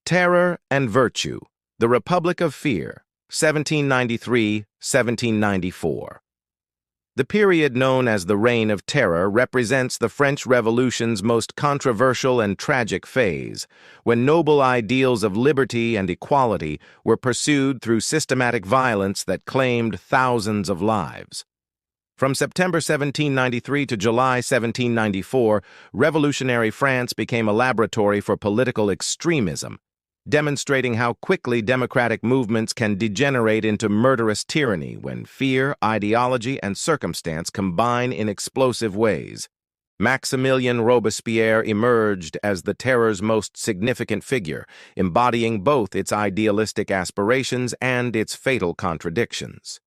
Terror and Virtue, The Republic of Fear, 1793-1794. The period known as the Reign of Terror represents the French Revolution's most controversial and tragic phase, when noble ideals of liberty and equality were pursued through systematic violence that claimed thousands of lives. From September 1793 to July 1794, revolutionary France became a laboratory for political extremism, demonstrating how quickly democratic movements can degenerate into murderous tyranny when fear, ideology, and circumstance combine in explosive ways. Maximilien Robespierre emerged as the Terror's most significant figure, embodying both its idealistic aspirations and its fatal contradictions.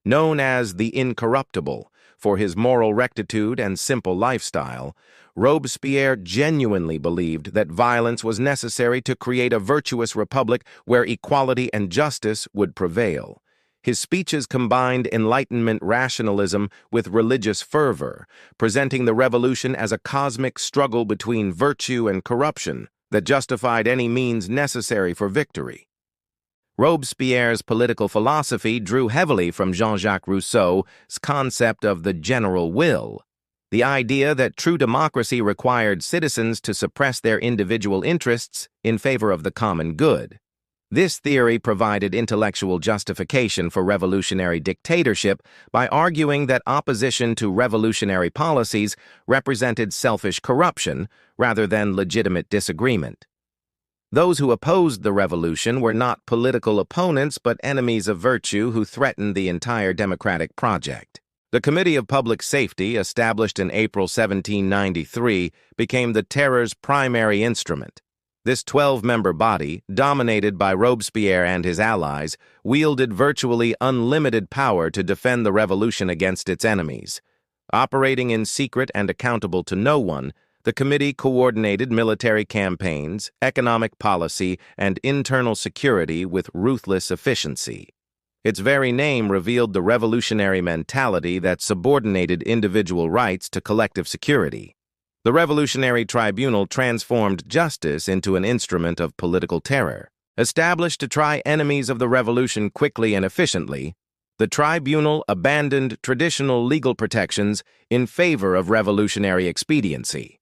Known as the Incorruptible for his moral rectitude and simple lifestyle, Robespierre genuinely believed that violence was necessary to create a virtuous republic where equality and justice would prevail. His speeches combined Enlightenment rationalism with religious fervor, presenting the revolution as a cosmic struggle between virtue and corruption that justified any means necessary for victory. Robespierre's political philosophy drew heavily from Jean-Jacques Rousseau's concept of the general will, the idea that true democracy required citizens to suppress their individual interests in favor of the common good. This theory provided intellectual justification for revolutionary dictatorship by arguing that opposition to revolutionary policies represented selfish corruption rather than legitimate disagreement. Those who opposed the revolution were not political opponents but enemies of virtue who threatened the entire democratic project. The Committee of Public Safety, established in April 1793, became the Terror's primary instrument. This 12-member body, dominated by Robespierre and his allies, wielded virtually unlimited power to defend the revolution against its enemies. Operating in secret and accountable to no one, the committee coordinated military campaigns, economic policy, and internal security with ruthless efficiency. Its very name revealed the revolutionary mentality that subordinated individual rights to collective security. The Revolutionary Tribunal transformed justice into an instrument of political terror. Established to try enemies of the revolution quickly and efficiently, the tribunal abandoned traditional legal protections in favor of revolutionary expediency.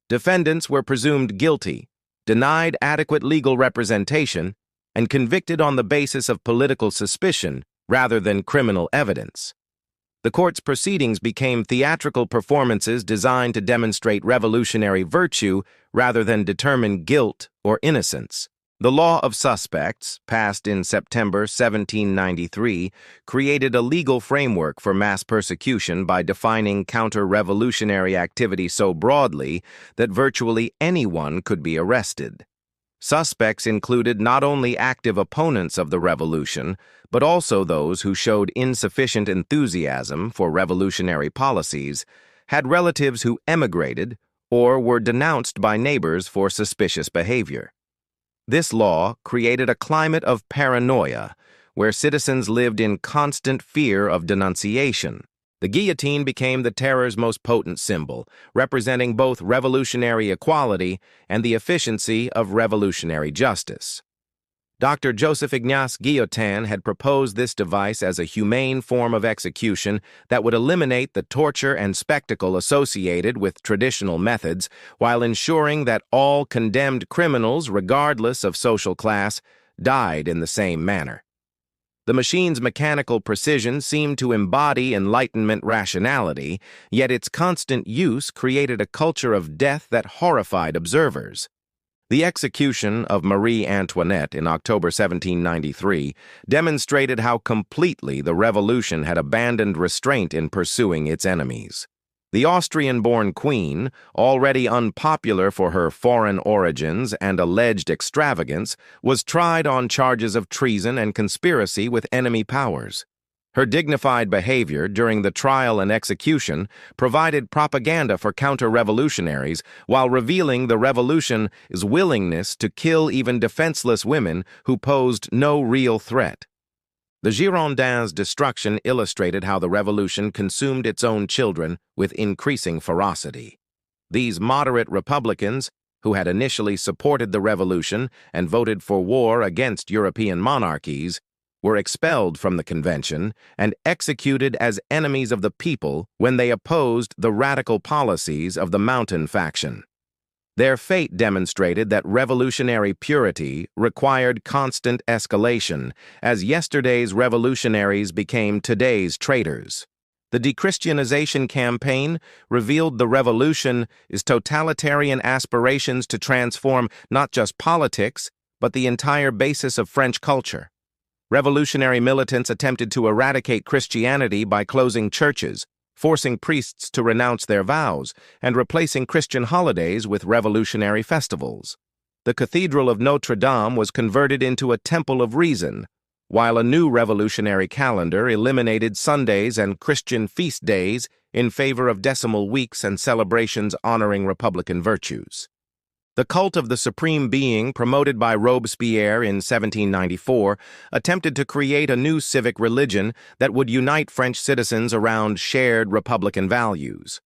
Defendants were presumed guilty, denied adequate legal representation, and convicted on the basis of political suspicion rather than criminal evidence. The court's proceedings became theatrical performances designed to demonstrate revolutionary virtue rather than determine guilt or innocence. The law of suspects, passed in September 1793, created a legal framework for mass persecution by defining counter-revolutionary activity so broadly that virtually anyone could be arrested. Suspects included not only active opponents of the revolution, but also those who showed insufficient enthusiasm for revolutionary policies, had relatives who emigrated, or were denounced by neighbors for suspicious behavior. This law created a climate of paranoia, where citizens lived in constant fear of denunciation. The guillotine became the Terror's most potent symbol, representing both revolutionary equality and the efficiency of revolutionary justice. Dr. Joseph Ignace Guillotin had proposed this device as a humane form of execution that would eliminate the torture and spectacle associated with traditional methods, while ensuring that all condemned criminals, regardless of social class, died in the same manner. The machine's mechanical precision seemed to embody Enlightenment rationality, yet its constant use created a culture of death that horrified observers. The execution of Marie Antoinette in October 1793 demonstrated how completely the revolution had abandoned restraint in pursuing its enemies. The Austrian-born queen, already unpopular for her foreign origins and alleged extravagance, was tried on charges of treason and conspiracy with enemy powers. Her dignified behavior during the trial and execution provided propaganda for counter-revolutionaries while revealing the revolution's willingness to kill even defenseless women who posed no real threat. The Girondins' destruction illustrated how the revolution consumed its own children with increasing ferocity. These moderate Republicans, who had initially supported the revolution and voted for war against European monarchies, were expelled from the convention and executed as enemies of the people when they opposed the radical policies of the Mountain faction. Their fate demonstrated that revolutionary purity required constant escalation, as yesterday's revolutionaries became today's traitors. The dechristianization campaign revealed the revolution's totalitarian aspirations to transform not just politics, but the entire basis of French culture. Revolutionary militants attempted to eradicate Christianity by closing churches, forcing priests to renounce their vows, and replacing Christian holidays with revolutionary festivals. The Cathedral of Notre Dame was converted into a temple of reason, while a new revolutionary calendar eliminated Sundays and Christian feast days in favor of decimal weeks and celebrations honoring Republican virtues. The cult of the Supreme Being, promoted by Robespierre in 1794, attempted to create a new civic religion that would unite French citizens around shared Republican values.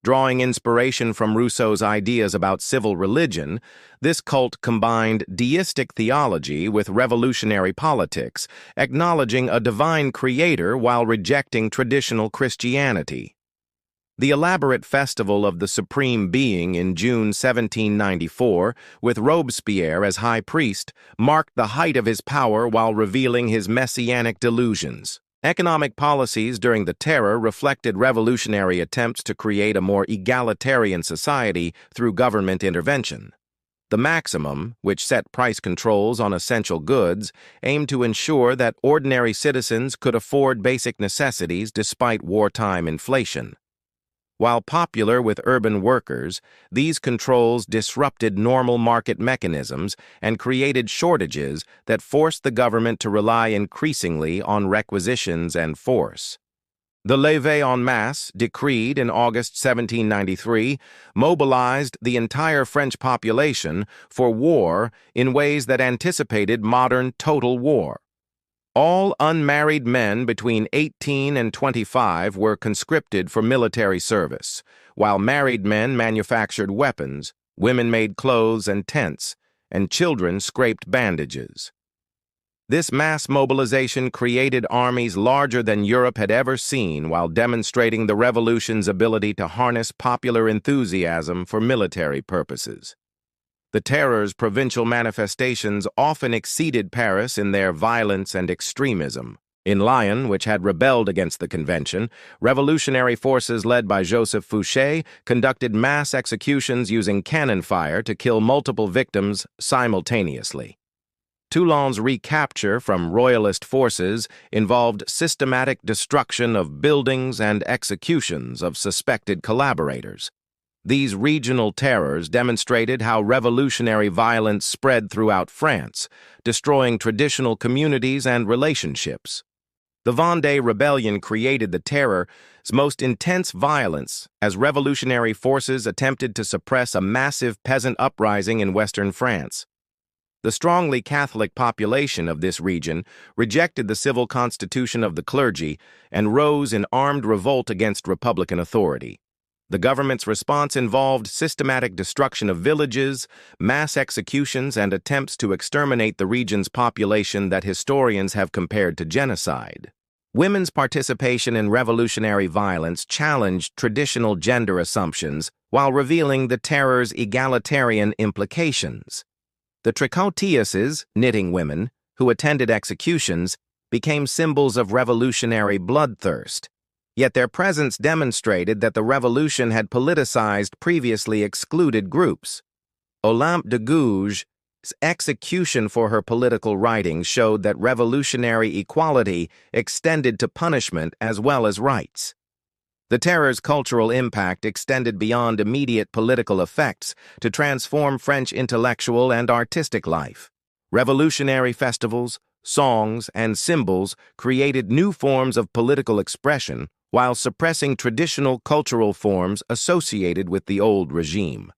Drawing inspiration from Rousseau's ideas about civil religion, this cult combined deistic theology with revolutionary politics, acknowledging a divine creator while rejecting traditional Christianity. The elaborate festival of the Supreme Being in June 1794, with Robespierre as high priest, marked the height of his power while revealing his messianic delusions. Economic policies during the Terror reflected revolutionary attempts to create a more egalitarian society through government intervention. The maximum, which set price controls on essential goods, aimed to ensure that ordinary citizens could afford basic necessities despite wartime inflation. While popular with urban workers, these controls disrupted normal market mechanisms and created shortages that forced the government to rely increasingly on requisitions and force. The levée en masse, decreed in August 1793, mobilized the entire French population for war in ways that anticipated modern total war. All unmarried men between 18 and 25 were conscripted for military service, while married men manufactured weapons, women made clothes and tents, and children scraped bandages. This mass mobilization created armies larger than Europe had ever seen while demonstrating the revolution's ability to harness popular enthusiasm for military purposes. The Terror's provincial manifestations often exceeded Paris in their violence and extremism. In Lyon, which had rebelled against the convention, revolutionary forces led by Joseph Fouché conducted mass executions using cannon fire to kill multiple victims simultaneously. Toulon's recapture from royalist forces involved systematic destruction of buildings and executions of suspected collaborators. These regional terrors demonstrated how revolutionary violence spread throughout France, destroying traditional communities and relationships. The Vendée Rebellion created the Terror's most intense violence as revolutionary forces attempted to suppress a massive peasant uprising in western France. The strongly Catholic population of this region rejected the civil constitution of the clergy and rose in armed revolt against Republican authority. The government's response involved systematic destruction of villages, mass executions, and attempts to exterminate the region's population that historians have compared to genocide. Women's participation in revolutionary violence challenged traditional gender assumptions while revealing the Terror's egalitarian implications. The tricoteuses, knitting women, who attended executions, became symbols of revolutionary bloodthirst. Yet their presence demonstrated that the revolution had politicized previously excluded groups. Olympe de Gouges' execution for her political writings showed that revolutionary equality extended to punishment as well as rights. The Terror's cultural impact extended beyond immediate political effects to transform French intellectual and artistic life. Revolutionary festivals, songs, and symbols created new forms of political expression while suppressing traditional cultural forms associated with the old regime.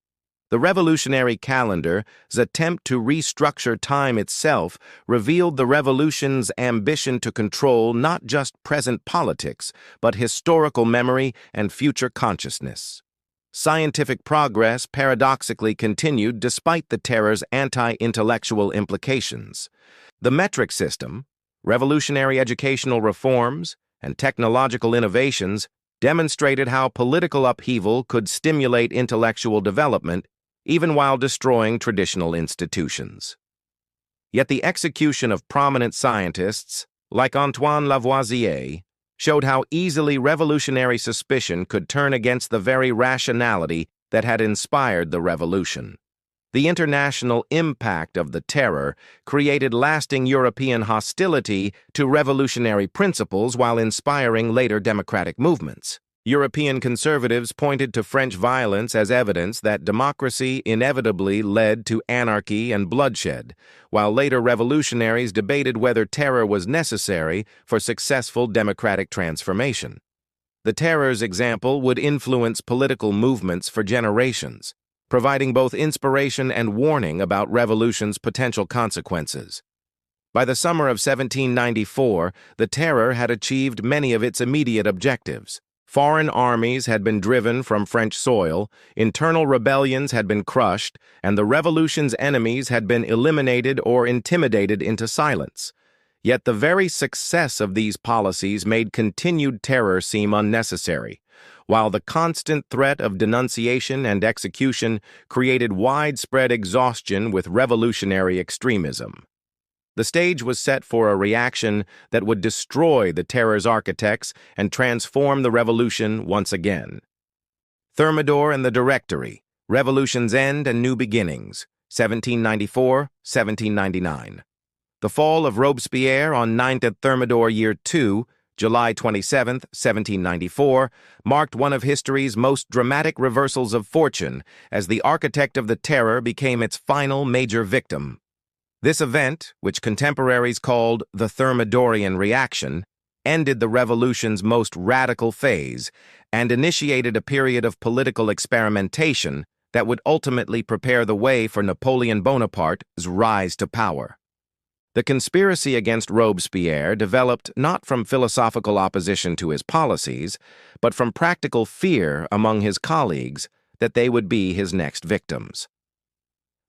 The revolutionary calendar's attempt to restructure time itself revealed the revolution's ambition to control not just present politics, but historical memory and future consciousness. Scientific progress paradoxically continued despite the terror's anti-intellectual implications. The metric system, revolutionary educational reforms, and technological innovations demonstrated how political upheaval could stimulate intellectual development even while destroying traditional institutions. Yet the execution of prominent scientists, like Antoine Lavoisier, showed how easily revolutionary suspicion could turn against the very rationality that had inspired the revolution. The international impact of the terror created lasting European hostility to revolutionary principles while inspiring later democratic movements. European conservatives pointed to French violence as evidence that democracy inevitably led to anarchy and bloodshed, while later revolutionaries debated whether terror was necessary for successful democratic transformation. The terror's example would influence political movements for generations, providing both inspiration and warning about revolution's potential consequences. By the summer of 1794, the terror had achieved many of its immediate objectives. Foreign armies had been driven from French soil, internal rebellions had been crushed, and the revolution's enemies had been eliminated or intimidated into silence. Yet the very success of these policies made continued terror seem unnecessary, while the constant threat of denunciation and execution created widespread exhaustion with revolutionary extremism. The stage was set for a reaction that would destroy the terror's architects and transform the revolution once again. Thermidor and the Directory, Revolution's End and New Beginnings, 1794-1799. The fall of Robespierre on 9th at Thermidor Year 2, July 27, 1794, marked one of history's most dramatic reversals of fortune as the architect of the terror became its final major victim. This event, which contemporaries called the Thermidorian Reaction, ended the revolution's most radical phase and initiated a period of political experimentation that would ultimately prepare the way for Napoleon Bonaparte's rise to power. The conspiracy against Robespierre developed not from philosophical opposition to his policies, but from practical fear among his colleagues that they would be his next victims.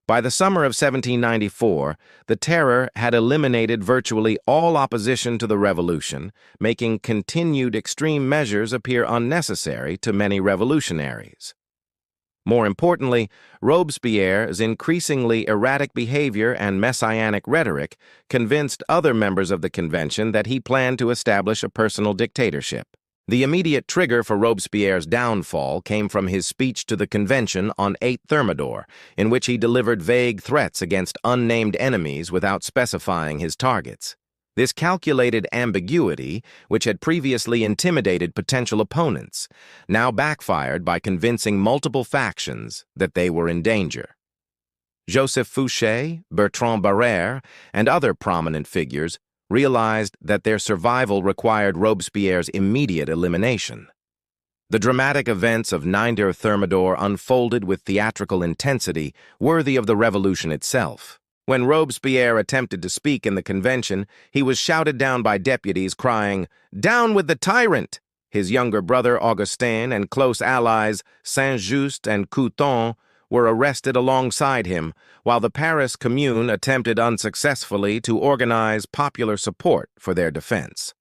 By the summer of 1794, the terror had eliminated virtually all opposition to the revolution, making continued extreme measures appear unnecessary to many revolutionaries. More importantly, Robespierre's increasingly erratic behavior and messianic rhetoric convinced other members of the convention that he planned to establish a personal dictatorship. The immediate trigger for Robespierre's downfall came from his speech to the convention on 8 Thermidor, in which he delivered vague threats against unnamed enemies without specifying his targets. This calculated ambiguity, which had previously intimidated potential opponents, now backfired by convincing multiple factions that they were in danger. Joseph Fouché, Bertrand Barrère, and other prominent figures realized that their survival required Robespierre's immediate elimination. The dramatic events of 9 Thermidor unfolded with theatrical intensity worthy of the revolution itself. When Robespierre attempted to speak in the convention, he was shouted down by deputies crying, "Down with the tyrant!" His younger brother Augustin and close allies Saint-Just and Couthon were arrested alongside him, while the Paris Commune attempted unsuccessfully to organize popular support for their defense.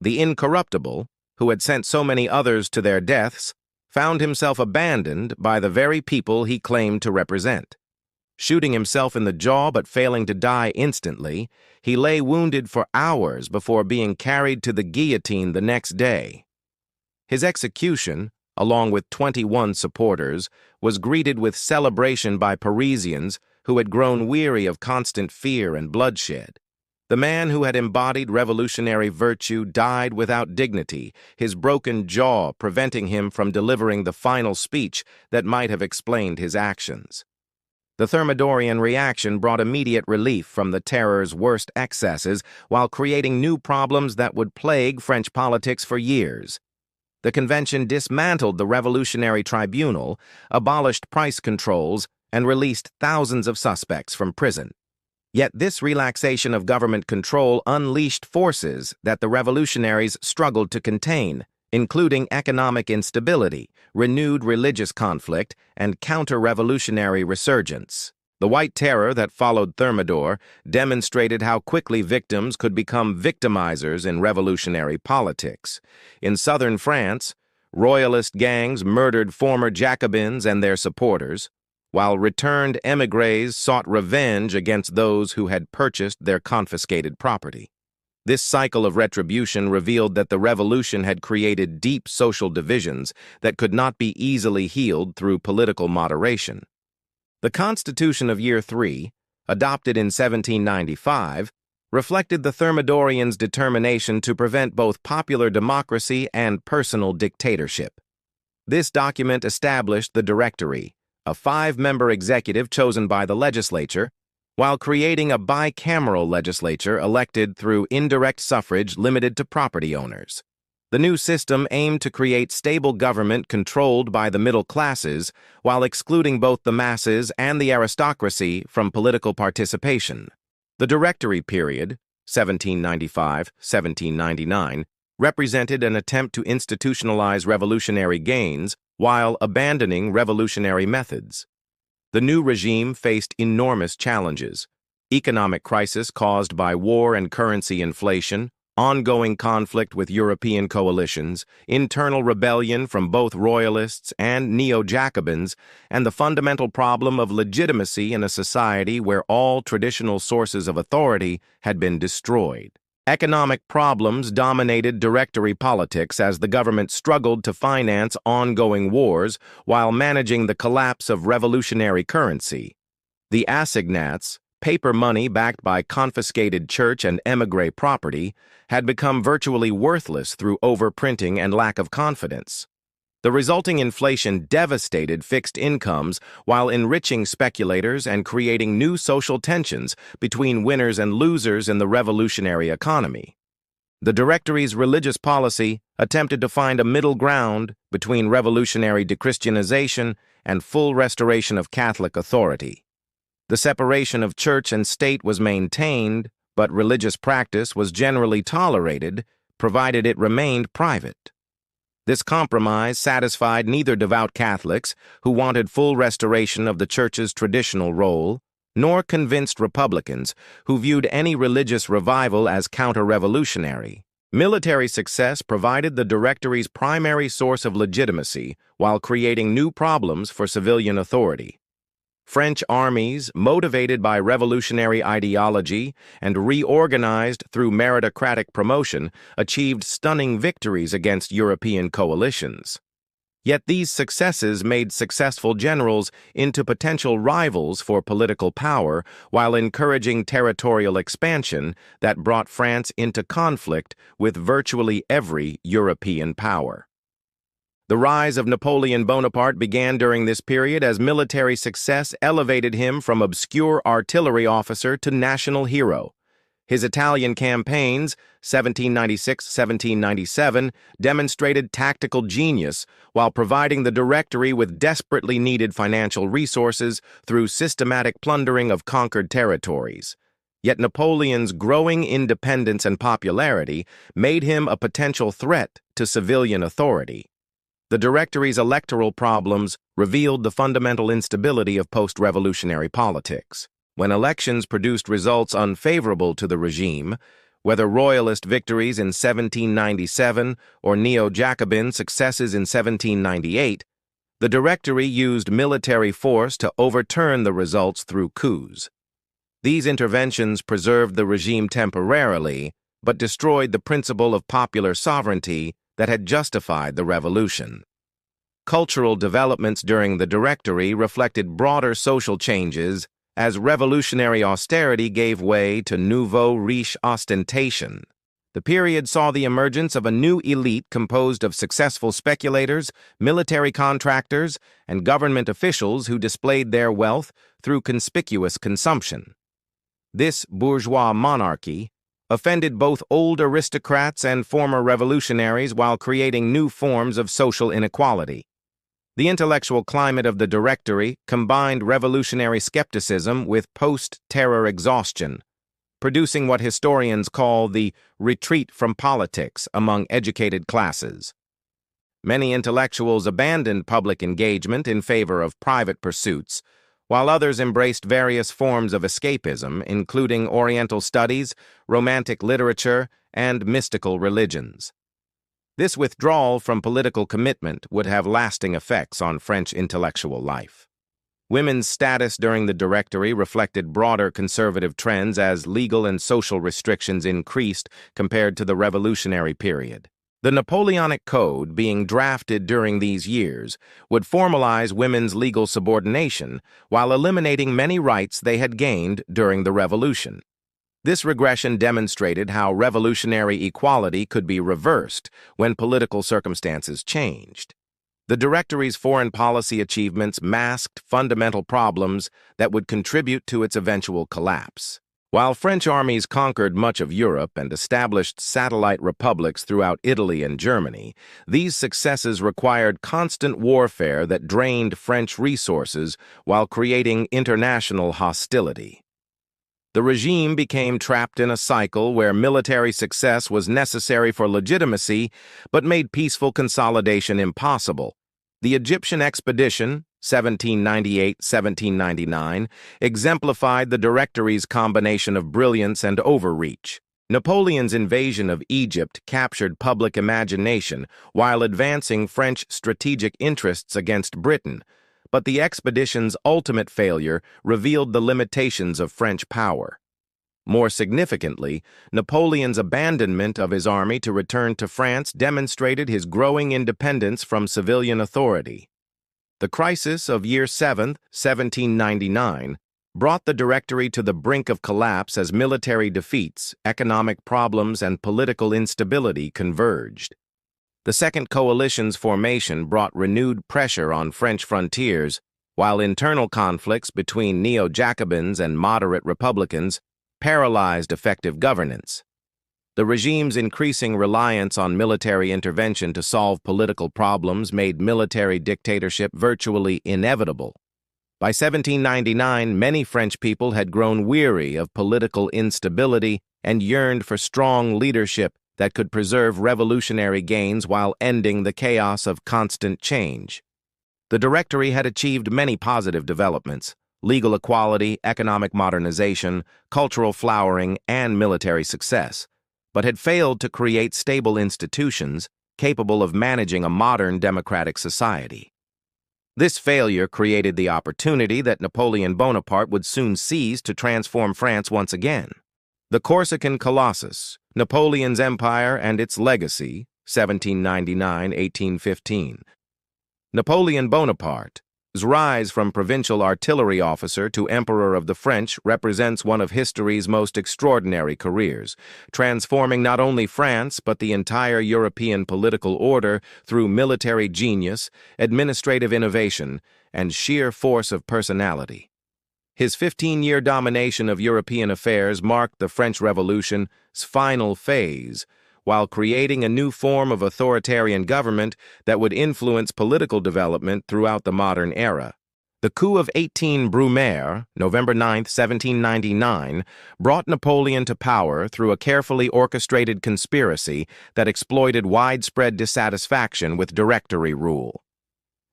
The incorruptible, who had sent so many others to their deaths, found himself abandoned by the very people he claimed to represent. Shooting himself in the jaw but failing to die instantly, he lay wounded for hours before being carried to the guillotine the next day. His execution, along with 21 supporters, was greeted with celebration by Parisians who had grown weary of constant fear and bloodshed. The man who had embodied revolutionary virtue died without dignity, his broken jaw preventing him from delivering the final speech that might have explained his actions. The Thermidorian reaction brought immediate relief from the terror's worst excesses while creating new problems that would plague French politics for years. The convention dismantled the Revolutionary Tribunal, abolished price controls, and released thousands of suspects from prison. Yet this relaxation of government control unleashed forces that the revolutionaries struggled to contain, including economic instability, renewed religious conflict, and counter-revolutionary resurgence. The White Terror that followed Thermidor demonstrated how quickly victims could become victimizers in revolutionary politics. In southern France, royalist gangs murdered former Jacobins and their supporters, while returned émigrés sought revenge against those who had purchased their confiscated property. This cycle of retribution revealed that the revolution had created deep social divisions that could not be easily healed through political moderation. The Constitution of Year III, adopted in 1795, reflected the Thermidorians' determination to prevent both popular democracy and personal dictatorship. This document established the Directory, a 5-member executive chosen by the legislature, while creating a bicameral legislature elected through indirect suffrage limited to property owners. The new system aimed to create stable government controlled by the middle classes while excluding both the masses and the aristocracy from political participation. The Directory period, 1795-1799, represented an attempt to institutionalize revolutionary gains while abandoning revolutionary methods. The new regime faced enormous challenges: economic crisis caused by war and currency inflation, ongoing conflict with European coalitions, internal rebellion from both royalists and neo-Jacobins, and the fundamental problem of legitimacy in a society where all traditional sources of authority had been destroyed. Economic problems dominated Directory politics as the government struggled to finance ongoing wars while managing the collapse of revolutionary currency. The assignats, paper money backed by confiscated church and émigré property, had become virtually worthless through overprinting and lack of confidence. The resulting inflation devastated fixed incomes while enriching speculators and creating new social tensions between winners and losers in the revolutionary economy. The Directory's religious policy attempted to find a middle ground between revolutionary dechristianization and full restoration of Catholic authority. The separation of church and state was maintained, but religious practice was generally tolerated, provided it remained private. This compromise satisfied neither devout Catholics, who wanted full restoration of the Church's traditional role, nor convinced Republicans, who viewed any religious revival as counter-revolutionary. Military success provided the Directory's primary source of legitimacy while creating new problems for civilian authority. French armies, motivated by revolutionary ideology and reorganized through meritocratic promotion, achieved stunning victories against European coalitions. Yet these successes made successful generals into potential rivals for political power while encouraging territorial expansion that brought France into conflict with virtually every European power. The rise of Napoleon Bonaparte began during this period as military success elevated him from obscure artillery officer to national hero. His Italian campaigns, 1796-1797, demonstrated tactical genius while providing the Directory with desperately needed financial resources through systematic plundering of conquered territories. Yet Napoleon's growing independence and popularity made him a potential threat to civilian authority. The Directory's electoral problems revealed the fundamental instability of post-revolutionary politics. When elections produced results unfavorable to the regime, whether royalist victories in 1797 or neo-Jacobin successes in 1798, the Directory used military force to overturn the results through coups. These interventions preserved the regime temporarily, but destroyed the principle of popular sovereignty that had justified the revolution. Cultural developments during the Directory reflected broader social changes as revolutionary austerity gave way to nouveau riche ostentation. The period saw the emergence of a new elite composed of successful speculators, military contractors, and government officials who displayed their wealth through conspicuous consumption. This bourgeois monarchy offended both old aristocrats and former revolutionaries while creating new forms of social inequality. The intellectual climate of the Directory combined revolutionary skepticism with post-terror exhaustion, producing what historians call the retreat from politics among educated classes. Many intellectuals abandoned public engagement in favor of private pursuits, while others embraced various forms of escapism, including Oriental studies, romantic literature, and mystical religions. This withdrawal from political commitment would have lasting effects on French intellectual life. Women's status during the Directory reflected broader conservative trends as legal and social restrictions increased compared to the Revolutionary period. The Napoleonic Code, being drafted during these years, would formalize women's legal subordination while eliminating many rights they had gained during the Revolution. This regression demonstrated how revolutionary equality could be reversed when political circumstances changed. The Directory's foreign policy achievements masked fundamental problems that would contribute to its eventual collapse. While French armies conquered much of Europe and established satellite republics throughout Italy and Germany, these successes required constant warfare that drained French resources while creating international hostility. The regime became trapped in a cycle where military success was necessary for legitimacy but made peaceful consolidation impossible. The Egyptian expedition, 1798-1799, exemplified the Directory's combination of brilliance and overreach. Napoleon's invasion of Egypt captured public imagination while advancing French strategic interests against Britain, but the expedition's ultimate failure revealed the limitations of French power. More significantly, Napoleon's abandonment of his army to return to France demonstrated his growing independence from civilian authority. The crisis of year 7, 1799, brought the Directory to the brink of collapse as military defeats, economic problems, and political instability converged. The Second Coalition's formation brought renewed pressure on French frontiers, while internal conflicts between neo-Jacobins and moderate Republicans paralyzed effective governance. The regime's increasing reliance on military intervention to solve political problems made military dictatorship virtually inevitable. By 1799, many French people had grown weary of political instability and yearned for strong leadership that could preserve revolutionary gains while ending the chaos of constant change. The Directory had achieved many positive developments: legal equality, economic modernization, cultural flowering, and military success, but had failed to create stable institutions capable of managing a modern democratic society. This failure created the opportunity that Napoleon Bonaparte would soon seize to transform France once again. The Corsican Colossus, Napoleon's Empire and its Legacy, 1799-1815. Napoleon Bonaparte's rise from provincial artillery officer to Emperor of the French represents one of history's most extraordinary careers, transforming not only France but the entire European political order through military genius, administrative innovation, and sheer force of personality. His 15-year domination of European affairs marked the French Revolution's final phase, while creating a new form of authoritarian government that would influence political development throughout the modern era. The coup of 18 Brumaire, November 9, 1799, brought Napoleon to power through a carefully orchestrated conspiracy that exploited widespread dissatisfaction with Directory rule.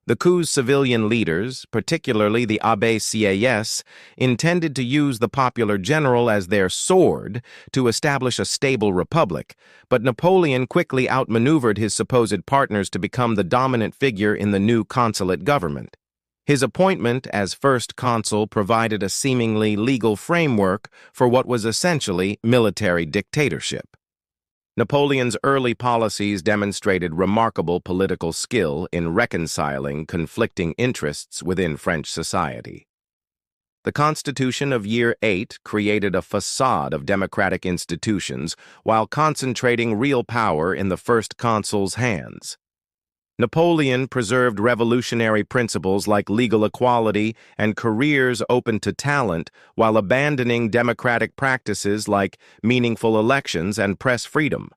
The coup's civilian leaders, particularly the Abbé Sieyès, intended to use the popular general as their sword to establish a stable republic, but Napoleon quickly outmaneuvered his supposed partners to become the dominant figure in the new consulate government. His appointment as first consul provided a seemingly legal framework for what was essentially military dictatorship. Napoleon's early policies demonstrated remarkable political skill in reconciling conflicting interests within French society. The Constitution of Year 8 created a facade of democratic institutions while concentrating real power in the first consul's hands. Napoleon preserved revolutionary principles like legal equality and careers open to talent while abandoning democratic practices like meaningful elections and press freedom.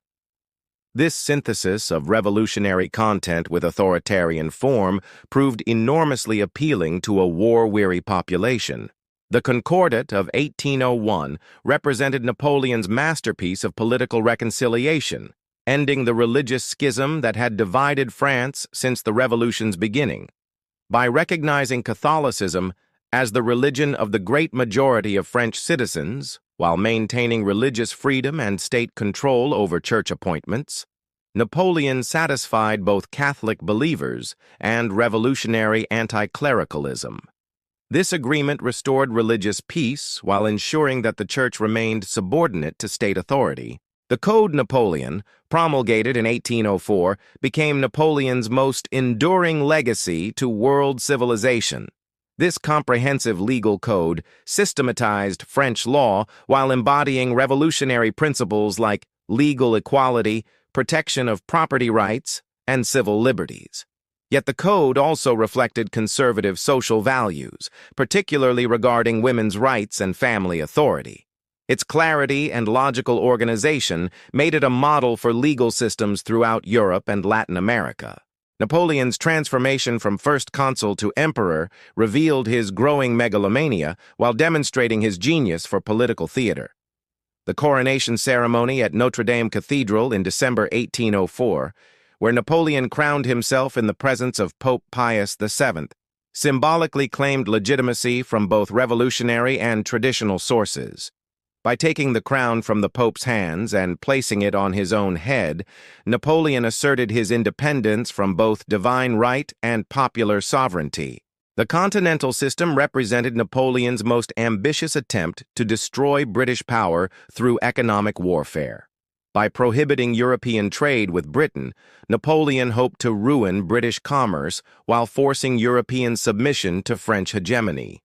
This synthesis of revolutionary content with authoritarian form proved enormously appealing to a war-weary population. The Concordat of 1801 represented Napoleon's masterpiece of political reconciliation, ending the religious schism that had divided France since the Revolution's beginning. By recognizing Catholicism as the religion of the great majority of French citizens, while maintaining religious freedom and state control over church appointments, Napoleon satisfied both Catholic believers and revolutionary anti-clericalism. This agreement restored religious peace while ensuring that the church remained subordinate to state authority. The Code Napoleon, promulgated in 1804, became Napoleon's most enduring legacy to world civilization. This comprehensive legal code systematized French law while embodying revolutionary principles like legal equality, protection of property rights, and civil liberties. Yet the code also reflected conservative social values, particularly regarding women's rights and family authority. Its clarity and logical organization made it a model for legal systems throughout Europe and Latin America. Napoleon's transformation from first consul to emperor revealed his growing megalomania while demonstrating his genius for political theater. The coronation ceremony at Notre Dame Cathedral in December 1804, where Napoleon crowned himself in the presence of Pope Pius VII, symbolically claimed legitimacy from both revolutionary and traditional sources. By taking the crown from the Pope's hands and placing it on his own head, Napoleon asserted his independence from both divine right and popular sovereignty. The continental system represented Napoleon's most ambitious attempt to destroy British power through economic warfare. By prohibiting European trade with Britain, Napoleon hoped to ruin British commerce while forcing European submission to French hegemony.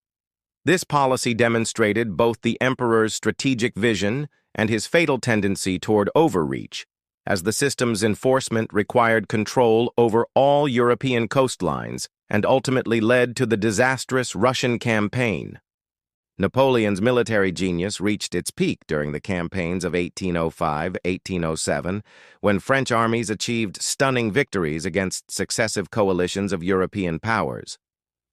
This policy demonstrated both the emperor's strategic vision and his fatal tendency toward overreach, as the system's enforcement required control over all European coastlines and ultimately led to the disastrous Russian campaign. Napoleon's military genius reached its peak during the campaigns of 1805-1807, when French armies achieved stunning victories against successive coalitions of European powers.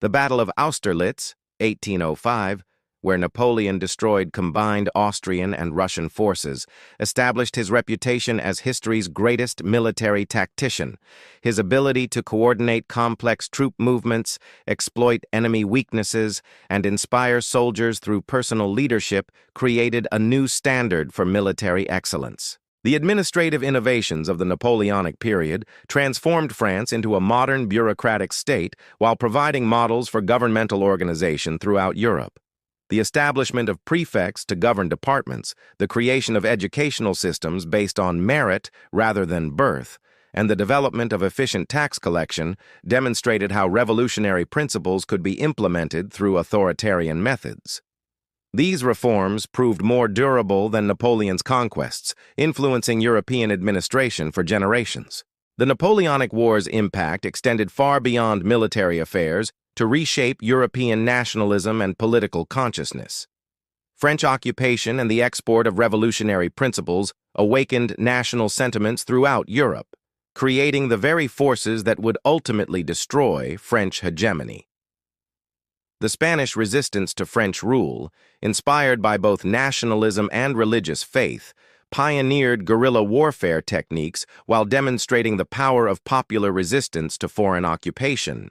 The Battle of Austerlitz, 1805, where Napoleon destroyed combined Austrian and Russian forces, established his reputation as history's greatest military tactician. His ability to coordinate complex troop movements, exploit enemy weaknesses, and inspire soldiers through personal leadership created a new standard for military excellence. The administrative innovations of the Napoleonic period transformed France into a modern bureaucratic state while providing models for governmental organization throughout Europe. The establishment of prefects to govern departments, the creation of educational systems based on merit rather than birth, and the development of efficient tax collection demonstrated how revolutionary principles could be implemented through authoritarian methods. These reforms proved more durable than Napoleon's conquests, influencing European administration for generations. The Napoleonic War's impact extended far beyond military affairs to reshape European nationalism and political consciousness. French occupation and the export of revolutionary principles awakened national sentiments throughout Europe, creating the very forces that would ultimately destroy French hegemony. The Spanish resistance to French rule, inspired by both nationalism and religious faith, pioneered guerrilla warfare techniques while demonstrating the power of popular resistance to foreign occupation.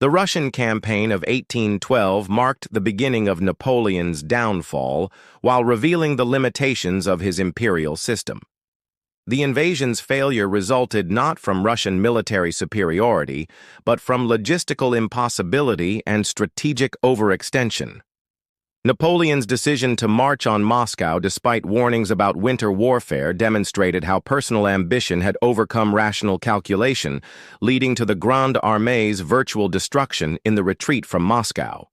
The Russian campaign of 1812 marked the beginning of Napoleon's downfall while revealing the limitations of his imperial system. The invasion's failure resulted not from Russian military superiority, but from logistical impossibility and strategic overextension. Napoleon's decision to march on Moscow despite warnings about winter warfare demonstrated how personal ambition had overcome rational calculation, leading to the Grande Armée's virtual destruction in the retreat from Moscow.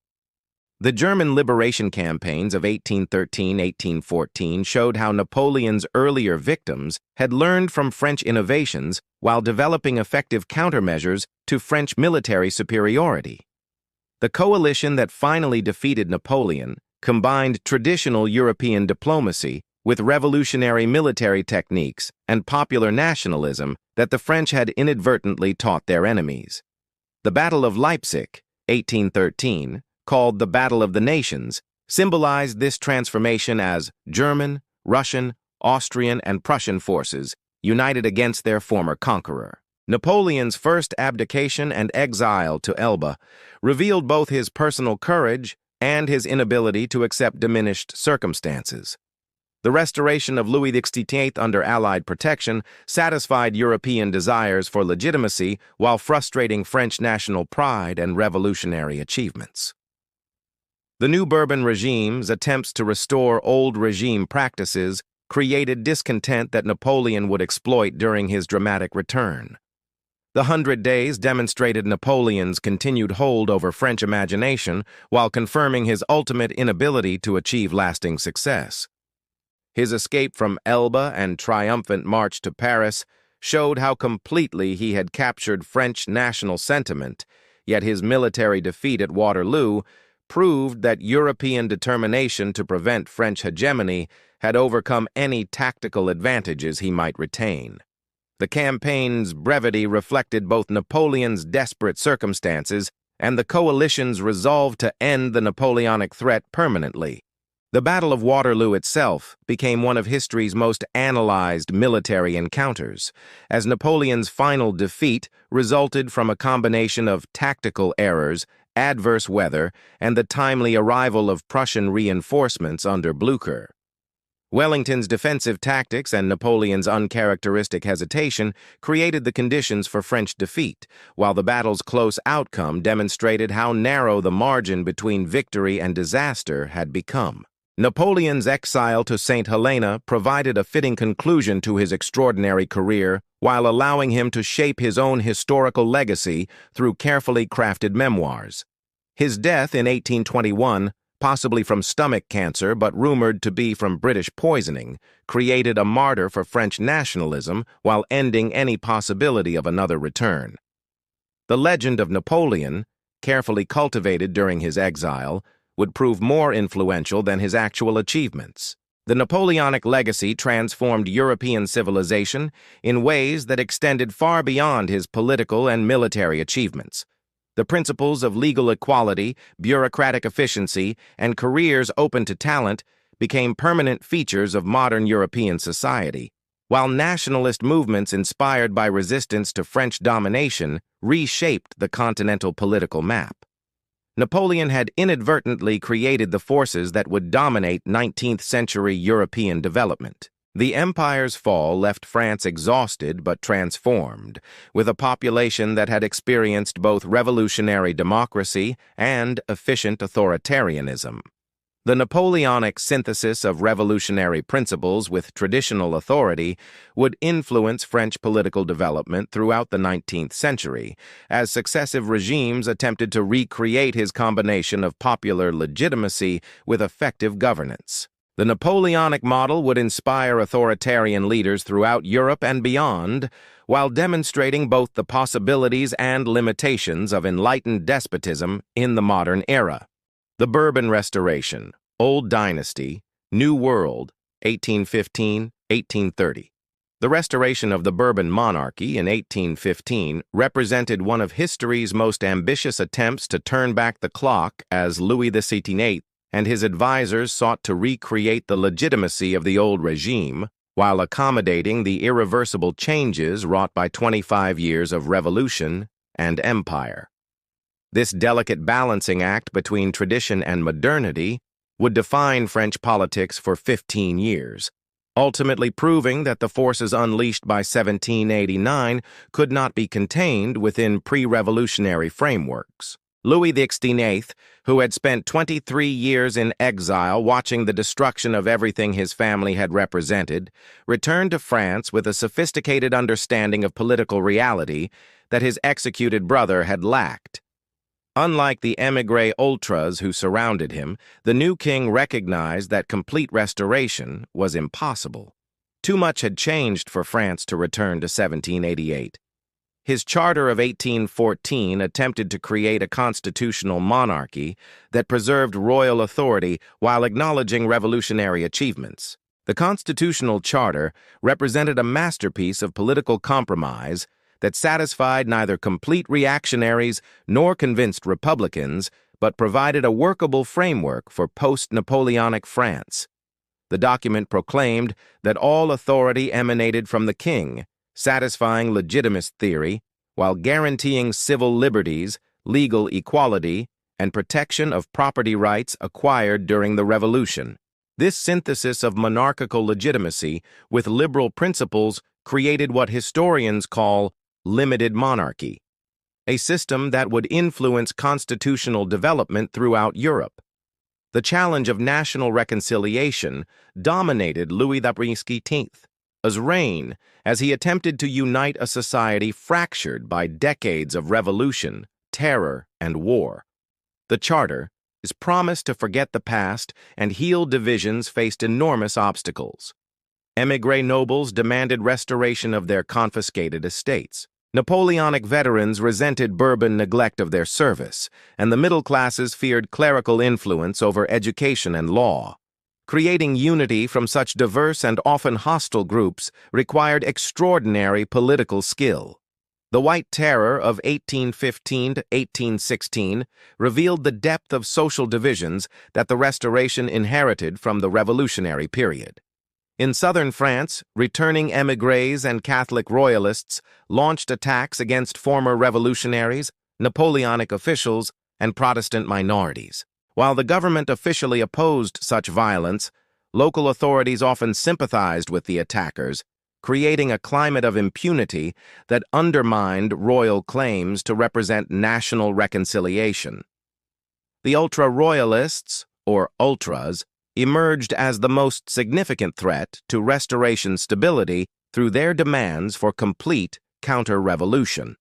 The German liberation campaigns of 1813-1814 showed how Napoleon's earlier victims had learned from French innovations while developing effective countermeasures to French military superiority. The coalition that finally defeated Napoleon combined traditional European diplomacy with revolutionary military techniques and popular nationalism that the French had inadvertently taught their enemies. The Battle of Leipzig, 1813, called the Battle of the Nations, symbolized this transformation as German, Russian, Austrian, and Prussian forces united against their former conqueror. Napoleon's first abdication and exile to Elba revealed both his personal courage and his inability to accept diminished circumstances. The restoration of Louis XVIII under Allied protection satisfied European desires for legitimacy while frustrating French national pride and revolutionary achievements. The new Bourbon regime's attempts to restore old regime practices created discontent that Napoleon would exploit during his dramatic return. The 100 Days demonstrated Napoleon's continued hold over French imagination while confirming his ultimate inability to achieve lasting success. His escape from Elba and triumphant march to Paris showed how completely he had captured French national sentiment, yet his military defeat at Waterloo proved that European determination to prevent French hegemony had overcome any tactical advantages he might retain. The campaign's brevity reflected both Napoleon's desperate circumstances and the coalition's resolve to end the Napoleonic threat permanently. The Battle of Waterloo itself became one of history's most analyzed military encounters, as Napoleon's final defeat resulted from a combination of tactical errors, adverse weather, and the timely arrival of Prussian reinforcements under Blücher. Wellington's defensive tactics and Napoleon's uncharacteristic hesitation created the conditions for French defeat, while the battle's close outcome demonstrated how narrow the margin between victory and disaster had become. Napoleon's exile to St. Helena provided a fitting conclusion to his extraordinary career while allowing him to shape his own historical legacy through carefully crafted memoirs. His death in 1821, possibly from stomach cancer but rumored to be from British poisoning, created a martyr for French nationalism while ending any possibility of another return. The legend of Napoleon, carefully cultivated during his exile, would prove more influential than his actual achievements. The Napoleonic legacy transformed European civilization in ways that extended far beyond his political and military achievements. The principles of legal equality, bureaucratic efficiency, and careers open to talent became permanent features of modern European society, while nationalist movements inspired by resistance to French domination reshaped the continental political map. Napoleon had inadvertently created the forces that would dominate 19th-century European development. The empire's fall left France exhausted but transformed, with a population that had experienced both revolutionary democracy and efficient authoritarianism. The Napoleonic synthesis of revolutionary principles with traditional authority would influence French political development throughout the 19th century, as successive regimes attempted to recreate his combination of popular legitimacy with effective governance. The Napoleonic model would inspire authoritarian leaders throughout Europe and beyond, while demonstrating both the possibilities and limitations of enlightened despotism in the modern era. The Bourbon Restoration, Old Dynasty, New World, 1815-1830. The restoration of the Bourbon monarchy in 1815 represented one of history's most ambitious attempts to turn back the clock as Louis XVIII and his advisors sought to recreate the legitimacy of the old regime while accommodating the irreversible changes wrought by 25 years of revolution and empire. This delicate balancing act between tradition and modernity would define French politics for 15 years, ultimately proving that the forces unleashed by 1789 could not be contained within pre-revolutionary frameworks. Louis XVIII, who had spent 23 years in exile watching the destruction of everything his family had represented, returned to France with a sophisticated understanding of political reality that his executed brother had lacked. Unlike the émigré ultras who surrounded him, the new king recognized that complete restoration was impossible. Too much had changed for France to return to 1788. His charter of 1814 attempted to create a constitutional monarchy that preserved royal authority while acknowledging revolutionary achievements. The constitutional charter represented a masterpiece of political compromise that satisfied neither complete reactionaries nor convinced Republicans, but provided a workable framework for post-Napoleonic France. The document proclaimed that all authority emanated from the king, satisfying legitimist theory, while guaranteeing civil liberties, legal equality, and protection of property rights acquired during the Revolution. This synthesis of monarchical legitimacy with liberal principles created what historians call limited monarchy, a system that would influence constitutional development throughout Europe. The challenge of national reconciliation dominated Louis XIII's reign as he attempted to unite a society fractured by decades of revolution, terror, and war. The Charter, his promise to forget the past and heal divisions, faced enormous obstacles. Émigré nobles demanded restoration of their confiscated estates. Napoleonic veterans resented Bourbon neglect of their service, and the middle classes feared clerical influence over education and law. Creating unity from such diverse and often hostile groups required extraordinary political skill. The White Terror of 1815 to 1816 revealed the depth of social divisions that the Restoration inherited from the Revolutionary period. In southern France, returning émigrés and Catholic royalists launched attacks against former revolutionaries, Napoleonic officials, and Protestant minorities. While the government officially opposed such violence, local authorities often sympathized with the attackers, creating a climate of impunity that undermined royal claims to represent national reconciliation. The ultra-royalists, or ultras, emerged as the most significant threat to Restoration stability through their demands for complete counter-revolution.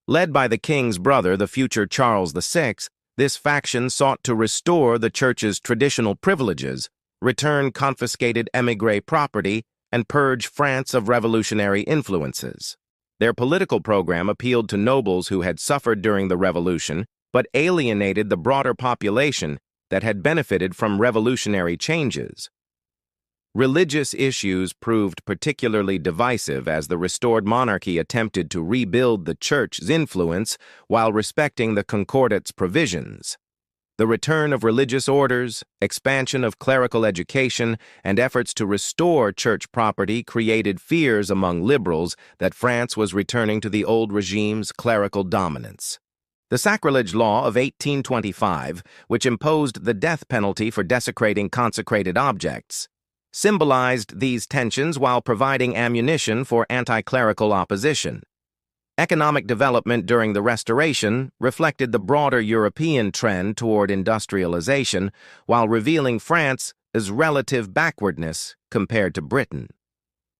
Led by the king's brother, the future Charles VI, this faction sought to restore the church's traditional privileges, return confiscated émigré property, and purge France of revolutionary influences. Their political program appealed to nobles who had suffered during the Revolution, but alienated the broader population that had benefited from revolutionary changes. Religious issues proved particularly divisive as the restored monarchy attempted to rebuild the church's influence while respecting the Concordat's provisions. The return of religious orders, expansion of clerical education, and efforts to restore church property created fears among liberals that France was returning to the old regime's clerical dominance. The Sacrilege Law of 1825, which imposed the death penalty for desecrating consecrated objects, symbolized these tensions while providing ammunition for anti-clerical opposition. Economic development during the Restoration reflected the broader European trend toward industrialization while revealing France as relative backwardness compared to Britain.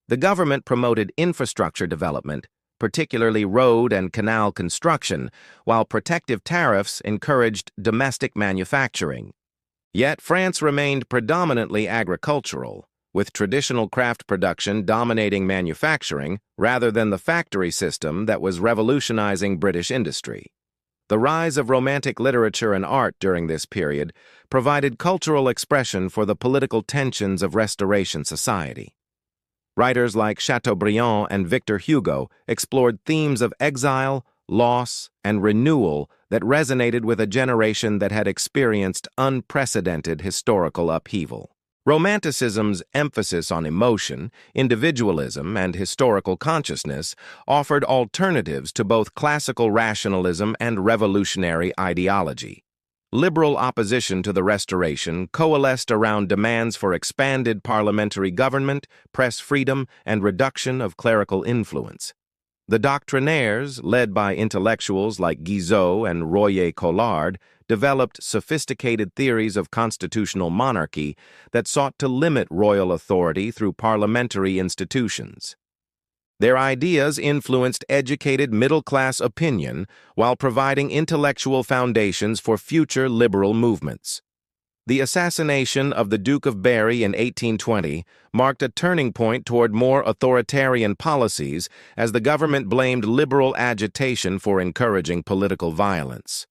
The government promoted infrastructure development, particularly road and canal construction, while protective tariffs encouraged domestic manufacturing. Yet France remained predominantly agricultural, with traditional craft production dominating manufacturing rather than the factory system that was revolutionizing British industry. The rise of Romantic literature and art during this period provided cultural expression for the political tensions of Restoration society. Writers like Chateaubriand and Victor Hugo explored themes of exile, loss, and renewal that resonated with a generation that had experienced unprecedented historical upheaval. Romanticism's emphasis on emotion, individualism, and historical consciousness offered alternatives to both classical rationalism and revolutionary ideology. Liberal opposition to the Restoration coalesced around demands for expanded parliamentary government, press freedom, and reduction of clerical influence. The doctrinaires, led by intellectuals like Guizot and Royer-Collard, developed sophisticated theories of constitutional monarchy that sought to limit royal authority through parliamentary institutions. Their ideas influenced educated middle-class opinion while providing intellectual foundations for future liberal movements. The assassination of the Duke of Berry in 1820 marked a turning point toward more authoritarian policies as the government blamed liberal agitation for encouraging political violence.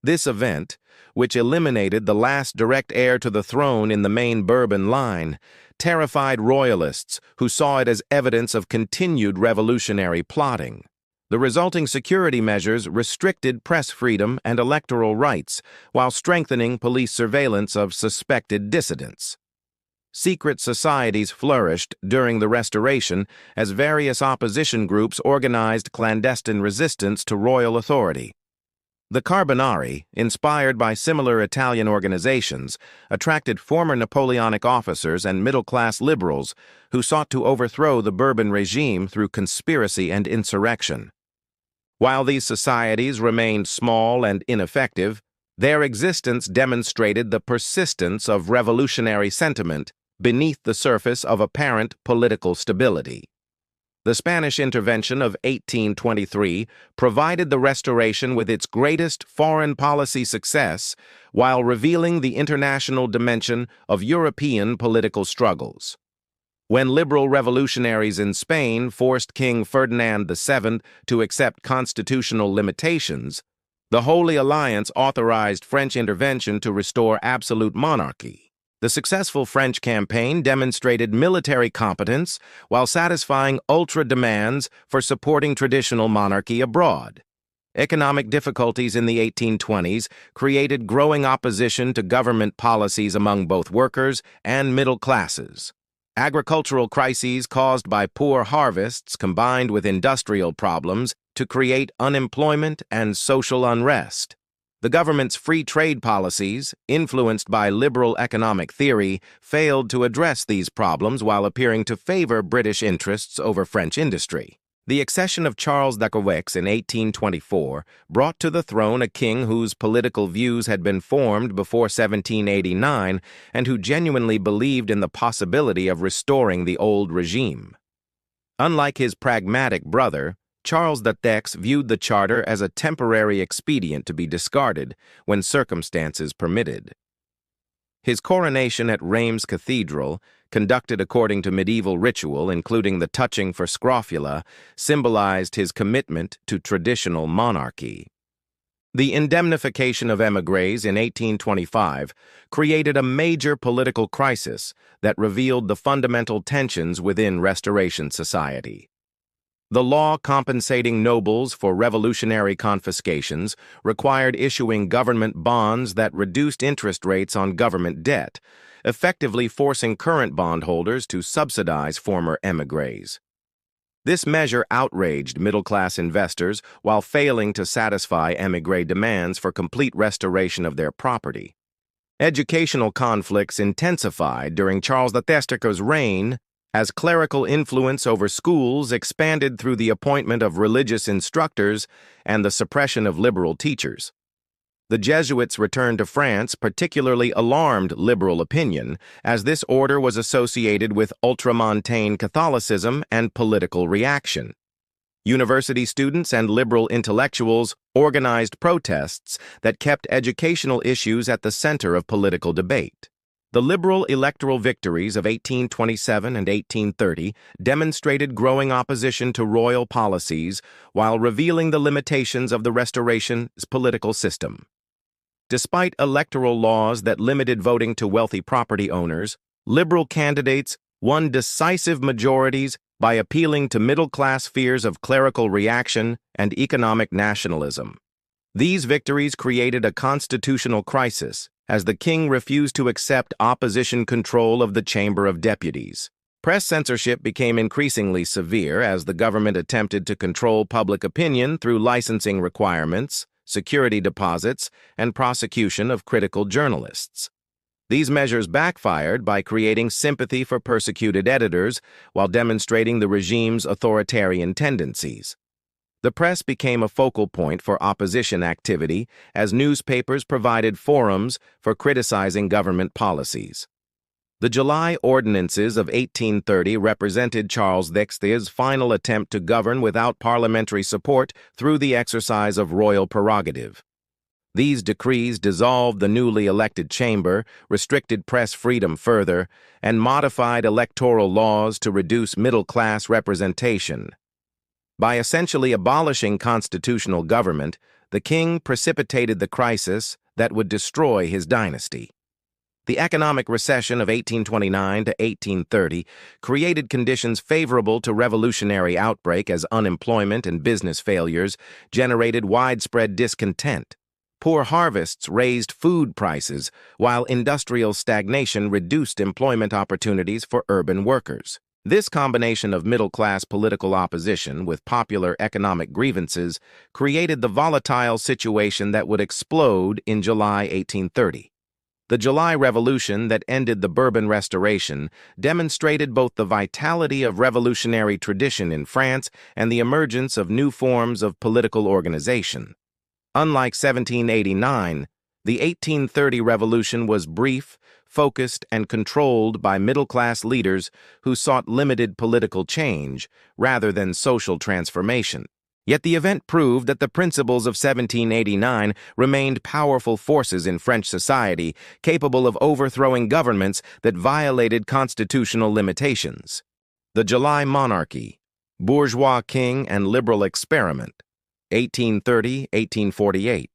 This event, which eliminated the last direct heir to the throne in the main Bourbon line, terrified royalists who saw it as evidence of continued revolutionary plotting. The resulting security measures restricted press freedom and electoral rights while strengthening police surveillance of suspected dissidents. Secret societies flourished during the Restoration as various opposition groups organized clandestine resistance to royal authority. The Carbonari, inspired by similar Italian organizations, attracted former Napoleonic officers and middle-class liberals who sought to overthrow the Bourbon regime through conspiracy and insurrection. While these societies remained small and ineffective, their existence demonstrated the persistence of revolutionary sentiment beneath the surface of apparent political stability. The Spanish intervention of 1823 provided the Restoration with its greatest foreign policy success while revealing the international dimension of European political struggles. When liberal revolutionaries in Spain forced King Ferdinand VII to accept constitutional limitations, the Holy Alliance authorized French intervention to restore absolute monarchy. The successful French campaign demonstrated military competence while satisfying ultra demands for supporting traditional monarchy abroad. Economic difficulties in the 1820s created growing opposition to government policies among both workers and middle classes. Agricultural crises caused by poor harvests combined with industrial problems to create unemployment and social unrest. The government's free trade policies, influenced by liberal economic theory, failed to address these problems while appearing to favor British interests over French industry. The accession of Charles d'Aiguillon in 1824 brought to the throne a king whose political views had been formed before 1789 and who genuinely believed in the possibility of restoring the old regime. Unlike his pragmatic brother, Charles d'Aiguillon viewed the charter as a temporary expedient to be discarded when circumstances permitted. His coronation at Reims Cathedral, conducted according to medieval ritual, including the touching for scrofula, symbolized his commitment to traditional monarchy. The indemnification of émigrés in 1825 created a major political crisis that revealed the fundamental tensions within Restoration society. The law compensating nobles for revolutionary confiscations required issuing government bonds that reduced interest rates on government debt, effectively forcing current bondholders to subsidize former émigrés. This measure outraged middle-class investors while failing to satisfy émigré demands for complete restoration of their property. Educational conflicts intensified during Charles d'Aiguillon's reign, as clerical influence over schools expanded through the appointment of religious instructors and the suppression of liberal teachers. The Jesuits' return to France particularly alarmed liberal opinion, as this order was associated with ultramontane Catholicism and political reaction. University students and liberal intellectuals organized protests that kept educational issues at the center of political debate. The liberal electoral victories of 1827 and 1830 demonstrated growing opposition to royal policies while revealing the limitations of the Restoration's political system. Despite electoral laws that limited voting to wealthy property owners, liberal candidates won decisive majorities by appealing to middle-class fears of clerical reaction and economic nationalism. These victories created a constitutional crisis, as the king refused to accept opposition control of the Chamber of Deputies. Press censorship became increasingly severe as the government attempted to control public opinion through licensing requirements, security deposits, and prosecution of critical journalists. These measures backfired by creating sympathy for persecuted editors while demonstrating the regime's authoritarian tendencies. The press became a focal point for opposition activity as newspapers provided forums for criticizing government policies. The July Ordinances of 1830 represented Charles d'Aiguillon's final attempt to govern without parliamentary support through the exercise of royal prerogative. These decrees dissolved the newly elected chamber, restricted press freedom further, and modified electoral laws to reduce middle-class representation. By essentially abolishing constitutional government, the king precipitated the crisis that would destroy his dynasty. The economic recession of 1829 to 1830 created conditions favorable to revolutionary outbreak as unemployment and business failures generated widespread discontent. Poor harvests raised food prices, while industrial stagnation reduced employment opportunities for urban workers. This combination of middle-class political opposition with popular economic grievances created the volatile situation that would explode in July 1830. The July Revolution that ended the Bourbon Restoration demonstrated both the vitality of revolutionary tradition in France and the emergence of new forms of political organization. Unlike 1789, the 1830 revolution was brief, focused, and controlled by middle-class leaders who sought limited political change rather than social transformation. Yet the event proved that the principles of 1789 remained powerful forces in French society, capable of overthrowing governments that violated constitutional limitations. The July Monarchy, Bourgeois King and Liberal Experiment, 1830–1848.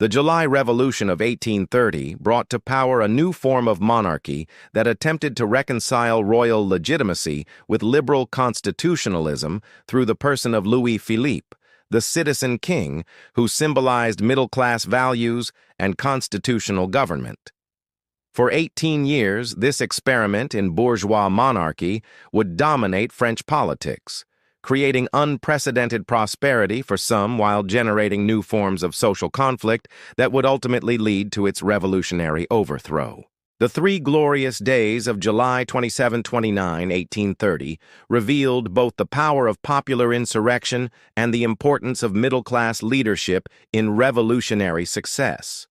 The July Revolution of 1830 brought to power a new form of monarchy that attempted to reconcile royal legitimacy with liberal constitutionalism through the person of Louis Philippe, the citizen king who symbolized middle-class values and constitutional government. For 18 years, this experiment in bourgeois monarchy would dominate French politics, creating unprecedented prosperity for some while generating new forms of social conflict that would ultimately lead to its revolutionary overthrow. The 3 glorious days of July 27–29, 1830 revealed both the power of popular insurrection and the importance of middle-class leadership in revolutionary success.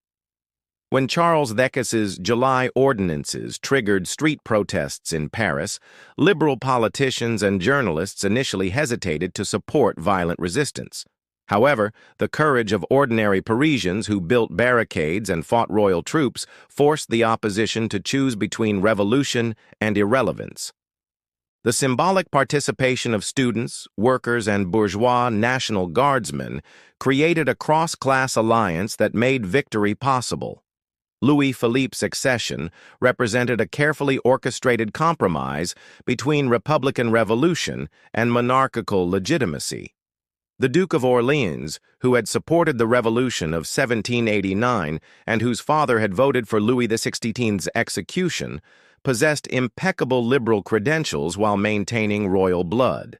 When Charles Vecchus's July ordinances triggered street protests in Paris, liberal politicians and journalists initially hesitated to support violent resistance. However, the courage of ordinary Parisians who built barricades and fought royal troops forced the opposition to choose between revolution and irrelevance. The symbolic participation of students, workers, and bourgeois National Guardsmen created a cross-class alliance that made victory possible. Louis Philippe's accession represented a carefully orchestrated compromise between republican revolution and monarchical legitimacy. The Duke of Orleans, who had supported the revolution of 1789 and whose father had voted for Louis XVI's execution, possessed impeccable liberal credentials while maintaining royal blood.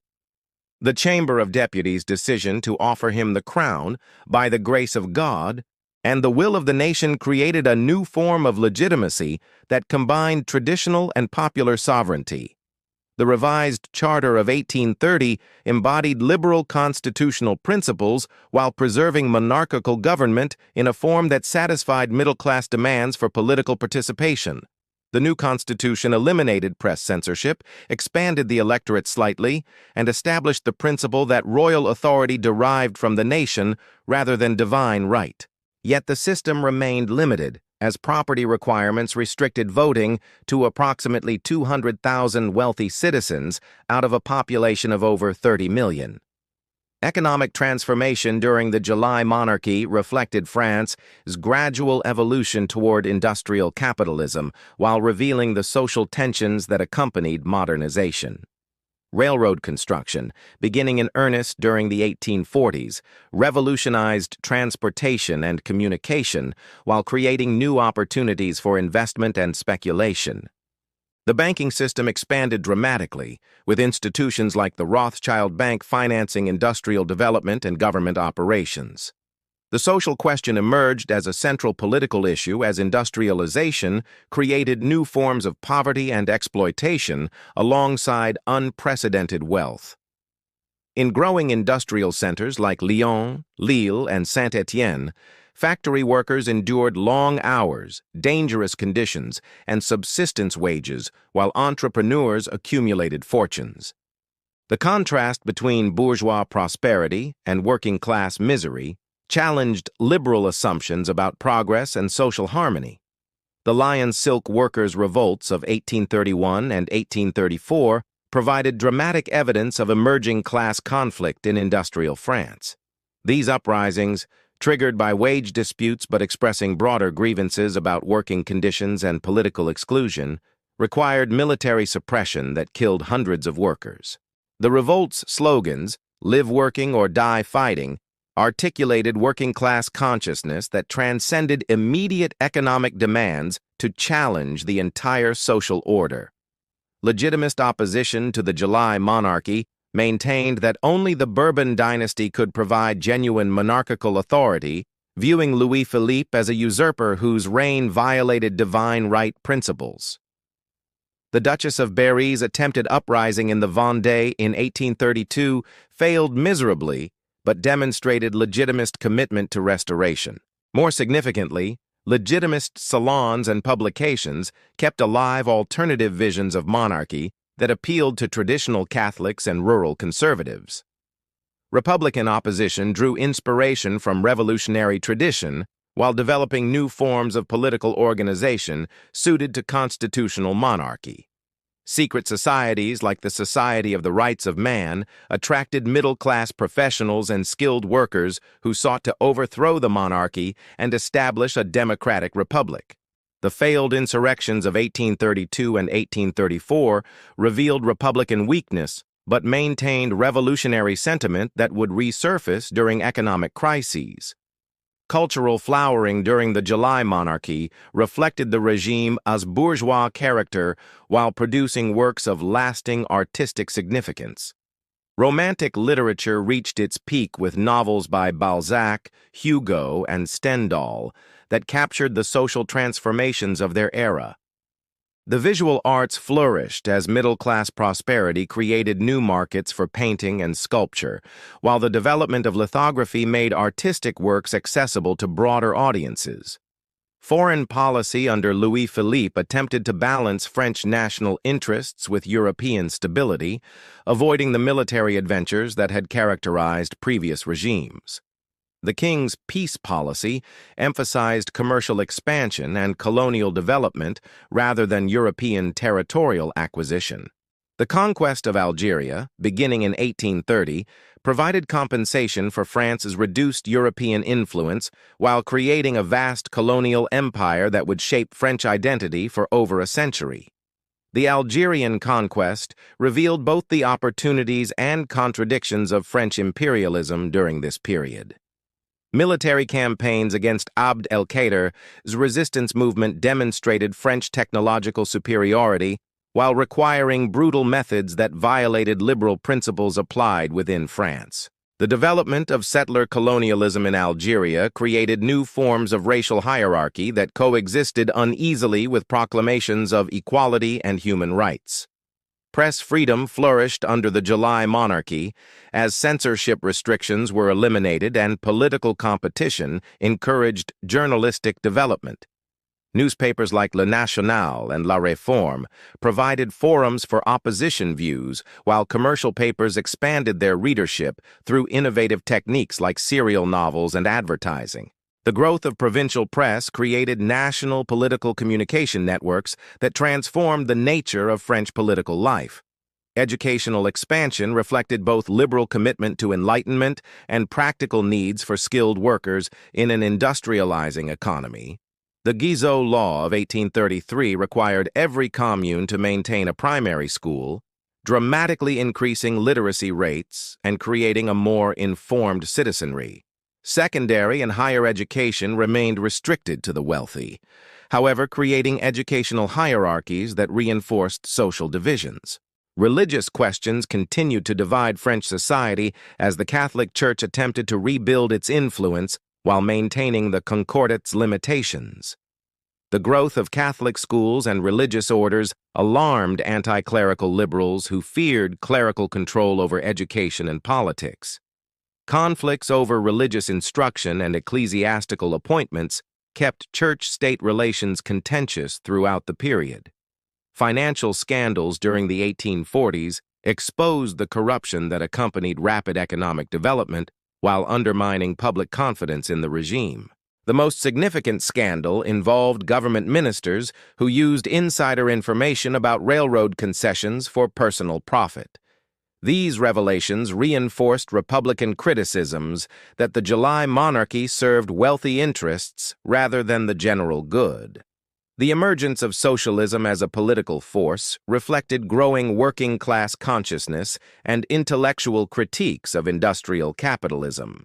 The Chamber of Deputies' decision to offer him the crown, by the grace of God, and the will of the nation created a new form of legitimacy that combined traditional and popular sovereignty. The revised Charter of 1830 embodied liberal constitutional principles while preserving monarchical government in a form that satisfied middle-class demands for political participation. The new constitution eliminated press censorship, expanded the electorate slightly, and established the principle that royal authority derived from the nation rather than divine right. Yet the system remained limited, as property requirements restricted voting to approximately 200,000 wealthy citizens out of a population of over 30 million. Economic transformation during the July monarchy reflected France's gradual evolution toward industrial capitalism while revealing the social tensions that accompanied modernization. Railroad construction, beginning in earnest during the 1840s, revolutionized transportation and communication while creating new opportunities for investment and speculation. The banking system expanded dramatically, with institutions like the Rothschild Bank financing industrial development and government operations. The social question emerged as a central political issue as industrialization created new forms of poverty and exploitation alongside unprecedented wealth. In growing industrial centers like Lyon, Lille, and Saint-Étienne, factory workers endured long hours, dangerous conditions, and subsistence wages while entrepreneurs accumulated fortunes. The contrast between bourgeois prosperity and working-class misery challenged liberal assumptions about progress and social harmony. The Lion Silk Workers' Revolts of 1831 and 1834 provided dramatic evidence of emerging class conflict in industrial France. These uprisings, triggered by wage disputes but expressing broader grievances about working conditions and political exclusion, required military suppression that killed hundreds of workers. The revolt's slogans, "Live working or die fighting," articulated working-class consciousness that transcended immediate economic demands to challenge the entire social order. Legitimist opposition to the July monarchy maintained that only the Bourbon dynasty could provide genuine monarchical authority, viewing Louis-Philippe as a usurper whose reign violated divine right principles. The Duchess of Berry's attempted uprising in the Vendée in 1832 failed miserably, but demonstrated legitimist commitment to restoration. More significantly, legitimist salons and publications kept alive alternative visions of monarchy that appealed to traditional Catholics and rural conservatives. Republican opposition drew inspiration from revolutionary tradition while developing new forms of political organization suited to constitutional monarchy. Secret societies like the Society of the Rights of Man attracted middle-class professionals and skilled workers who sought to overthrow the monarchy and establish a democratic republic. The failed insurrections of 1832 and 1834 revealed Republican weakness, but maintained revolutionary sentiment that would resurface during economic crises. Cultural flowering during the July monarchy reflected the regime's bourgeois character while producing works of lasting artistic significance. Romantic literature reached its peak with novels by Balzac, Hugo, and Stendhal that captured the social transformations of their era. The visual arts flourished as middle-class prosperity created new markets for painting and sculpture, while the development of lithography made artistic works accessible to broader audiences. Foreign policy under Louis-Philippe attempted to balance French national interests with European stability, avoiding the military adventures that had characterized previous regimes. The king's peace policy emphasized commercial expansion and colonial development rather than European territorial acquisition. The conquest of Algeria, beginning in 1830, provided compensation for France's reduced European influence while creating a vast colonial empire that would shape French identity for over a century. The Algerian conquest revealed both the opportunities and contradictions of French imperialism during this period. Military campaigns against Abd el-Kader's resistance movement demonstrated French technological superiority while requiring brutal methods that violated liberal principles applied within France. The development of settler colonialism in Algeria created new forms of racial hierarchy that coexisted uneasily with proclamations of equality and human rights. Press freedom flourished under the July monarchy as censorship restrictions were eliminated and political competition encouraged journalistic development. Newspapers like Le National and La Réforme provided forums for opposition views, while commercial papers expanded their readership through innovative techniques like serial novels and advertising. The growth of provincial press created national political communication networks that transformed the nature of French political life. Educational expansion reflected both liberal commitment to enlightenment and practical needs for skilled workers in an industrializing economy. The Guizot Law of 1833 required every commune to maintain a primary school, dramatically increasing literacy rates and creating a more informed citizenry. Secondary and higher education remained restricted to the wealthy, however, creating educational hierarchies that reinforced social divisions. Religious questions continued to divide French society as the Catholic Church attempted to rebuild its influence while maintaining the Concordat's limitations. The growth of Catholic schools and religious orders alarmed anti-clerical liberals who feared clerical control over education and politics. Conflicts over religious instruction and ecclesiastical appointments kept church-state relations contentious throughout the period. Financial scandals during the 1840s exposed the corruption that accompanied rapid economic development while undermining public confidence in the regime. The most significant scandal involved government ministers who used insider information about railroad concessions for personal profit. These revelations reinforced Republican criticisms that the July monarchy served wealthy interests rather than the general good. The emergence of socialism as a political force reflected growing working-class consciousness and intellectual critiques of industrial capitalism.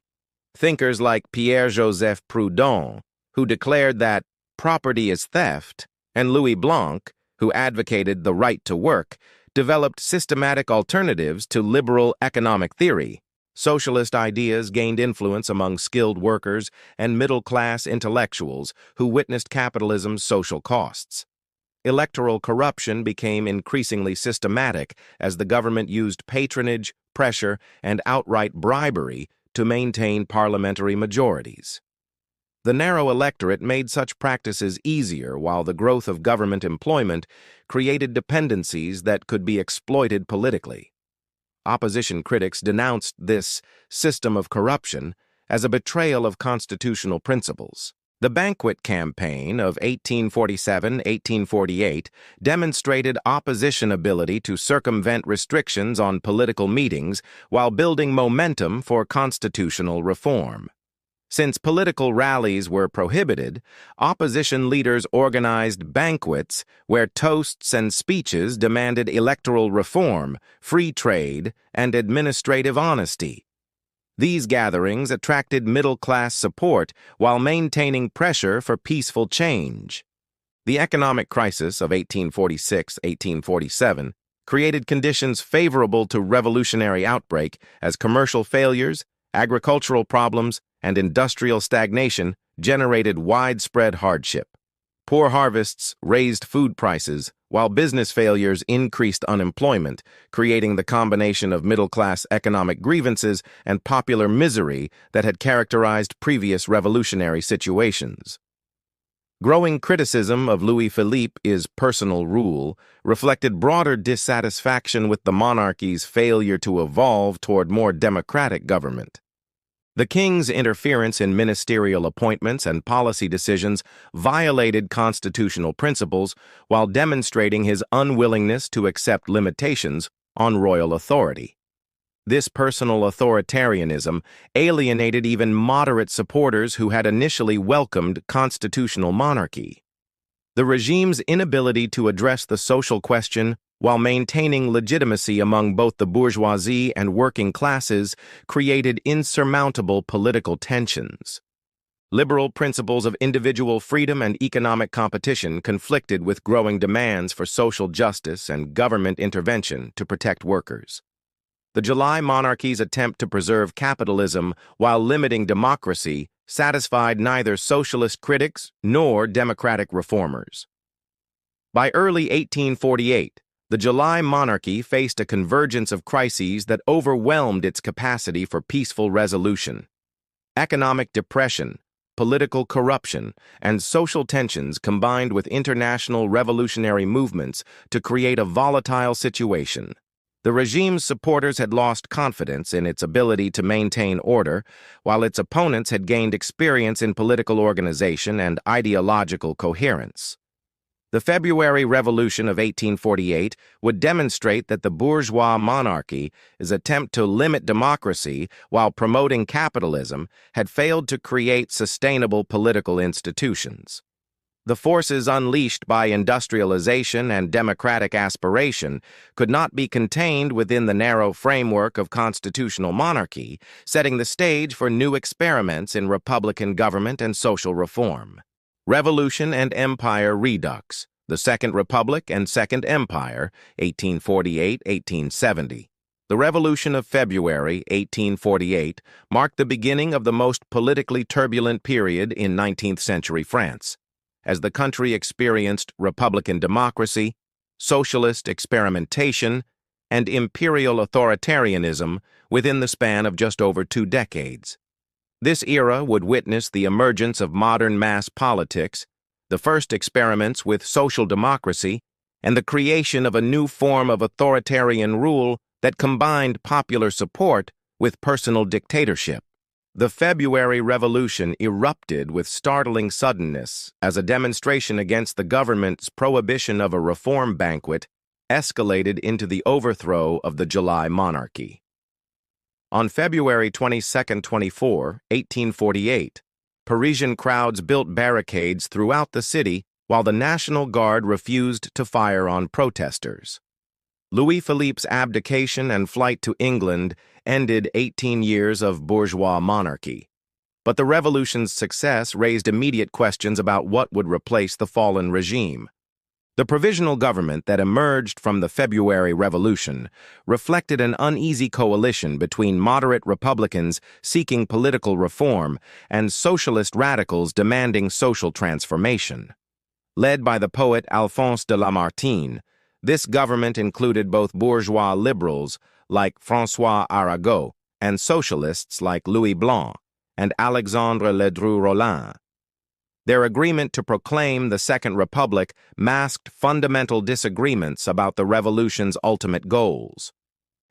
Thinkers like Pierre-Joseph Proudhon, who declared that property is theft, and Louis Blanc, who advocated the right to work, developed systematic alternatives to liberal economic theory. Socialist ideas gained influence among skilled workers and middle-class intellectuals who witnessed capitalism's social costs. Electoral corruption became increasingly systematic as the government used patronage, pressure, and outright bribery to maintain parliamentary majorities. The narrow electorate made such practices easier, while the growth of government employment created dependencies that could be exploited politically. Opposition critics denounced this system of corruption as a betrayal of constitutional principles. The Banquet Campaign of 1847-1848 demonstrated opposition ability to circumvent restrictions on political meetings while building momentum for constitutional reform. Since political rallies were prohibited, opposition leaders organized banquets where toasts and speeches demanded electoral reform, free trade, and administrative honesty. These gatherings attracted middle-class support while maintaining pressure for peaceful change. The economic crisis of 1846-1847 created conditions favorable to revolutionary outbreak as commercial failures, agricultural problems, and industrial stagnation generated widespread hardship. Poor harvests raised food prices, while business failures increased unemployment, creating the combination of middle-class economic grievances and popular misery that had characterized previous revolutionary situations. Growing criticism of Louis-Philippe's personal rule reflected broader dissatisfaction with the monarchy's failure to evolve toward more democratic government. The king's interference in ministerial appointments and policy decisions violated constitutional principles while demonstrating his unwillingness to accept limitations on royal authority. This personal authoritarianism alienated even moderate supporters who had initially welcomed constitutional monarchy. The regime's inability to address the social question while maintaining legitimacy among both the bourgeoisie and working classes created insurmountable political tensions. Liberal principles of individual freedom and economic competition conflicted with growing demands for social justice and government intervention to protect workers. The July monarchy's attempt to preserve capitalism while limiting democracy satisfied neither socialist critics nor democratic reformers. By early 1848, the July monarchy faced a convergence of crises that overwhelmed its capacity for peaceful resolution. Economic depression, political corruption, and social tensions combined with international revolutionary movements to create a volatile situation. The regime's supporters had lost confidence in its ability to maintain order, while its opponents had gained experience in political organization and ideological coherence. The February Revolution of 1848 would demonstrate that the bourgeois monarchy's attempt to limit democracy while promoting capitalism had failed to create sustainable political institutions. The forces unleashed by industrialization and democratic aspiration could not be contained within the narrow framework of constitutional monarchy, setting the stage for new experiments in republican government and social reform. Revolution and Empire Redux, the Second Republic and Second Empire, 1848-1870. The Revolution of February 1848 marked the beginning of the most politically turbulent period in 19th century France, as the country experienced republican democracy, socialist experimentation, and imperial authoritarianism within the span of just over 2 decades. This era would witness the emergence of modern mass politics, the first experiments with social democracy, and the creation of a new form of authoritarian rule that combined popular support with personal dictatorship. The February Revolution erupted with startling suddenness as a demonstration against the government's prohibition of a reform banquet escalated into the overthrow of the July monarchy. On February 22-24, 1848, Parisian crowds built barricades throughout the city while the National Guard refused to fire on protesters. Louis-Philippe's abdication and flight to England ended 18 years of bourgeois monarchy. But the revolution's success raised immediate questions about what would replace the fallen regime. The provisional government that emerged from the February Revolution reflected an uneasy coalition between moderate Republicans seeking political reform and socialist radicals demanding social transformation. Led by the poet Alphonse de Lamartine, this government included both bourgeois liberals like François Arago and socialists like Louis Blanc and Alexandre Ledru-Rollin. Their agreement to proclaim the Second Republic masked fundamental disagreements about the revolution's ultimate goals.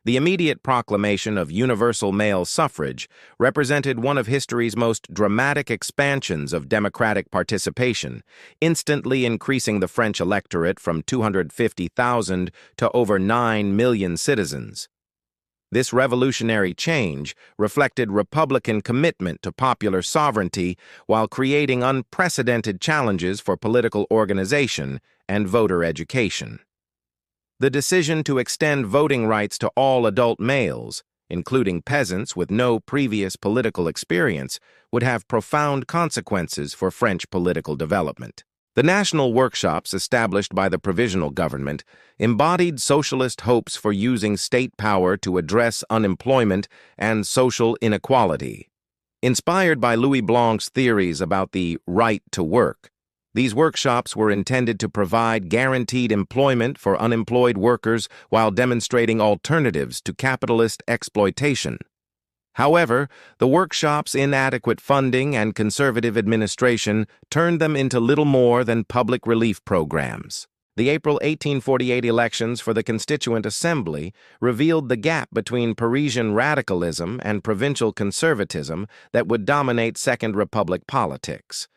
The immediate proclamation of universal male suffrage represented one of history's most dramatic expansions of democratic participation, instantly increasing the French electorate from 250,000 to over 9 million citizens. This revolutionary change reflected Republican commitment to popular sovereignty while creating unprecedented challenges for political organization and voter education. The decision to extend voting rights to all adult males, including peasants with no previous political experience, would have profound consequences for French political development. The national workshops established by the provisional government embodied socialist hopes for using state power to address unemployment and social inequality. Inspired by Louis Blanc's theories about the right to work, these workshops were intended to provide guaranteed employment for unemployed workers while demonstrating alternatives to capitalist exploitation. However, the workshops' inadequate funding and conservative administration turned them into little more than public relief programs. The April 1848 elections for the Constituent Assembly revealed the gap between Parisian radicalism and provincial conservatism that would dominate Second Republic politics.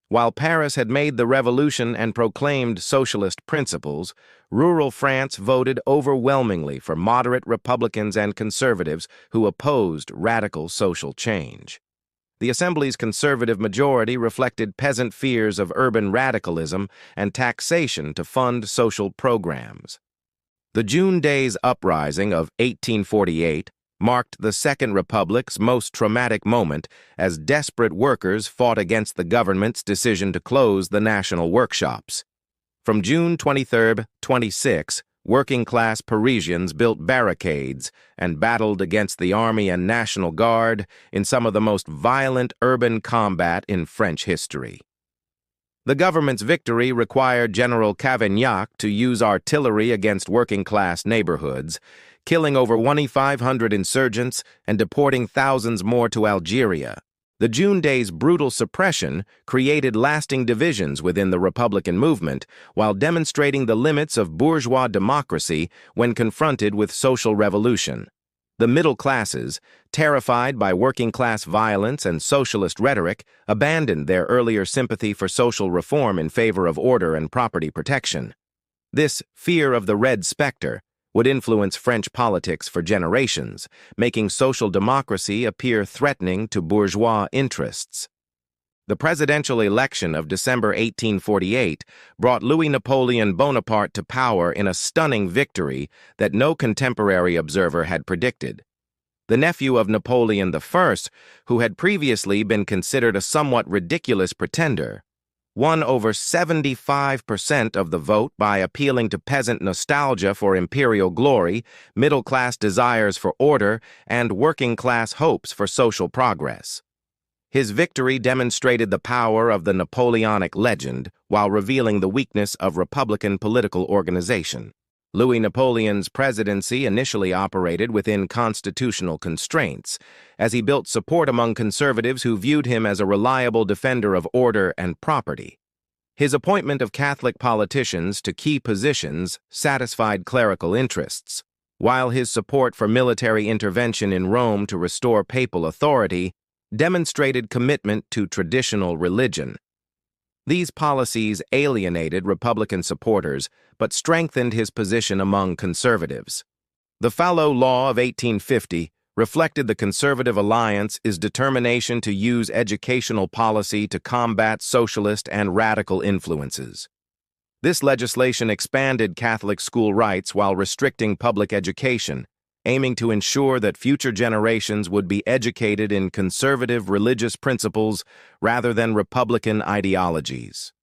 While Paris had made the revolution and proclaimed socialist principles, rural France voted overwhelmingly for moderate Republicans and conservatives who opposed radical social change. The Assembly's conservative majority reflected peasant fears of urban radicalism and taxation to fund social programs. The June Days Uprising of 1848 marked the Second Republic's most traumatic moment as desperate workers fought against the government's decision to close the national workshops. From June 23–26, working-class Parisians built barricades and battled against the Army and National Guard in some of the most violent urban combat in French history. The government's victory required General Cavaignac to use artillery against working-class neighborhoods, killing over 2,500 insurgents and deporting thousands more to Algeria. The June Days' brutal suppression created lasting divisions within the Republican movement while demonstrating the limits of bourgeois democracy when confronted with social revolution. The middle classes, terrified by working-class violence and socialist rhetoric, abandoned their earlier sympathy for social reform in favor of order and property protection. This fear of the Red Spectre would influence French politics for generations, making social democracy appear threatening to bourgeois interests. The presidential election of December 1848 brought Louis Napoleon Bonaparte to power in a stunning victory that no contemporary observer had predicted. The nephew of Napoleon I, who had previously been considered a somewhat ridiculous pretender, won over 75% of the vote by appealing to peasant nostalgia for imperial glory, middle-class desires for order, and working-class hopes for social progress. His victory demonstrated the power of the Napoleonic legend while revealing the weakness of Republican political organization. Louis Napoleon's presidency initially operated within constitutional constraints, as he built support among conservatives who viewed him as a reliable defender of order and property. His appointment of Catholic politicians to key positions satisfied clerical interests, while his support for military intervention in Rome to restore papal authority demonstrated commitment to traditional religion. These policies alienated Republican supporters but strengthened his position among conservatives. The Fallow Law of 1850 reflected the Conservative Alliance's determination to use educational policy to combat socialist and radical influences. This legislation expanded Catholic school rights while restricting public education, aiming to ensure that future generations would be educated in conservative religious principles rather than Republican ideologies.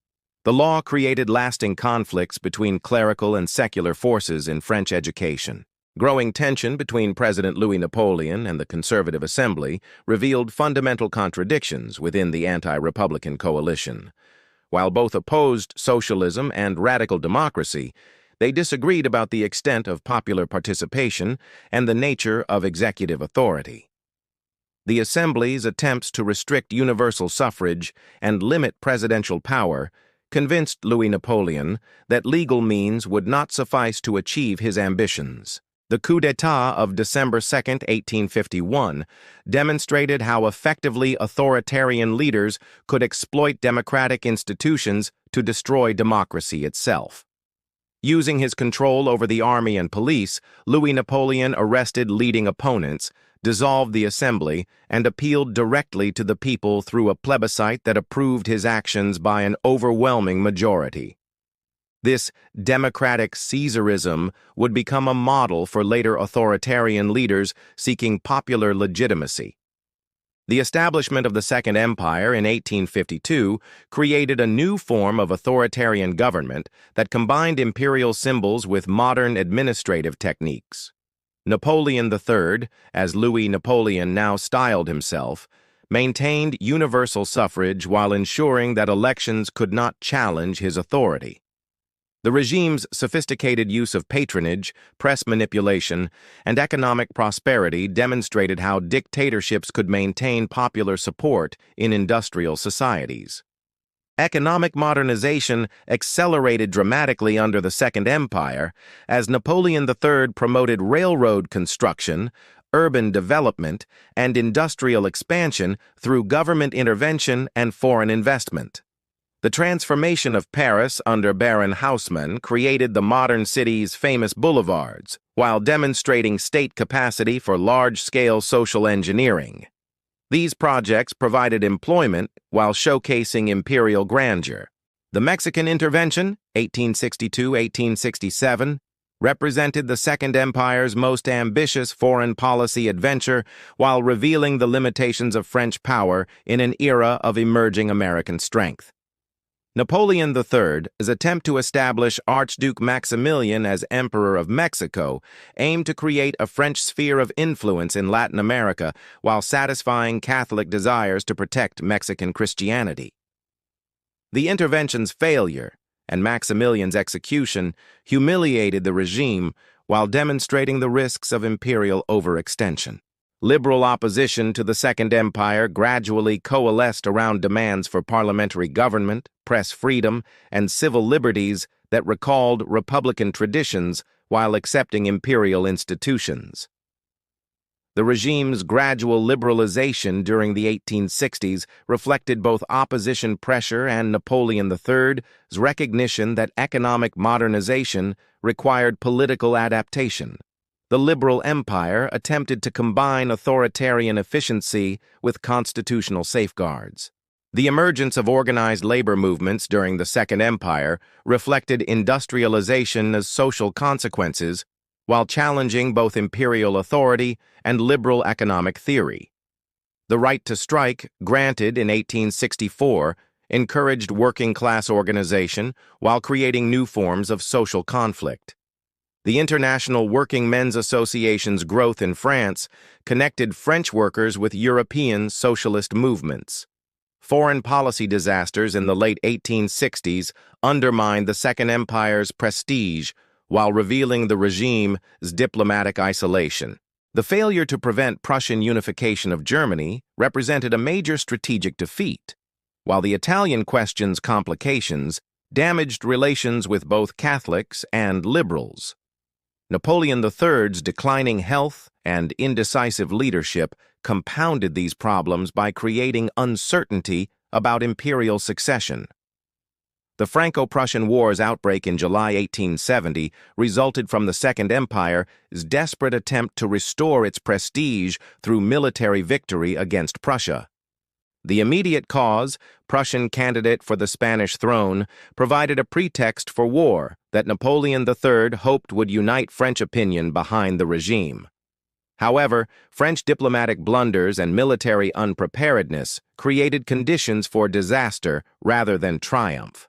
The law created lasting conflicts between clerical and secular forces in French education. Growing tension between President Louis Napoleon and the Conservative Assembly revealed fundamental contradictions within the anti-Republican coalition. While both opposed socialism and radical democracy, they disagreed about the extent of popular participation and the nature of executive authority. The Assembly's attempts to restrict universal suffrage and limit presidential power convinced Louis Napoleon that legal means would not suffice to achieve his ambitions. The coup d'état of December 2, 1851, demonstrated how effectively authoritarian leaders could exploit democratic institutions to destroy democracy itself. Using his control over the army and police, Louis Napoleon arrested leading opponents, dissolved the assembly, and appealed directly to the people through a plebiscite that approved his actions by an overwhelming majority. This democratic Caesarism would become a model for later authoritarian leaders seeking popular legitimacy. The establishment of the Second Empire in 1852 created a new form of authoritarian government that combined imperial symbols with modern administrative techniques. Napoleon III, as Louis Napoleon now styled himself, maintained universal suffrage while ensuring that elections could not challenge his authority. The regime's sophisticated use of patronage, press manipulation, and economic prosperity demonstrated how dictatorships could maintain popular support in industrial societies. Economic modernization accelerated dramatically under the Second Empire as Napoleon III promoted railroad construction, urban development, and industrial expansion through government intervention and foreign investment. The transformation of Paris under Baron Haussmann created the modern city's famous boulevards, while demonstrating state capacity for large-scale social engineering. These projects provided employment while showcasing imperial grandeur. The Mexican Intervention, 1862-1867, represented the Second Empire's most ambitious foreign policy adventure while revealing the limitations of French power in an era of emerging American strength. Napoleon III's attempt to establish Archduke Maximilian as Emperor of Mexico aimed to create a French sphere of influence in Latin America while satisfying Catholic desires to protect Mexican Christianity. The intervention's failure and Maximilian's execution humiliated the regime while demonstrating the risks of imperial overextension. Liberal opposition to the Second Empire gradually coalesced around demands for parliamentary government, press freedom, and civil liberties that recalled Republican traditions while accepting imperial institutions. The regime's gradual liberalization during the 1860s reflected both opposition pressure and Napoleon III's recognition that economic modernization required political adaptation. The liberal empire attempted to combine authoritarian efficiency with constitutional safeguards. The emergence of organized labor movements during the Second Empire reflected industrialization as social consequences while challenging both imperial authority and liberal economic theory. The right to strike, granted in 1864, encouraged working-class organization while creating new forms of social conflict. The International Working Men's Association's growth in France connected French workers with European socialist movements. Foreign policy disasters in the late 1860s undermined the Second Empire's prestige while revealing the regime's diplomatic isolation. The failure to prevent Prussian unification of Germany represented a major strategic defeat, while the Italian question's complications damaged relations with both Catholics and liberals. Napoleon III's declining health and indecisive leadership compounded these problems by creating uncertainty about imperial succession. The Franco-Prussian War's outbreak in July 1870 resulted from the Second Empire's desperate attempt to restore its prestige through military victory against Prussia. The immediate cause, Prussian candidate for the Spanish throne, provided a pretext for war that Napoleon III hoped would unite French opinion behind the regime. However, French diplomatic blunders and military unpreparedness created conditions for disaster rather than triumph.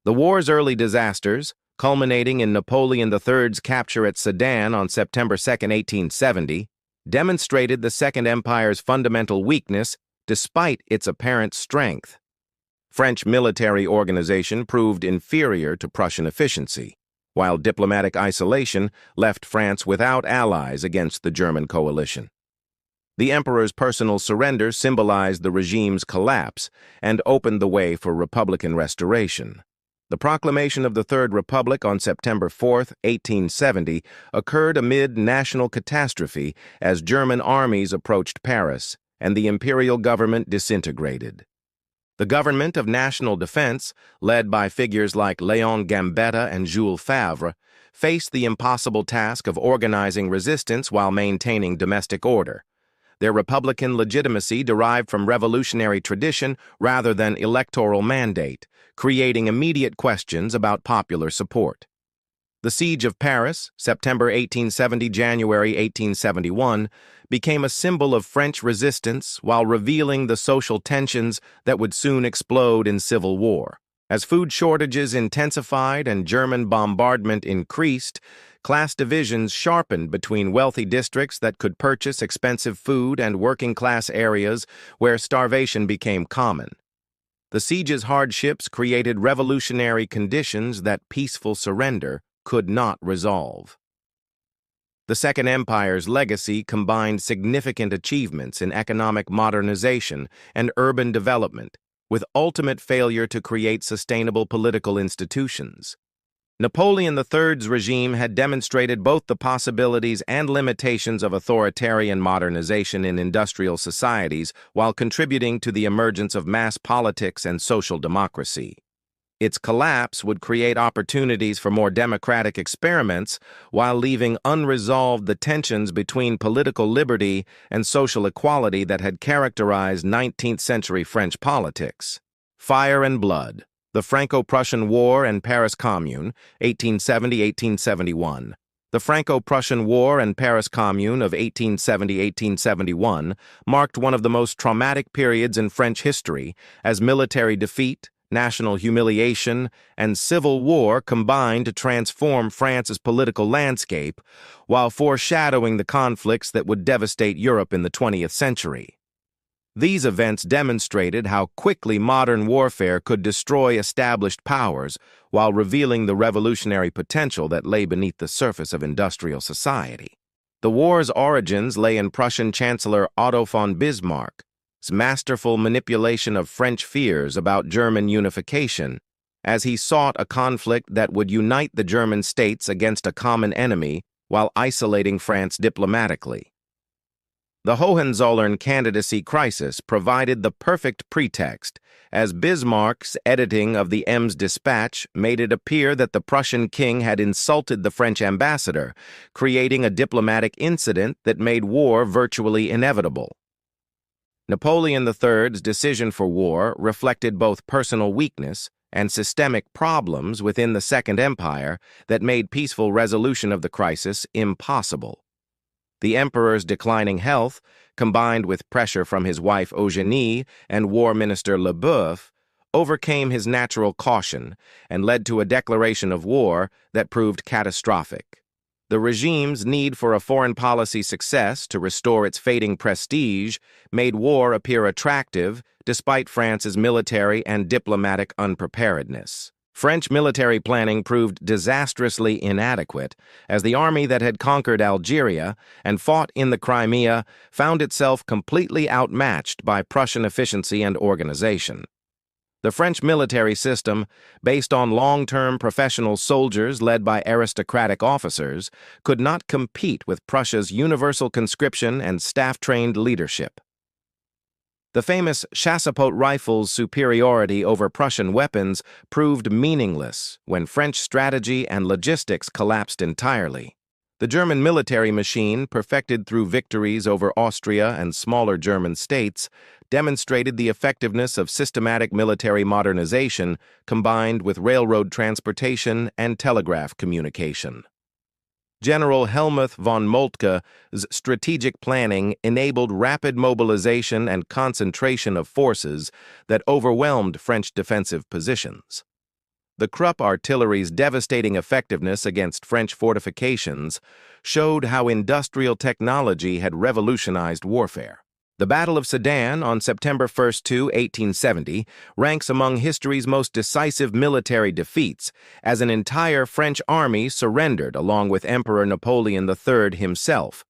The war's early disasters, culminating in Napoleon III's capture at Sedan on September 2, 1870, demonstrated the Second Empire's fundamental weakness despite its apparent strength. French military organization proved inferior to Prussian efficiency, while diplomatic isolation left France without allies against the German coalition. The emperor's personal surrender symbolized the regime's collapse and opened the way for Republican restoration. The proclamation of the Third Republic on September 4, 1870, occurred amid national catastrophe as German armies approached Paris and the imperial government disintegrated. The government of national defense, led by figures like Léon Gambetta and Jules Favre, faced the impossible task of organizing resistance while maintaining domestic order. Their republican legitimacy derived from revolutionary tradition rather than electoral mandate, creating immediate questions about popular support. The Siege of Paris, September 1870–January 1871, became a symbol of French resistance while revealing the social tensions that would soon explode in civil war. As food shortages intensified and German bombardment increased, class divisions sharpened between wealthy districts that could purchase expensive food and working-class areas where starvation became common. The siege's hardships created revolutionary conditions that peaceful surrender could not resolve. The Second Empire's legacy combined significant achievements in economic modernization and urban development, with ultimate failure to create sustainable political institutions. Napoleon III's regime had demonstrated both the possibilities and limitations of authoritarian modernization in industrial societies while contributing to the emergence of mass politics and social democracy. Its collapse would create opportunities for more democratic experiments while leaving unresolved the tensions between political liberty and social equality that had characterized 19th-century French politics. Fire and blood. The Franco-Prussian War and Paris Commune, 1870–1871. The Franco-Prussian War and Paris Commune of 1870–1871 marked one of the most traumatic periods in French history as military defeat, national humiliation, and civil war combined to transform France's political landscape while foreshadowing the conflicts that would devastate Europe in the 20th century. These events demonstrated how quickly modern warfare could destroy established powers while revealing the revolutionary potential that lay beneath the surface of industrial society. The war's origins lay in Prussian Chancellor Otto von Bismarck's masterful manipulation of French fears about German unification, as he sought a conflict that would unite the German states against a common enemy while isolating France diplomatically. The Hohenzollern candidacy crisis provided the perfect pretext, as Bismarck's editing of the Ems dispatch made it appear that the Prussian king had insulted the French ambassador, creating a diplomatic incident that made war virtually inevitable. Napoleon III's decision for war reflected both personal weakness and systemic problems within the Second Empire that made peaceful resolution of the crisis impossible. The emperor's declining health, combined with pressure from his wife Eugénie and War Minister Leboeuf, overcame his natural caution and led to a declaration of war that proved catastrophic. The regime's need for a foreign policy success to restore its fading prestige made war appear attractive despite France's military and diplomatic unpreparedness. French military planning proved disastrously inadequate, as the army that had conquered Algeria and fought in the Crimea found itself completely outmatched by Prussian efficiency and organization. The French military system, based on long-term professional soldiers led by aristocratic officers, could not compete with Prussia's universal conscription and staff-trained leadership. The famous chassepot rifle's superiority over Prussian weapons proved meaningless when French strategy and logistics collapsed entirely. The German military machine, perfected through victories over Austria and smaller German states, demonstrated the effectiveness of systematic military modernization combined with railroad transportation and telegraph communication. General Helmuth von Moltke's strategic planning enabled rapid mobilization and concentration of forces that overwhelmed French defensive positions. The Krupp artillery's devastating effectiveness against French fortifications showed how industrial technology had revolutionized warfare. The Battle of Sedan on September 1, 1870, ranks among history's most decisive military defeats, as an entire French army surrendered along with Emperor Napoleon III himself.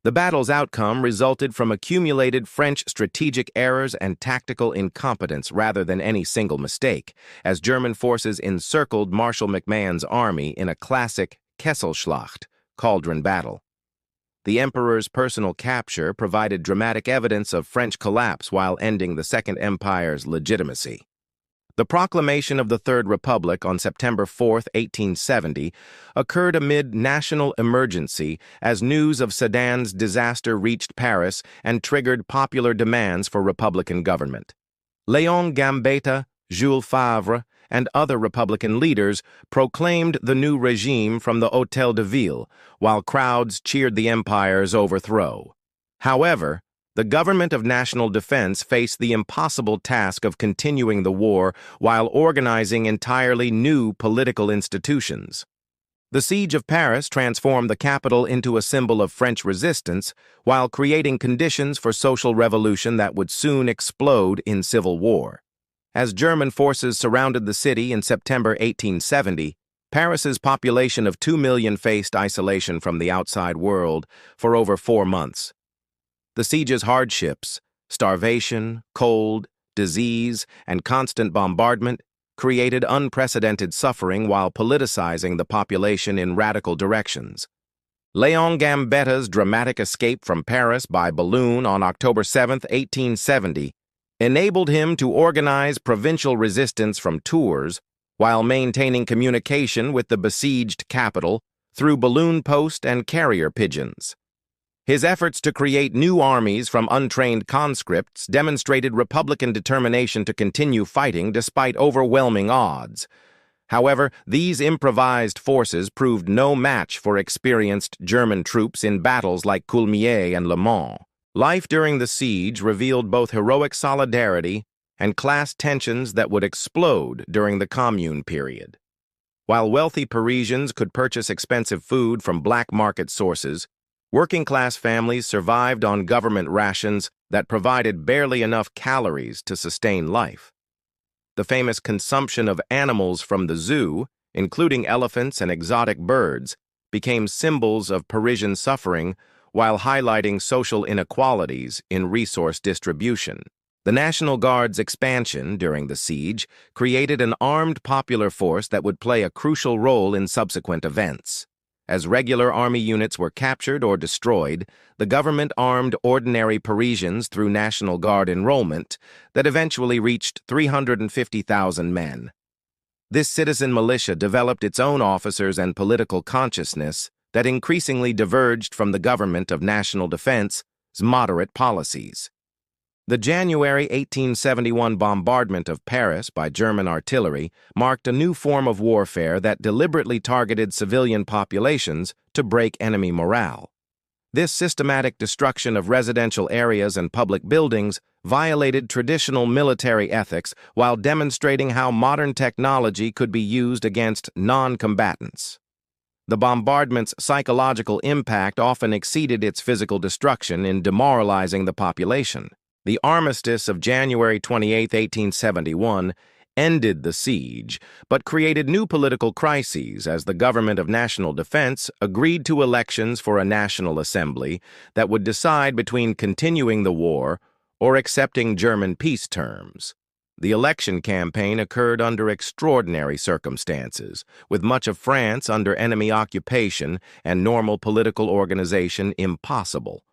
The battle's outcome resulted from accumulated French strategic errors and tactical incompetence rather than any single mistake, as German forces encircled Marshal MacMahon's army in a classic Kesselschlacht, cauldron battle. The emperor's personal capture provided dramatic evidence of French collapse while ending the Second Empire's legitimacy. The proclamation of the Third Republic on September 4, 1870, occurred amid national emergency as news of Sedan's disaster reached Paris and triggered popular demands for Republican government. Léon Gambetta, Jules Favre, and other Republican leaders proclaimed the new regime from the Hôtel de Ville, while crowds cheered the empire's overthrow. However, the government of national defense faced the impossible task of continuing the war while organizing entirely new political institutions. The siege of Paris transformed the capital into a symbol of French resistance while creating conditions for social revolution that would soon explode in civil war. As German forces surrounded the city in September 1870, Paris's population of 2 million faced isolation from the outside world for over 4 months. The siege's hardships, starvation, cold, disease, and constant bombardment created unprecedented suffering while politicizing the population in radical directions. Léon Gambetta's dramatic escape from Paris by balloon on October 7, 1870, enabled him to organize provincial resistance from Tours while maintaining communication with the besieged capital through balloon post and carrier pigeons. His efforts to create new armies from untrained conscripts demonstrated Republican determination to continue fighting despite overwhelming odds. However, these improvised forces proved no match for experienced German troops in battles like Coulmiers and Le Mans. Life during the siege revealed both heroic solidarity and class tensions that would explode during the Commune period. While wealthy Parisians could purchase expensive food from black market sources, working-class families survived on government rations that provided barely enough calories to sustain life. The famous consumption of animals from the zoo, including elephants and exotic birds, became symbols of Parisian suffering while highlighting social inequalities in resource distribution. The National Guard's expansion during the siege created an armed popular force that would play a crucial role in subsequent events. As regular army units were captured or destroyed, the government armed ordinary Parisians through National Guard enrollment that eventually reached 350,000 men. This citizen militia developed its own officers and political consciousness that increasingly diverged from the government of national defense's moderate policies. The January 1871 bombardment of Paris by German artillery marked a new form of warfare that deliberately targeted civilian populations to break enemy morale. This systematic destruction of residential areas and public buildings violated traditional military ethics while demonstrating how modern technology could be used against non-combatants. The bombardment's psychological impact often exceeded its physical destruction in demoralizing the population. The armistice of January 28, 1871, ended the siege, but created new political crises as the government of national defense agreed to elections for a national assembly that would decide between continuing the war or accepting German peace terms. The election campaign occurred under extraordinary circumstances, with much of France under enemy occupation and normal political organization impossible.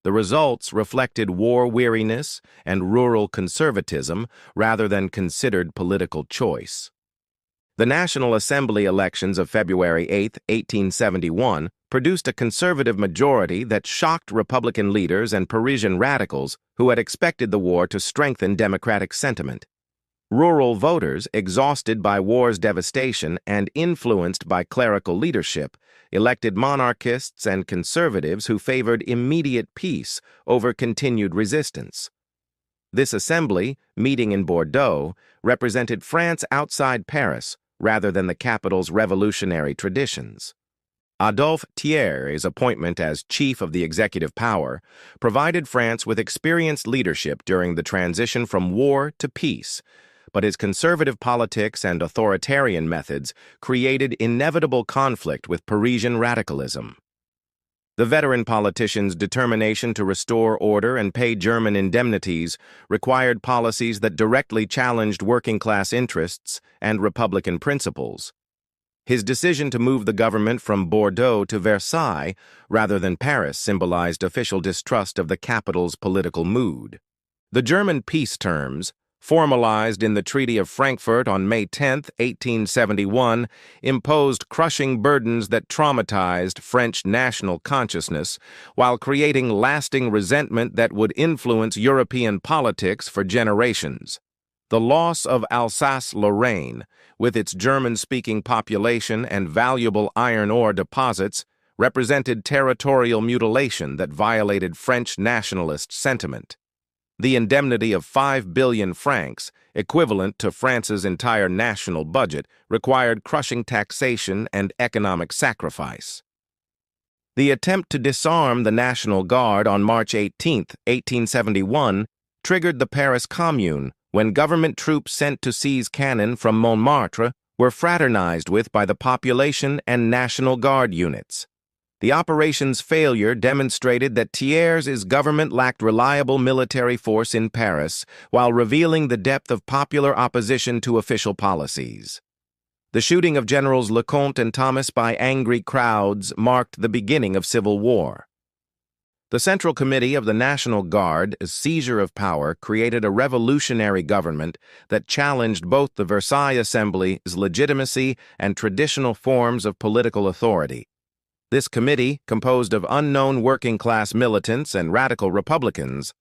The results reflected war weariness and rural conservatism rather than considered political choice. The National Assembly elections of February 8, 1871, produced a conservative majority that shocked Republican leaders and Parisian radicals who had expected the war to strengthen democratic sentiment. Rural voters, exhausted by war's devastation and influenced by clerical leadership, elected monarchists and conservatives who favored immediate peace over continued resistance. This assembly, meeting in Bordeaux, represented France outside Paris rather than the capital's revolutionary traditions. Adolphe Thiers' appointment as chief of the executive power provided France with experienced leadership during the transition from war to peace, but his conservative politics and authoritarian methods created inevitable conflict with Parisian radicalism. The veteran politician's determination to restore order and pay German indemnities required policies that directly challenged working-class interests and Republican principles. His decision to move the government from Bordeaux to Versailles rather than Paris symbolized official distrust of the capital's political mood. The German peace terms, formalized in the Treaty of Frankfurt on May 10, 1871, imposed crushing burdens that traumatized French national consciousness while creating lasting resentment that would influence European politics for generations. The loss of Alsace-Lorraine, with its German-speaking population and valuable iron ore deposits, represented territorial mutilation that violated French nationalist sentiment. The indemnity of 5 billion francs, equivalent to France's entire national budget, required crushing taxation and economic sacrifice. The attempt to disarm the National Guard on March 18, 1871, triggered the Paris Commune, when government troops sent to seize cannon from Montmartre were fraternized with by the population and National Guard units. The operation's failure demonstrated that Thiers' government lacked reliable military force in Paris, while revealing the depth of popular opposition to official policies. The shooting of Generals Lecomte and Thomas by angry crowds marked the beginning of civil war. The Central Committee of the National Guard's seizure of power created a revolutionary government that challenged both the Versailles Assembly's legitimacy and traditional forms of political authority. This committee, composed of unknown working-class militants and radical Republicans,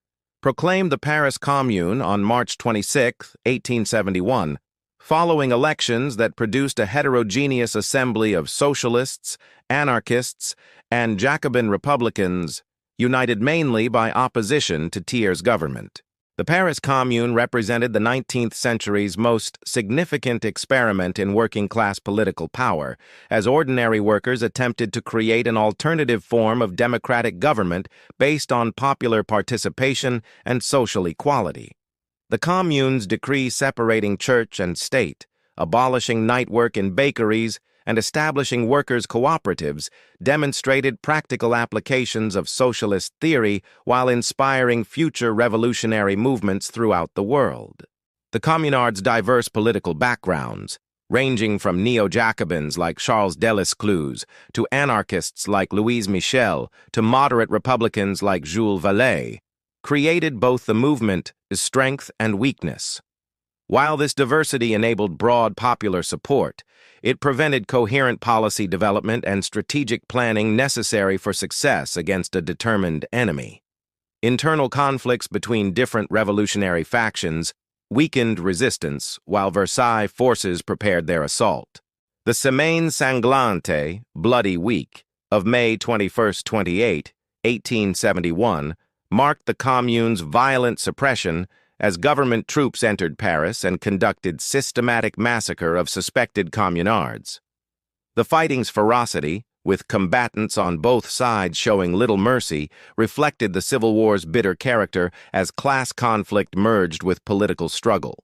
proclaimed the Paris Commune on March 26, 1871, following elections that produced a heterogeneous assembly of socialists, anarchists, and Jacobin Republicans, united mainly by opposition to Thiers' government. The Paris Commune represented the 19th century's most significant experiment in working-class political power, as ordinary workers attempted to create an alternative form of democratic government based on popular participation and social equality. The Commune's decree separating church and state, abolishing night work in bakeries, and establishing workers' cooperatives demonstrated practical applications of socialist theory while inspiring future revolutionary movements throughout the world. The Communards' diverse political backgrounds, ranging from neo-Jacobins like Charles Delescluze to anarchists like Louise Michel to moderate Republicans like Jules Vallet, created both the movement's strength and weakness. While this diversity enabled broad popular support, it prevented coherent policy development and strategic planning necessary for success against a determined enemy. Internal conflicts between different revolutionary factions weakened resistance while Versailles forces prepared their assault. The Semaine Sanglante, Bloody Week, of May 21-28, 1871, marked the Commune's violent suppression as government troops entered Paris and conducted systematic massacre of suspected communards. The fighting's ferocity, with combatants on both sides showing little mercy, reflected the Civil War's bitter character as class conflict merged with political struggle.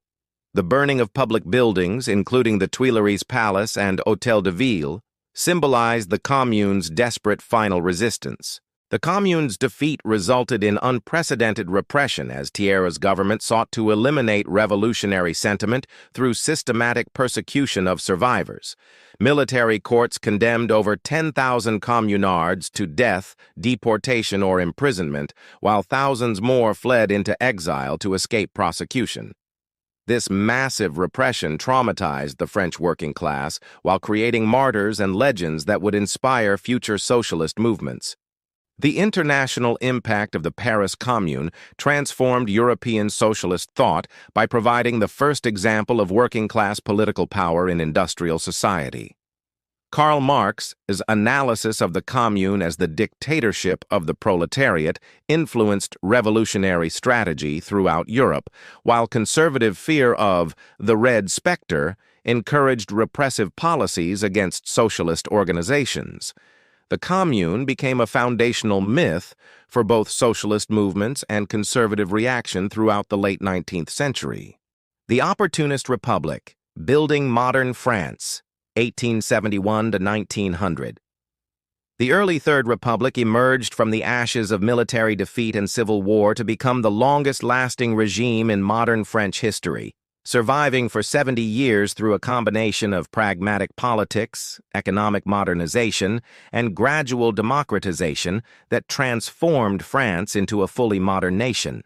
The burning of public buildings, including the Tuileries Palace and Hôtel de Ville, symbolized the Commune's desperate final resistance. The Commune's defeat resulted in unprecedented repression as Thiers' government sought to eliminate revolutionary sentiment through systematic persecution of survivors. Military courts condemned over 10,000 communards to death, deportation, or imprisonment, while thousands more fled into exile to escape prosecution. This massive repression traumatized the French working class while creating martyrs and legends that would inspire future socialist movements. The international impact of the Paris Commune transformed European socialist thought by providing the first example of working-class political power in industrial society. Karl Marx's analysis of the Commune as the dictatorship of the proletariat influenced revolutionary strategy throughout Europe, while conservative fear of the Red Spectre encouraged repressive policies against socialist organizations. The Commune became a foundational myth for both socialist movements and conservative reaction throughout the late 19th century. The Opportunist Republic, building modern France, 1871 to 1900. The early Third Republic emerged from the ashes of military defeat and civil war to become the longest-lasting regime in modern French history, surviving for 70 years through a combination of pragmatic politics, economic modernization, and gradual democratization that transformed France into a fully modern nation.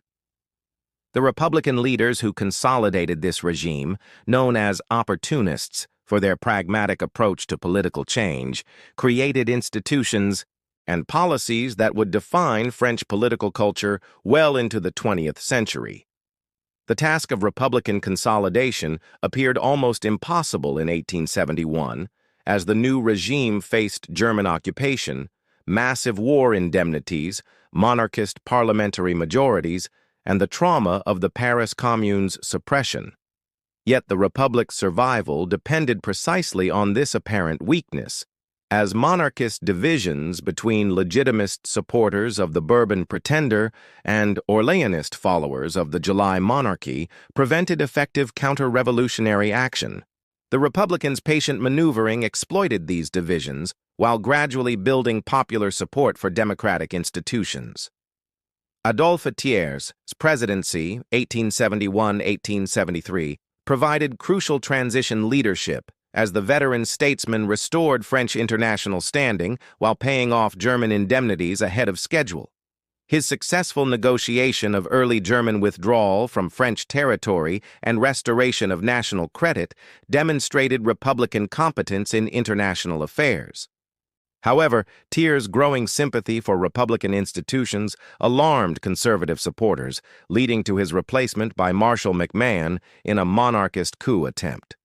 The Republican leaders who consolidated this regime, known as opportunists for their pragmatic approach to political change, created institutions and policies that would define French political culture well into the 20th century. The task of Republican consolidation appeared almost impossible in 1871, as the new regime faced German occupation, massive war indemnities, monarchist parliamentary majorities, and the trauma of the Paris Commune's suppression. Yet the Republic's survival depended precisely on this apparent weakness, as monarchist divisions between legitimist supporters of the Bourbon Pretender and Orleanist followers of the July monarchy prevented effective counter-revolutionary action. The Republicans' patient maneuvering exploited these divisions while gradually building popular support for democratic institutions. Adolphe Thiers' presidency, 1871-1873, provided crucial transition leadership as the veteran statesman restored French international standing while paying off German indemnities ahead of schedule. His successful negotiation of early German withdrawal from French territory and restoration of national credit demonstrated Republican competence in international affairs. However, Thiers' growing sympathy for Republican institutions alarmed conservative supporters, leading to his replacement by Marshal MacMahon in a monarchist coup attempt.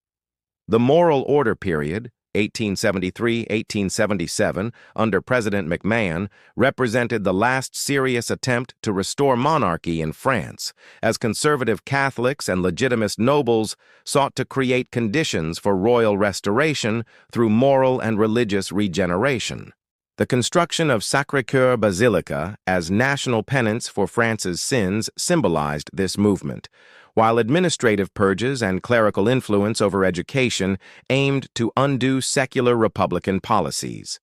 The Moral Order period, 1873-1877, under President MacMahon, represented the last serious attempt to restore monarchy in France, as conservative Catholics and legitimist nobles sought to create conditions for royal restoration through moral and religious regeneration. The construction of Sacré-Cœur Basilica as national penance for France's sins symbolized this movement, while administrative purges and clerical influence over education aimed to undo secular Republican policies.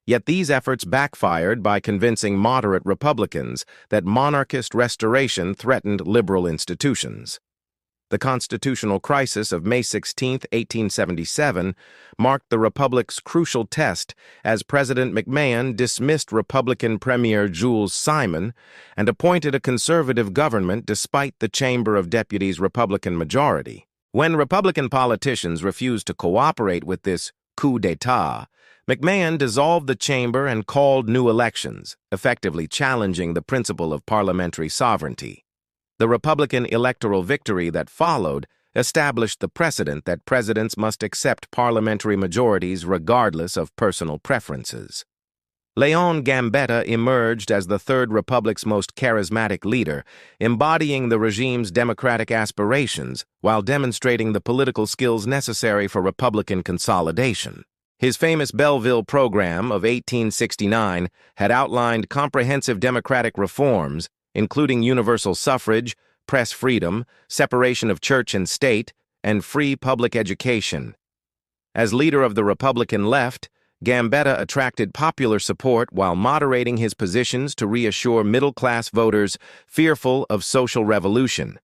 Yet these efforts backfired by convincing moderate Republicans that monarchist restoration threatened liberal institutions. The constitutional crisis of May 16, 1877, marked the Republic's crucial test as President MacMahon dismissed Republican Premier Jules Simon and appointed a conservative government despite the Chamber of Deputies' Republican majority. When Republican politicians refused to cooperate with this coup d'etat, MacMahon dissolved the chamber and called new elections, effectively challenging the principle of parliamentary sovereignty. The Republican electoral victory that followed established the precedent that presidents must accept parliamentary majorities regardless of personal preferences. Léon Gambetta emerged as the Third Republic's most charismatic leader, embodying the regime's democratic aspirations while demonstrating the political skills necessary for Republican consolidation. His famous Belleville program of 1869 had outlined comprehensive democratic reforms, including universal suffrage, press freedom, separation of church and state, and free public education. As leader of the Republican left, Gambetta attracted popular support while moderating his positions to reassure middle-class voters fearful of social revolution.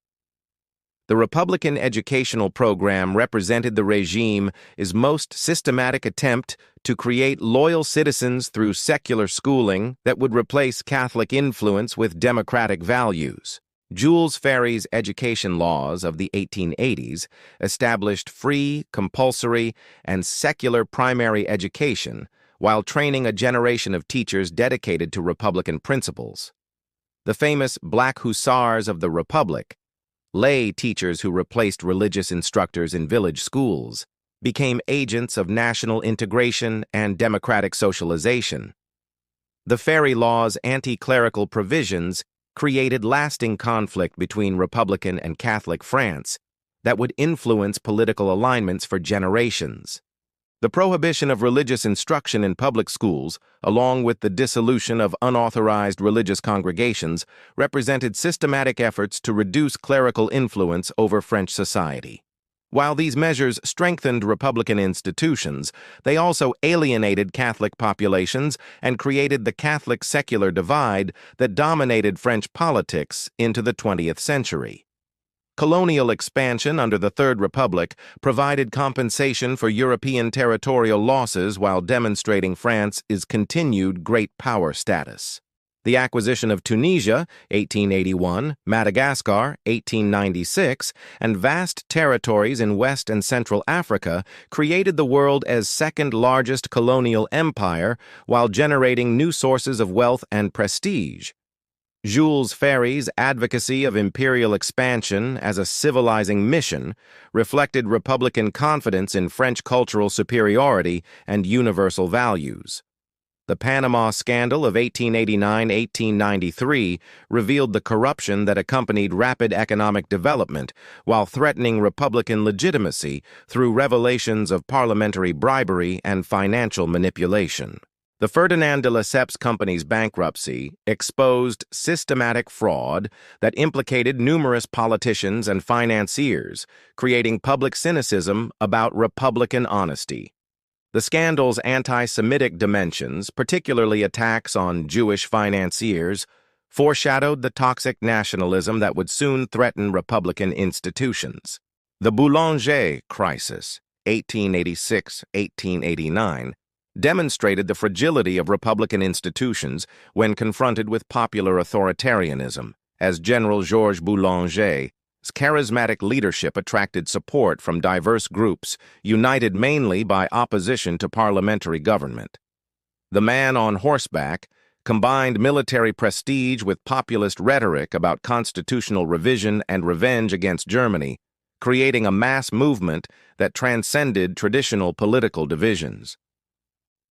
The Republican educational program represented the regime's most systematic attempt to create loyal citizens through secular schooling that would replace Catholic influence with democratic values. Jules Ferry's education laws of the 1880s established free, compulsory, and secular primary education while training a generation of teachers dedicated to Republican principles. The famous Black Hussars of the Republic, lay teachers who replaced religious instructors in village schools, became agents of national integration and democratic socialization. The Ferry Law's anti-clerical provisions created lasting conflict between Republican and Catholic France that would influence political alignments for generations. The prohibition of religious instruction in public schools, along with the dissolution of unauthorized religious congregations, represented systematic efforts to reduce clerical influence over French society. While these measures strengthened Republican institutions, they also alienated Catholic populations and created the Catholic-secular divide that dominated French politics into the 20th century. Colonial expansion under the Third Republic provided compensation for European territorial losses while demonstrating France's continued great power status. The acquisition of Tunisia, 1881, Madagascar, 1896, and vast territories in West and Central Africa created the world as second-largest colonial empire while generating new sources of wealth and prestige. Jules Ferry's advocacy of imperial expansion as a civilizing mission reflected Republican confidence in French cultural superiority and universal values. The Panama Scandal of 1889-1893 revealed the corruption that accompanied rapid economic development while threatening Republican legitimacy through revelations of parliamentary bribery and financial manipulation. The Ferdinand de Lesseps Company's bankruptcy exposed systematic fraud that implicated numerous politicians and financiers, creating public cynicism about Republican honesty. The scandal's anti-Semitic dimensions, particularly attacks on Jewish financiers, foreshadowed the toxic nationalism that would soon threaten Republican institutions. The Boulanger Crisis, 1886-1889, demonstrated the fragility of Republican institutions when confronted with popular authoritarianism, as General Georges Boulanger's charismatic leadership attracted support from diverse groups united mainly by opposition to parliamentary government. The man on horseback combined military prestige with populist rhetoric about constitutional revision and revenge against Germany, creating a mass movement that transcended traditional political divisions.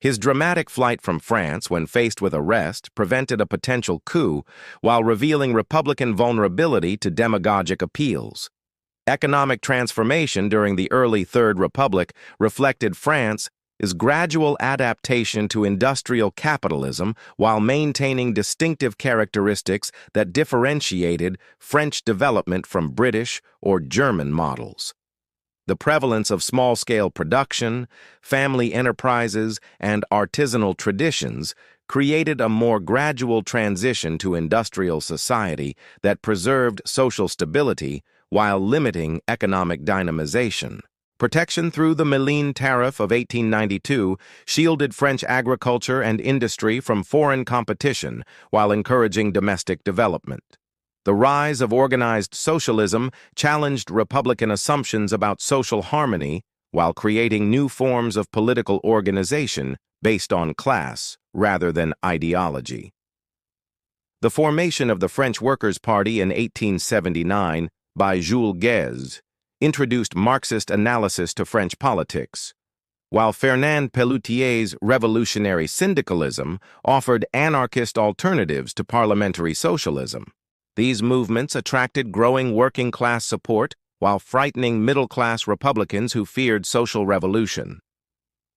His dramatic flight from France when faced with arrest prevented a potential coup while revealing Republican vulnerability to demagogic appeals. Economic transformation during the early Third Republic reflected France's gradual adaptation to industrial capitalism while maintaining distinctive characteristics that differentiated French development from British or German models. The prevalence of small-scale production, family enterprises, and artisanal traditions created a more gradual transition to industrial society that preserved social stability while limiting economic dynamization. Protection through the Méline Tariff of 1892 shielded French agriculture and industry from foreign competition while encouraging domestic development. The rise of organized socialism challenged Republican assumptions about social harmony while creating new forms of political organization based on class rather than ideology. The formation of the French Workers' Party in 1879 by Jules Guesde introduced Marxist analysis to French politics, while Fernand Pelloutier's revolutionary syndicalism offered anarchist alternatives to parliamentary socialism. These movements attracted growing working-class support while frightening middle-class Republicans who feared social revolution.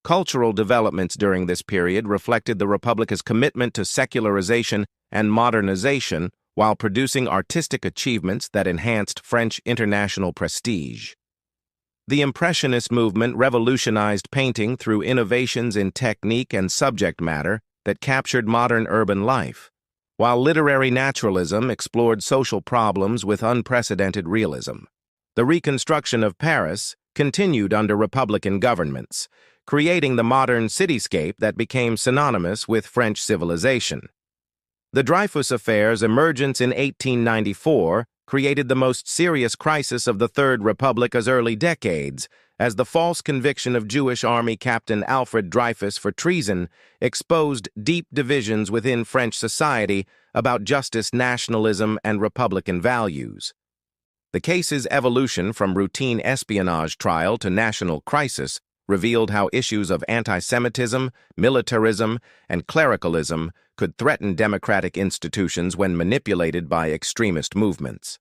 Cultural developments during this period reflected the Republic's commitment to secularization and modernization while producing artistic achievements that enhanced French international prestige. The Impressionist movement revolutionized painting through innovations in technique and subject matter that captured modern urban life, while literary naturalism explored social problems with unprecedented realism. The reconstruction of Paris continued under Republican governments, creating the modern cityscape that became synonymous with French civilization. The Dreyfus Affair's emergence in 1894 created the most serious crisis of the Third Republic's early decades, as the false conviction of Jewish Army Captain Alfred Dreyfus for treason exposed deep divisions within French society about justice, nationalism, and Republican values. The case's evolution from routine espionage trial to national crisis revealed how issues of anti-Semitism, militarism, and clericalism could threaten democratic institutions when manipulated by extremist movements.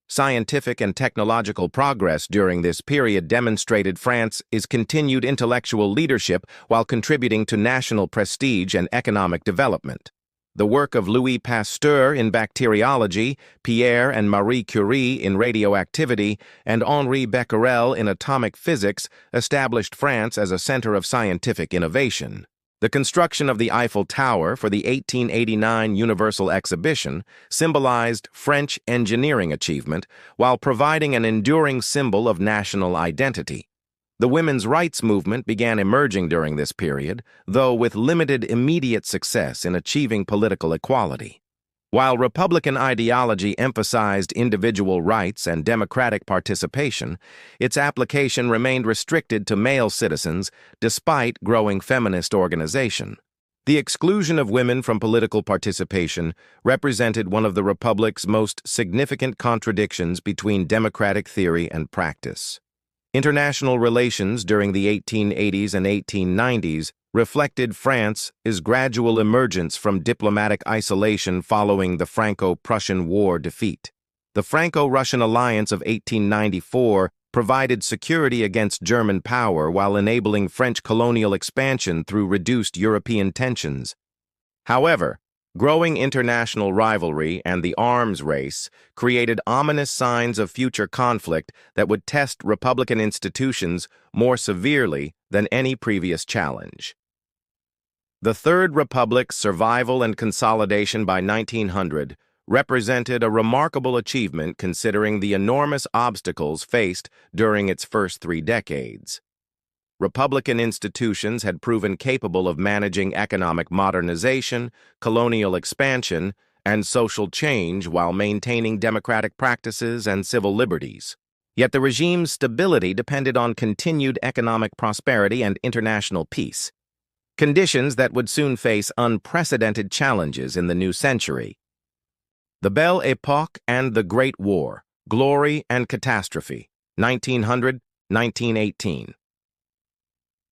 Scientific and technological progress during this period demonstrated France's continued intellectual leadership while contributing to national prestige and economic development. The work of Louis Pasteur in bacteriology, Pierre and Marie Curie in radioactivity, and Henri Becquerel in atomic physics established France as a center of scientific innovation. The construction of the Eiffel Tower for the 1889 Universal Exhibition symbolized French engineering achievement while providing an enduring symbol of national identity. The women's rights movement began emerging during this period, though with limited immediate success in achieving political equality. While Republican ideology emphasized individual rights and democratic participation, its application remained restricted to male citizens despite growing feminist organization. The exclusion of women from political participation represented one of the Republic's most significant contradictions between democratic theory and practice. International relations during the 1880s and 1890s reflected France's gradual emergence from diplomatic isolation following the Franco-Prussian War defeat. The Franco-Russian alliance of 1894 provided security against German power while enabling French colonial expansion through reduced European tensions. However, growing international rivalry and the arms race created ominous signs of future conflict that would test Republican institutions more severely than any previous challenge. The Third Republic's survival and consolidation by 1900 represented a remarkable achievement considering the enormous obstacles faced during its first 3 decades. Republican institutions had proven capable of managing economic modernization, colonial expansion, and social change while maintaining democratic practices and civil liberties. Yet the regime's stability depended on continued economic prosperity and international peace, conditions that would soon face unprecedented challenges in the new century. The Belle Époque and the Great War, Glory and Catastrophe, 1900–1918.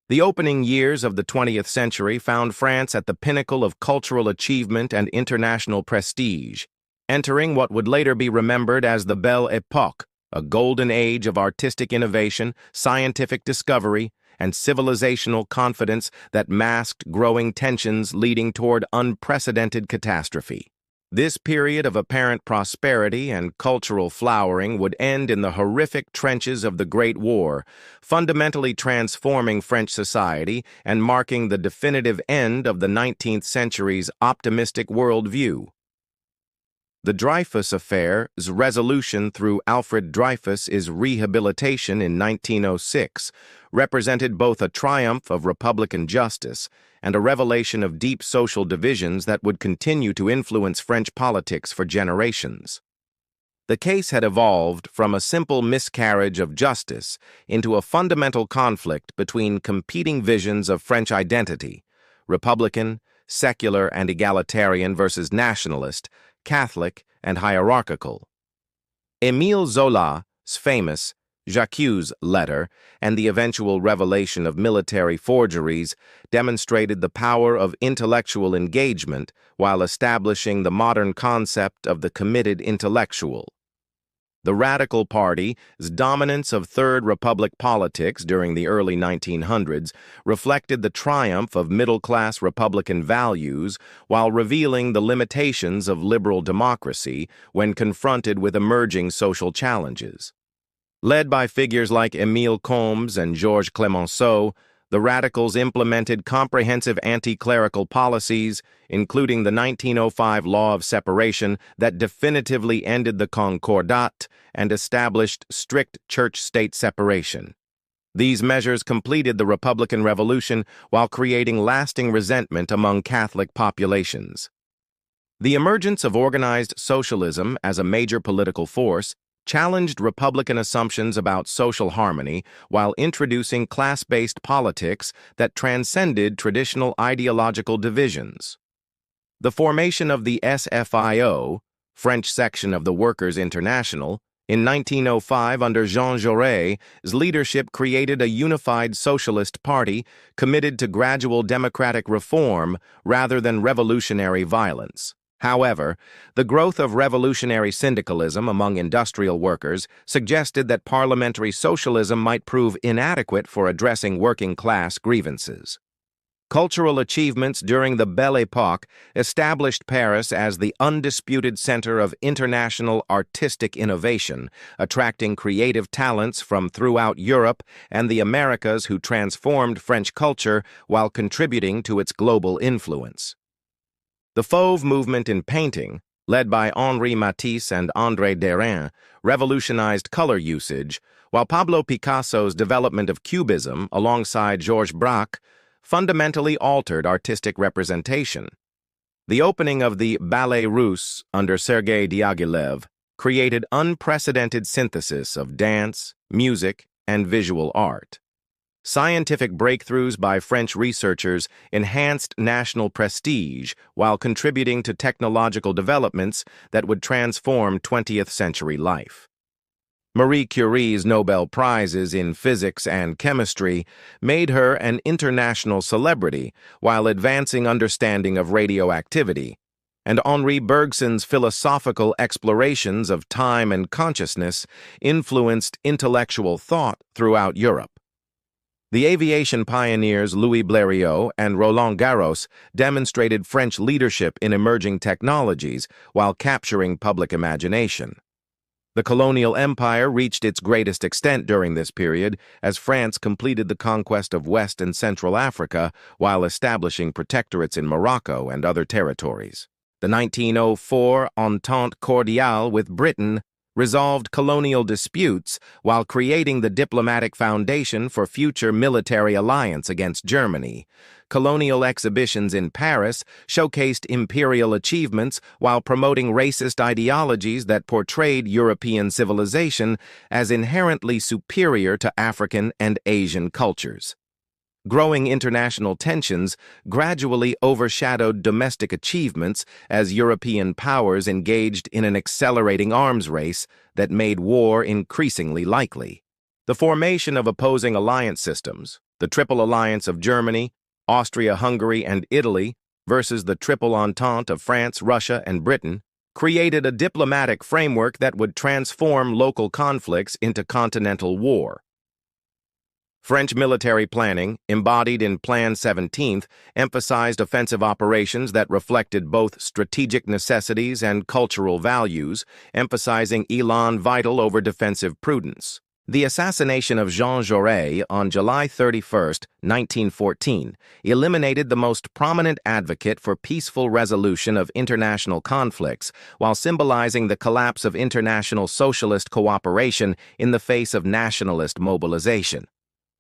The opening years of the 20th century found France at the pinnacle of cultural achievement and international prestige, entering what would later be remembered as the Belle Époque, a golden age of artistic innovation, scientific discovery, and civilizational confidence that masked growing tensions leading toward unprecedented catastrophe. This period of apparent prosperity and cultural flowering would end in the horrific trenches of the Great War, fundamentally transforming French society and marking the definitive end of the 19th century's optimistic worldview. The Dreyfus Affair's resolution through Alfred Dreyfus's rehabilitation in 1906 represented both a triumph of Republican justice and a revelation of deep social divisions that would continue to influence French politics for generations. The case had evolved from a simple miscarriage of justice into a fundamental conflict between competing visions of French identity: Republican, secular and egalitarian versus nationalist, Catholic, and hierarchical. Émile Zola's famous J'accuse letter and the eventual revelation of military forgeries demonstrated the power of intellectual engagement while establishing the modern concept of the committed intellectual. The Radical Party's dominance of Third Republic politics during the early 1900s reflected the triumph of middle-class Republican values while revealing the limitations of liberal democracy when confronted with emerging social challenges. Led by figures like Émile Combes and Georges Clemenceau, the Radicals implemented comprehensive anti-clerical policies, including the 1905 Law of Separation that definitively ended the Concordat and established strict church-state separation. These measures completed the Republican Revolution while creating lasting resentment among Catholic populations. The emergence of organized socialism as a major political force challenged Republican assumptions about social harmony while introducing class-based politics that transcended traditional ideological divisions. The formation of the SFIO, French section of the Workers' International, In 1905, under Jean Jaurès' leadership created a unified socialist party committed to gradual democratic reform rather than revolutionary violence. However, the growth of revolutionary syndicalism among industrial workers suggested that parliamentary socialism might prove inadequate for addressing working-class grievances. Cultural achievements during the Belle Époque established Paris as the undisputed center of international artistic innovation, attracting creative talents from throughout Europe and the Americas who transformed French culture while contributing to its global influence. The Fauve movement in painting, led by Henri Matisse and André Derain, revolutionized color usage, while Pablo Picasso's development of Cubism, alongside Georges Braque, fundamentally altered artistic representation. The opening of the Ballet Russe under Sergei Diaghilev created unprecedented synthesis of dance, music, and visual art. Scientific breakthroughs by French researchers enhanced national prestige while contributing to technological developments that would transform 20th century life. Marie Curie's Nobel Prizes in physics and chemistry made her an international celebrity while advancing understanding of radioactivity, and Henri Bergson's philosophical explorations of time and consciousness influenced intellectual thought throughout Europe. The aviation pioneers Louis Blériot and Roland Garros demonstrated French leadership in emerging technologies while capturing public imagination. The colonial empire reached its greatest extent during this period as France completed the conquest of West and Central Africa while establishing protectorates in Morocco and other territories. The 1904 Entente Cordiale with Britain resolved colonial disputes while creating the diplomatic foundation for future military alliance against Germany. Colonial exhibitions in Paris showcased imperial achievements while promoting racist ideologies that portrayed European civilization as inherently superior to African and Asian cultures. Growing international tensions gradually overshadowed domestic achievements as European powers engaged in an accelerating arms race that made war increasingly likely. The formation of opposing alliance systems, the Triple Alliance of Germany, Austria-Hungary, and Italy versus the Triple Entente of France, Russia, and Britain, created a diplomatic framework that would transform local conflicts into continental war. French military planning, embodied in Plan 17, emphasized offensive operations that reflected both strategic necessities and cultural values, emphasizing elan vital over defensive prudence. The assassination of Jean Jaurès on July 31, 1914, eliminated the most prominent advocate for peaceful resolution of international conflicts, while symbolizing the collapse of international socialist cooperation in the face of nationalist mobilization.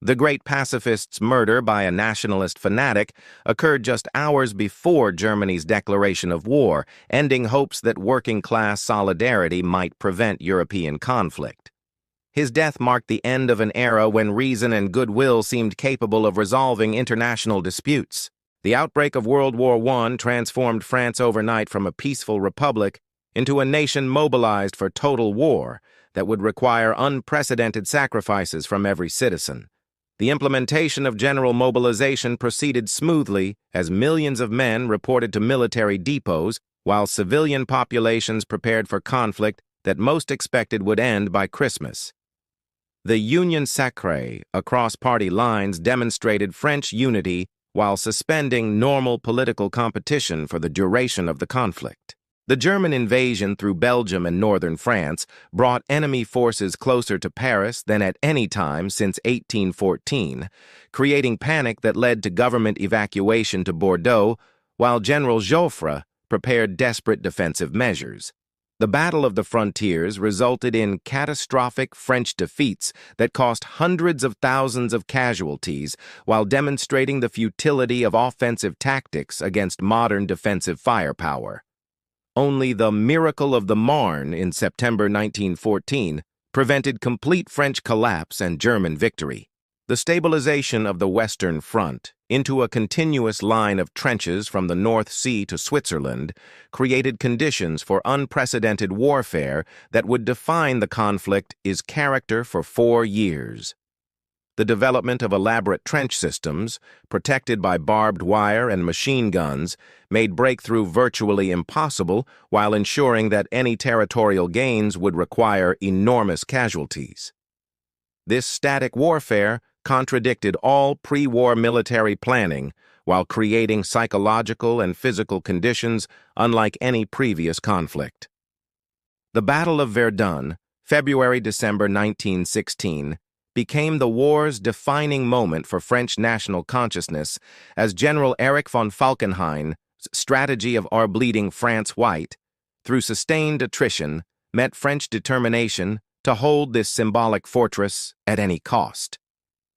The great pacifist's murder by a nationalist fanatic occurred just hours before Germany's declaration of war, ending hopes that working-class solidarity might prevent European conflict. His death marked the end of an era when reason and goodwill seemed capable of resolving international disputes. The outbreak of World War I transformed France overnight from a peaceful republic into a nation mobilized for total war that would require unprecedented sacrifices from every citizen. The implementation of general mobilization proceeded smoothly as millions of men reported to military depots while civilian populations prepared for conflict that most expected would end by Christmas. The Union Sacrée across party lines demonstrated French unity while suspending normal political competition for the duration of the conflict. The German invasion through Belgium and northern France brought enemy forces closer to Paris than at any time since 1814, creating panic that led to government evacuation to Bordeaux, while General Joffre prepared desperate defensive measures. The Battle of the Frontiers resulted in catastrophic French defeats that cost hundreds of thousands of casualties while demonstrating the futility of offensive tactics against modern defensive firepower. Only the Miracle of the Marne in September 1914 prevented complete French collapse and German victory. The stabilization of the Western Front into a continuous line of trenches from the North Sea to Switzerland created conditions for unprecedented warfare that would define the conflict's character for 4 years. The development of elaborate trench systems, protected by barbed wire and machine guns, made breakthrough virtually impossible while ensuring that any territorial gains would require enormous casualties. This static warfare contradicted all pre-war military planning while creating psychological and physical conditions unlike any previous conflict. The Battle of Verdun, February-December 1916, became the war's defining moment for French national consciousness as General Erich von Falkenhayn's strategy of "our bleeding France white," through sustained attrition, met French determination to hold this symbolic fortress at any cost.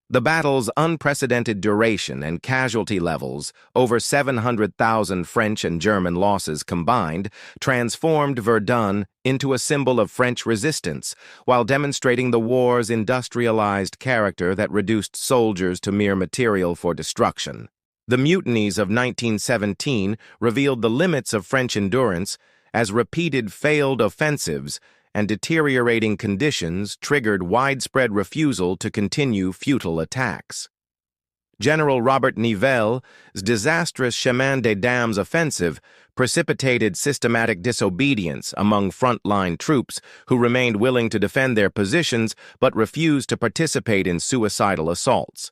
The battle's unprecedented duration and casualty levels, over 700,000 French and German losses combined, transformed Verdun into a symbol of French resistance, while demonstrating the war's industrialized character that reduced soldiers to mere material for destruction. The mutinies of 1917 revealed the limits of French endurance as repeated failed offensives and deteriorating conditions triggered widespread refusal to continue futile attacks. General Robert Nivelle's disastrous Chemin des Dames offensive precipitated systematic disobedience among frontline troops who remained willing to defend their positions but refused to participate in suicidal assaults.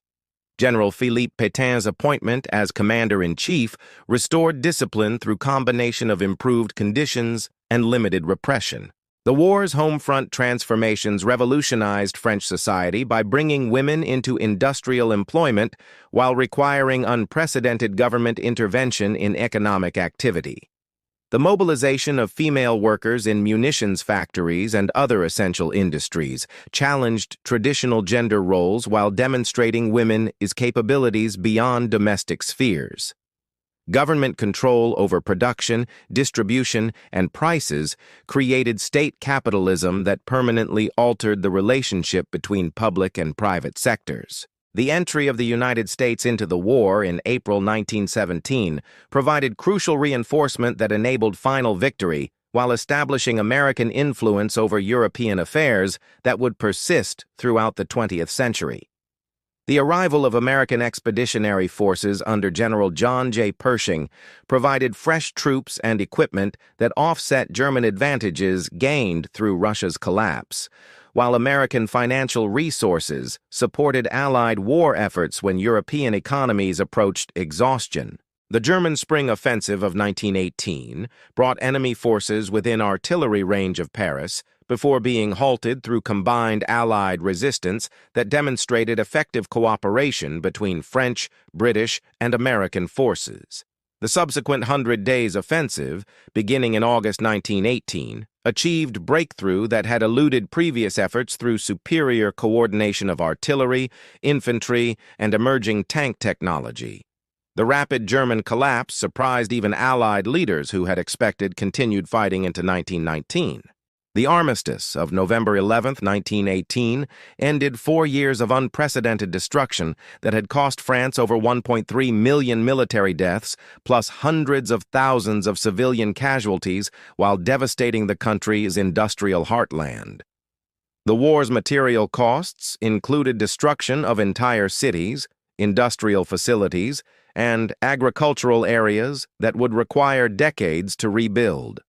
General Philippe Pétain's appointment as commander-in-chief restored discipline through combination of improved conditions and limited repression. The war's home front transformations revolutionized French society by bringing women into industrial employment while requiring unprecedented government intervention in economic activity. The mobilization of female workers in munitions factories and other essential industries challenged traditional gender roles while demonstrating women's capabilities beyond domestic spheres. Government control over production, distribution, and prices created state capitalism that permanently altered the relationship between public and private sectors. The entry of the United States into the war in April 1917 provided crucial reinforcement that enabled final victory while establishing American influence over European affairs that would persist throughout the 20th century. The arrival of American expeditionary forces under General John J. Pershing provided fresh troops and equipment that offset German advantages gained through Russia's collapse, while American financial resources supported Allied war efforts when European economies approached exhaustion. The German Spring Offensive of 1918 brought enemy forces within artillery range of Paris before being halted through combined Allied resistance that demonstrated effective cooperation between French, British, and American forces. The subsequent 100 Days Offensive, beginning in August 1918, achieved breakthrough that had eluded previous efforts through superior coordination of artillery, infantry, and emerging tank technology. The rapid German collapse surprised even Allied leaders who had expected continued fighting into 1919. The armistice of November 11, 1918, ended 4 years of unprecedented destruction that had cost France over 1.3 million military deaths, plus hundreds of thousands of civilian casualties, while devastating the country's industrial heartland. The war's material costs included destruction of entire cities, industrial facilities, and agricultural areas that would require decades to rebuild.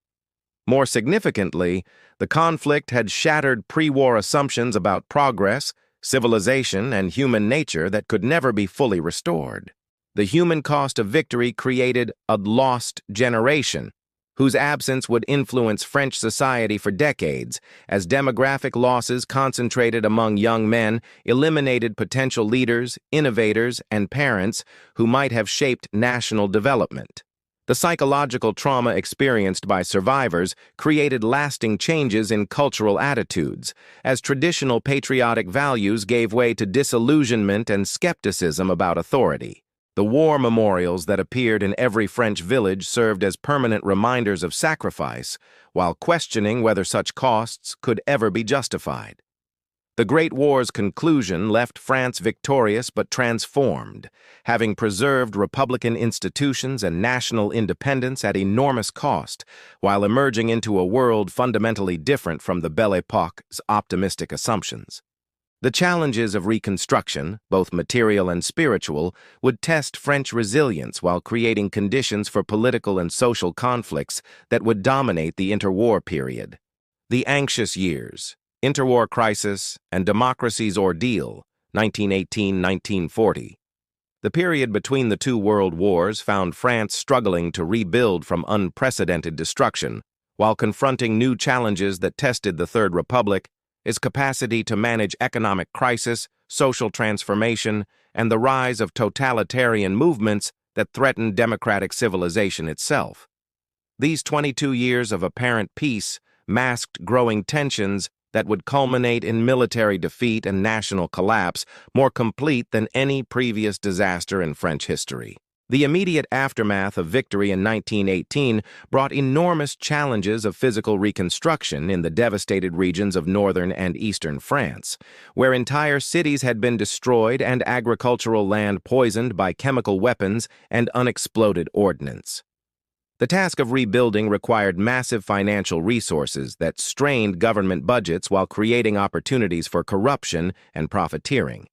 More significantly, the conflict had shattered pre-war assumptions about progress, civilization, and human nature that could never be fully restored. The human cost of victory created a lost generation, whose absence would influence French society for decades, as demographic losses concentrated among young men eliminated potential leaders, innovators, and parents who might have shaped national development. The psychological trauma experienced by survivors created lasting changes in cultural attitudes, as traditional patriotic values gave way to disillusionment and skepticism about authority. The war memorials that appeared in every French village served as permanent reminders of sacrifice, while questioning whether such costs could ever be justified. The Great War's conclusion left France victorious but transformed, having preserved republican institutions and national independence at enormous cost, while emerging into a world fundamentally different from the Belle Époque's optimistic assumptions. The challenges of reconstruction, both material and spiritual, would test French resilience while creating conditions for political and social conflicts that would dominate the interwar period. The anxious years, interwar crisis, and democracy's ordeal, 1918–1940. The period between the two world wars found France struggling to rebuild from unprecedented destruction, while confronting new challenges that tested the Third Republic, its capacity to manage economic crisis, social transformation, and the rise of totalitarian movements that threatened democratic civilization itself. These 22 years of apparent peace masked growing tensions that would culminate in military defeat and national collapse more complete than any previous disaster in French history. The immediate aftermath of victory in 1918 brought enormous challenges of physical reconstruction in the devastated regions of northern and eastern France, where entire cities had been destroyed and agricultural land poisoned by chemical weapons and unexploded ordnance. The task of rebuilding required massive financial resources that strained government budgets while creating opportunities for corruption and profiteering.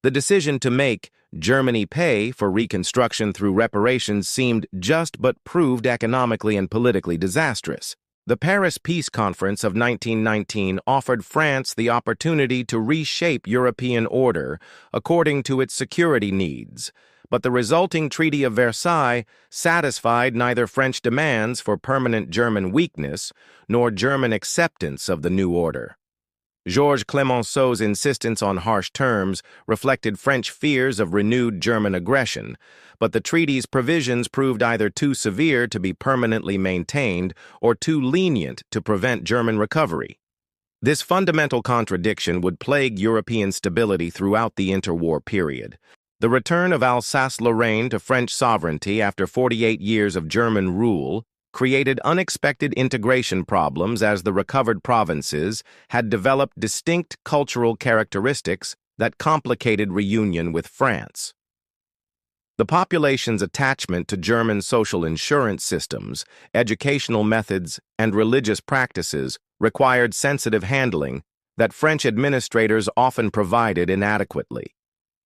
The decision to make Germany pay for reconstruction through reparations seemed just but proved economically and politically disastrous. The Paris Peace Conference of 1919 offered France the opportunity to reshape European order according to its security needs, but the resulting Treaty of Versailles satisfied neither French demands for permanent German weakness nor German acceptance of the new order. Georges Clemenceau's insistence on harsh terms reflected French fears of renewed German aggression, but the treaty's provisions proved either too severe to be permanently maintained or too lenient to prevent German recovery. This fundamental contradiction would plague European stability throughout the interwar period. The return of Alsace-Lorraine to French sovereignty after 48 years of German rule created unexpected integration problems as the recovered provinces had developed distinct cultural characteristics that complicated reunion with France. The population's attachment to German social insurance systems, educational methods, and religious practices required sensitive handling that French administrators often provided inadequately.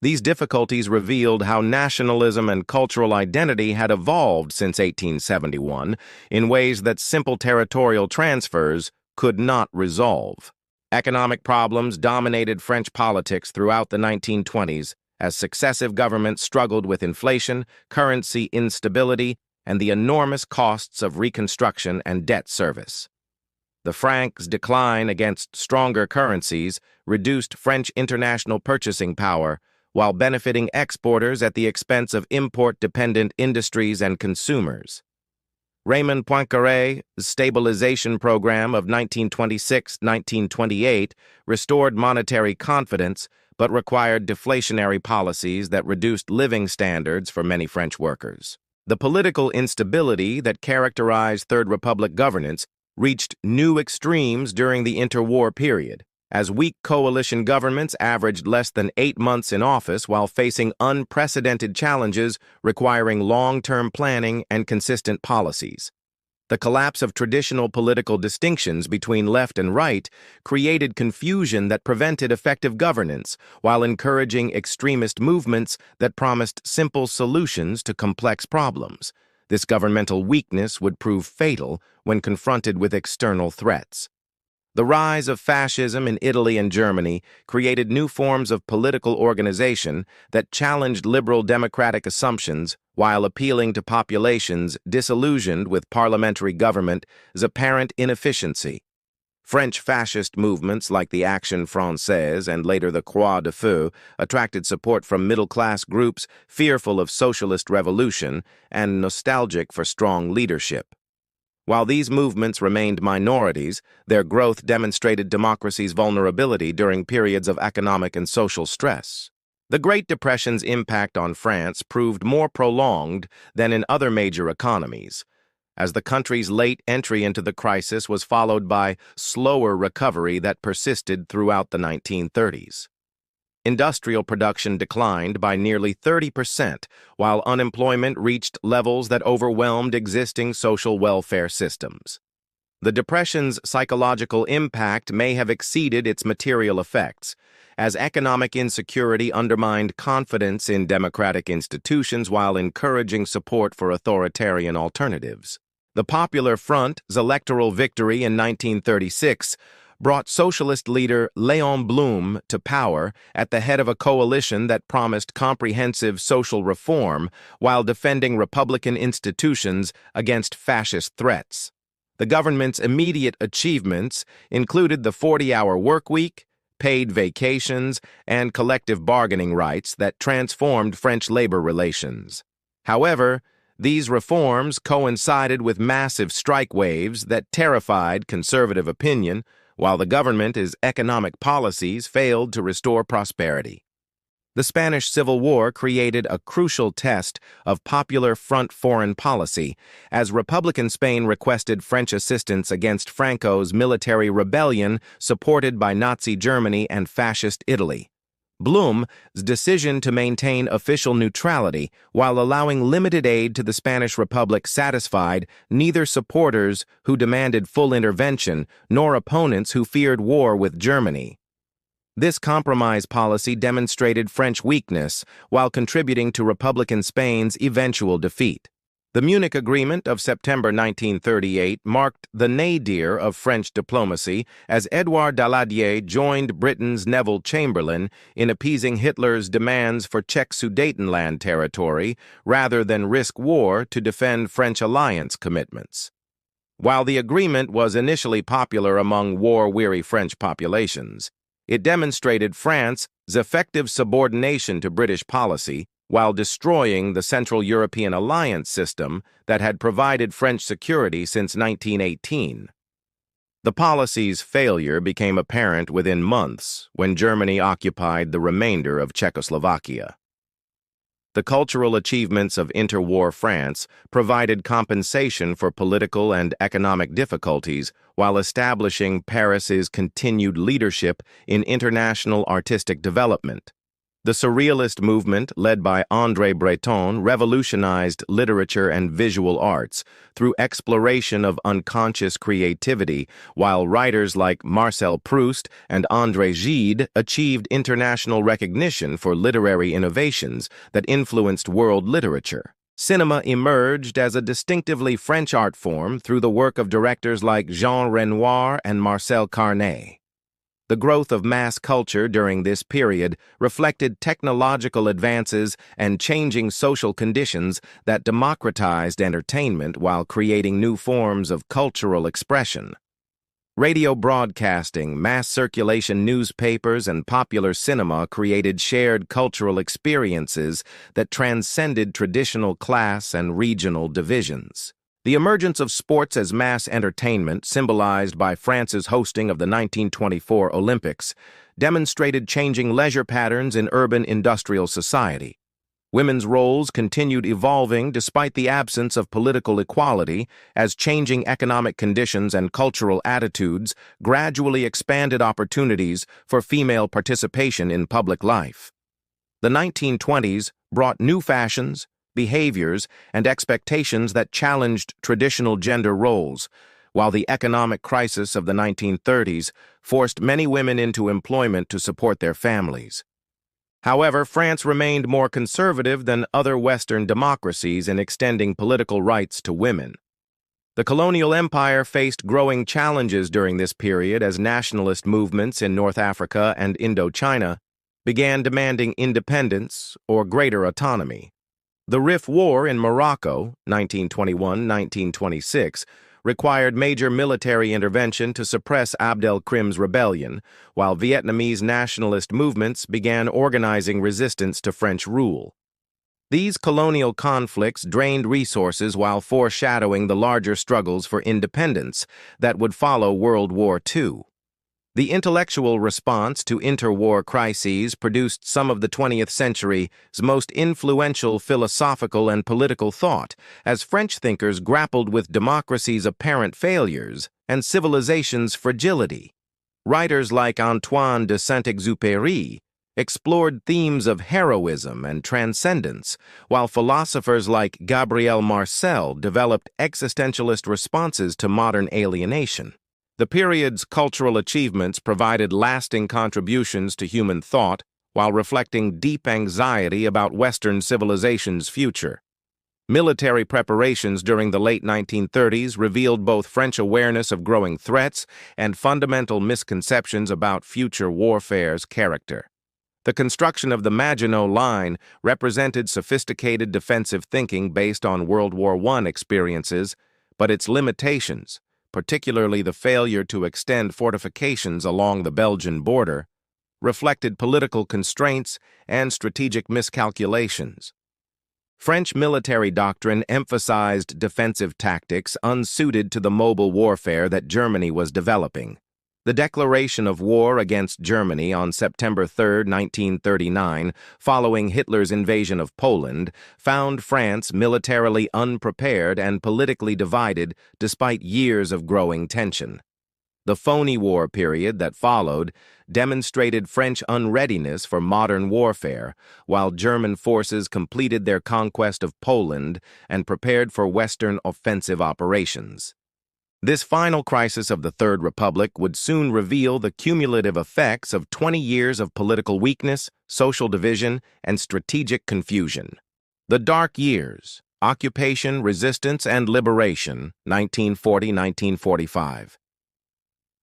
These difficulties revealed how nationalism and cultural identity had evolved since 1871 in ways that simple territorial transfers could not resolve. Economic problems dominated French politics throughout the 1920s as successive governments struggled with inflation, currency instability, and the enormous costs of reconstruction and debt service. The franc's decline against stronger currencies reduced French international purchasing power, while benefiting exporters at the expense of import-dependent industries and consumers. Raymond Poincaré's stabilization program of 1926–1928 restored monetary confidence but required deflationary policies that reduced living standards for many French workers. The political instability that characterized Third Republic governance reached new extremes during the interwar period, as weak coalition governments averaged less than 8 months in office while facing unprecedented challenges requiring long-term planning and consistent policies. The collapse of traditional political distinctions between left and right created confusion that prevented effective governance while encouraging extremist movements that promised simple solutions to complex problems. This governmental weakness would prove fatal when confronted with external threats. The rise of fascism in Italy and Germany created new forms of political organization that challenged liberal democratic assumptions while appealing to populations disillusioned with parliamentary government's apparent inefficiency. French fascist movements like the Action Française and later the Croix de Feu attracted support from middle-class groups fearful of socialist revolution and nostalgic for strong leadership. While these movements remained minorities, their growth demonstrated democracy's vulnerability during periods of economic and social stress. The Great Depression's impact on France proved more prolonged than in other major economies. as the country's late entry into the crisis was followed by slower recovery that persisted throughout the 1930s. Industrial production declined by nearly 30%, while unemployment reached levels that overwhelmed existing social welfare systems. The Depression's psychological impact may have exceeded its material effects, as economic insecurity undermined confidence in democratic institutions while encouraging support for authoritarian alternatives. The Popular Front's electoral victory in 1936 brought socialist leader Léon Blum to power at the head of a coalition that promised comprehensive social reform while defending Republican institutions against fascist threats. The government's immediate achievements included the 40-hour workweek, paid vacations, and collective bargaining rights that transformed French labor relations. However, these reforms coincided with massive strike waves that terrified conservative opinion, while the government's economic policies failed to restore prosperity. The Spanish Civil War created a crucial test of Popular Front foreign policy, as Republican Spain requested French assistance against Franco's military rebellion supported by Nazi Germany and Fascist Italy. Blum's decision to maintain official neutrality while allowing limited aid to the Spanish Republic satisfied neither supporters who demanded full intervention nor opponents who feared war with Germany. This compromise policy demonstrated French weakness while contributing to Republican Spain's eventual defeat. The Munich Agreement of September 1938 marked the nadir of French diplomacy as Édouard Daladier joined Britain's Neville Chamberlain in appeasing Hitler's demands for Czech Sudetenland territory rather than risk war to defend French alliance commitments. While the agreement was initially popular among war-weary French populations, it demonstrated France's effective subordination to British policy while destroying the Central European alliance system that had provided French security since 1918. The policy's failure became apparent within months when Germany occupied the remainder of Czechoslovakia. The cultural achievements of interwar France provided compensation for political and economic difficulties while establishing Paris's continued leadership in international artistic development. The Surrealist movement, led by André Breton, revolutionized literature and visual arts through exploration of unconscious creativity, while writers like Marcel Proust and André Gide achieved international recognition for literary innovations that influenced world literature. Cinema emerged as a distinctively French art form through the work of directors like Jean Renoir and Marcel Carnet. The growth of mass culture during this period reflected technological advances and changing social conditions that democratized entertainment while creating new forms of cultural expression. Radio broadcasting, mass circulation newspapers, and popular cinema created shared cultural experiences that transcended traditional class and regional divisions. The emergence of sports as mass entertainment, symbolized by France's hosting of the 1924 Olympics, demonstrated changing leisure patterns in urban industrial society. Women's roles continued evolving despite the absence of political equality, as changing economic conditions and cultural attitudes gradually expanded opportunities for female participation in public life. The 1920s brought new fashions, behaviors, and expectations that challenged traditional gender roles, while the economic crisis of the 1930s forced many women into employment to support their families. However, France remained more conservative than other Western democracies in extending political rights to women. The colonial empire faced growing challenges during this period as nationalist movements in North Africa and Indochina began demanding independence or greater autonomy. The Rif War in Morocco, 1921-1926, required major military intervention to suppress Abdelkrim's rebellion, while Vietnamese nationalist movements began organizing resistance to French rule. These colonial conflicts drained resources while foreshadowing the larger struggles for independence that would follow World War II. The intellectual response to interwar crises produced some of the 20th century's most influential philosophical and political thought, as French thinkers grappled with democracy's apparent failures and civilization's fragility. Writers like Antoine de Saint-Exupéry explored themes of heroism and transcendence, while philosophers like Gabriel Marcel developed existentialist responses to modern alienation. The period's cultural achievements provided lasting contributions to human thought while reflecting deep anxiety about Western civilization's future. Military preparations during the late 1930s revealed both French awareness of growing threats and fundamental misconceptions about future warfare's character. The construction of the Maginot Line represented sophisticated defensive thinking based on World War I experiences, but its limitations, particularly the failure to extend fortifications along the Belgian border, reflected political constraints and strategic miscalculations. French military doctrine emphasized defensive tactics unsuited to the mobile warfare that Germany was developing. The declaration of war against Germany on September 3, 1939, following Hitler's invasion of Poland, found France militarily unprepared and politically divided despite years of growing tension. The phony war period that followed demonstrated French unreadiness for modern warfare, while German forces completed their conquest of Poland and prepared for Western offensive operations. This final crisis of the Third Republic would soon reveal the cumulative effects of 20 years of political weakness, social division, and strategic confusion. The Dark Years: Occupation, Resistance, and Liberation, 1940-1945.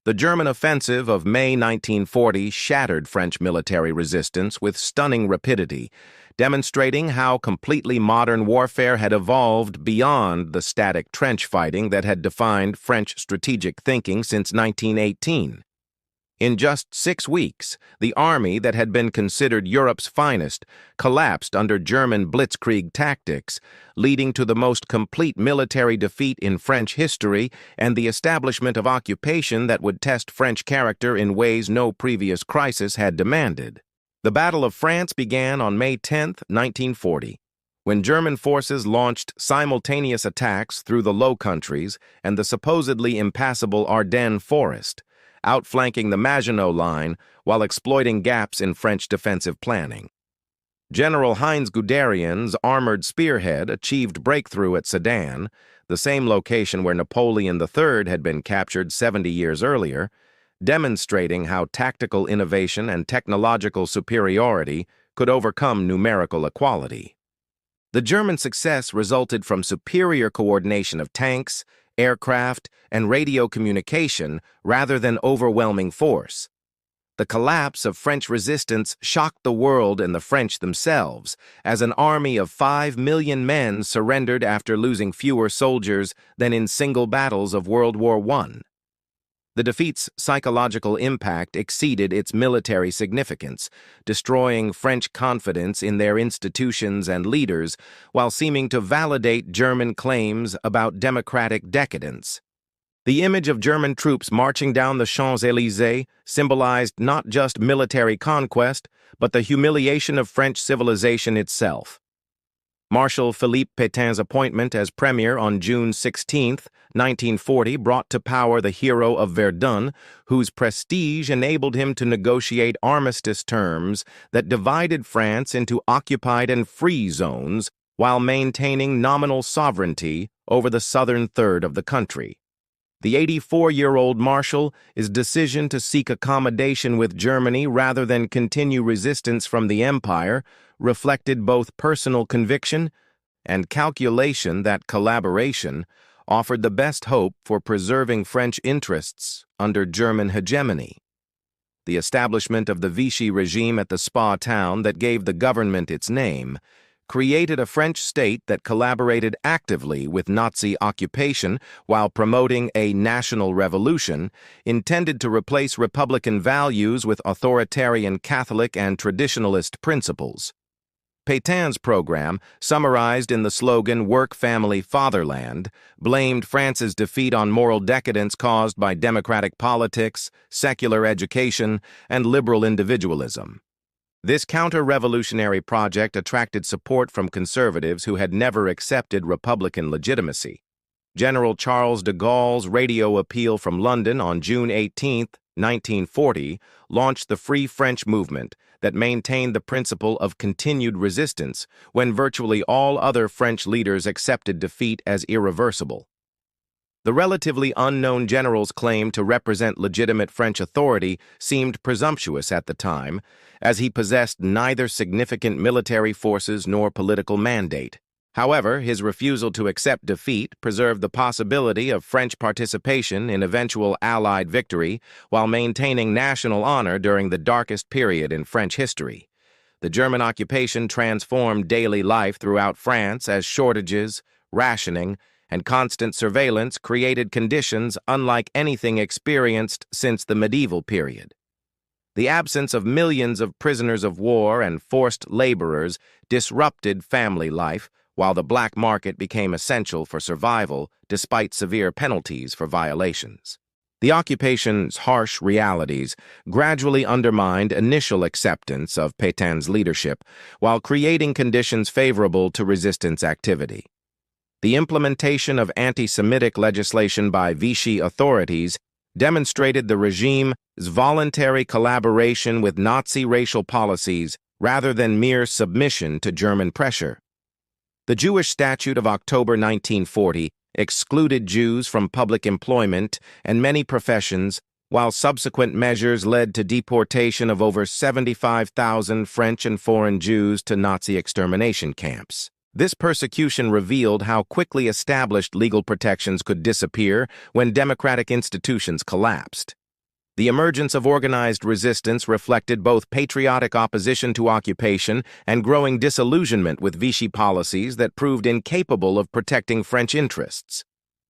The German offensive of May 1940 shattered French military resistance with stunning rapidity, demonstrating how completely modern warfare had evolved beyond the static trench fighting that had defined French strategic thinking since 1918. In just 6 weeks, the army that had been considered Europe's finest collapsed under German blitzkrieg tactics, leading to the most complete military defeat in French history and the establishment of occupation that would test French character in ways no previous crisis had demanded. The Battle of France began on May 10, 1940, when German forces launched simultaneous attacks through the Low Countries and the supposedly impassable Ardennes forest, outflanking the Maginot Line while exploiting gaps in French defensive planning. General Heinz Guderian's armored spearhead achieved breakthrough at Sedan, the same location where Napoleon III had been captured 70 years earlier, demonstrating how tactical innovation and technological superiority could overcome numerical equality. The German success resulted from superior coordination of tanks, aircraft, and radio communication rather than overwhelming force. The collapse of French resistance shocked the world and the French themselves, as an army of 5 million men surrendered after losing fewer soldiers than in single battles of World War I. The defeat's psychological impact exceeded its military significance, destroying French confidence in their institutions and leaders while seeming to validate German claims about democratic decadence. The image of German troops marching down the Champs-Élysées symbolized not just military conquest, but the humiliation of French civilization itself. Marshal Philippe Pétain's appointment as premier on June 16, 1940, brought to power the hero of Verdun, whose prestige enabled him to negotiate armistice terms that divided France into occupied and free zones while maintaining nominal sovereignty over the southern third of the country. The 84-year-old Marshal, his decision to seek accommodation with Germany rather than continue resistance from the Empire, reflected both personal conviction and calculation that collaboration offered the best hope for preserving French interests under German hegemony. The establishment of the Vichy regime at the Spa town that gave the government its name created a French state that collaborated actively with Nazi occupation while promoting a national revolution intended to replace republican values with authoritarian Catholic and traditionalist principles. Pétain's program, summarized in the slogan "Work, Family, Fatherland," blamed France's defeat on moral decadence caused by democratic politics, secular education, and liberal individualism. This counter-revolutionary project attracted support from conservatives who had never accepted Republican legitimacy. General Charles de Gaulle's radio appeal from London on June 18, 1940, launched the Free French movement that maintained the principle of continued resistance when virtually all other French leaders accepted defeat as irreversible. The relatively unknown general's claim to represent legitimate French authority seemed presumptuous at the time, as he possessed neither significant military forces nor political mandate. However, his refusal to accept defeat preserved the possibility of French participation in eventual Allied victory while maintaining national honor during the darkest period in French history. The German occupation transformed daily life throughout France as shortages, rationing, and constant surveillance created conditions unlike anything experienced since the medieval period. The absence of millions of prisoners of war and forced laborers disrupted family life, while the black market became essential for survival despite severe penalties for violations. The occupation's harsh realities gradually undermined initial acceptance of Pétain's leadership while creating conditions favorable to resistance activity. The implementation of anti-Semitic legislation by Vichy authorities demonstrated the regime's voluntary collaboration with Nazi racial policies rather than mere submission to German pressure. The Jewish Statute of October 1940 excluded Jews from public employment and many professions, while subsequent measures led to deportation of over 75,000 French and foreign Jews to Nazi extermination camps. This persecution revealed how quickly established legal protections could disappear when democratic institutions collapsed. The emergence of organized resistance reflected both patriotic opposition to occupation and growing disillusionment with Vichy policies that proved incapable of protecting French interests.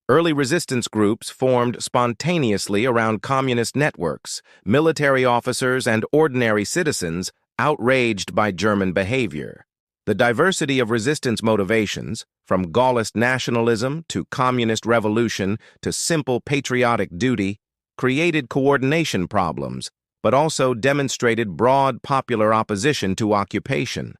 Early resistance groups formed spontaneously around communist networks, military officers, and ordinary citizens outraged by German behavior. The diversity of resistance motivations, from Gaullist nationalism to communist revolution to simple patriotic duty, created coordination problems, but also demonstrated broad popular opposition to occupation.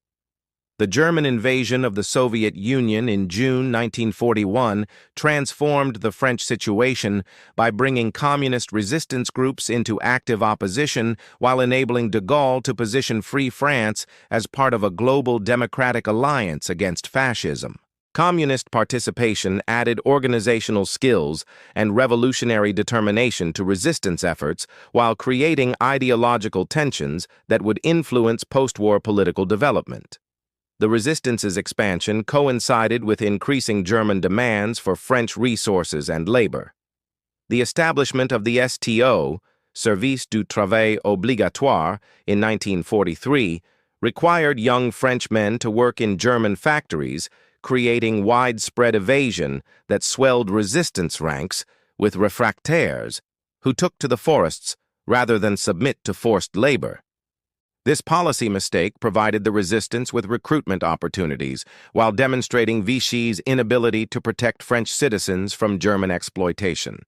The German invasion of the Soviet Union in June 1941 transformed the French situation by bringing communist resistance groups into active opposition while enabling de Gaulle to position Free France as part of a global democratic alliance against fascism. Communist participation added organizational skills and revolutionary determination to resistance efforts while creating ideological tensions that would influence post-war political development. The resistance's expansion coincided with increasing German demands for French resources and labor. The establishment of the STO, Service du Travail Obligatoire, in 1943 required young French men to work in German factories, creating widespread evasion that swelled resistance ranks with réfractaires, who took to the forests rather than submit to forced labor. This policy mistake provided the resistance with recruitment opportunities while demonstrating Vichy's inability to protect French citizens from German exploitation.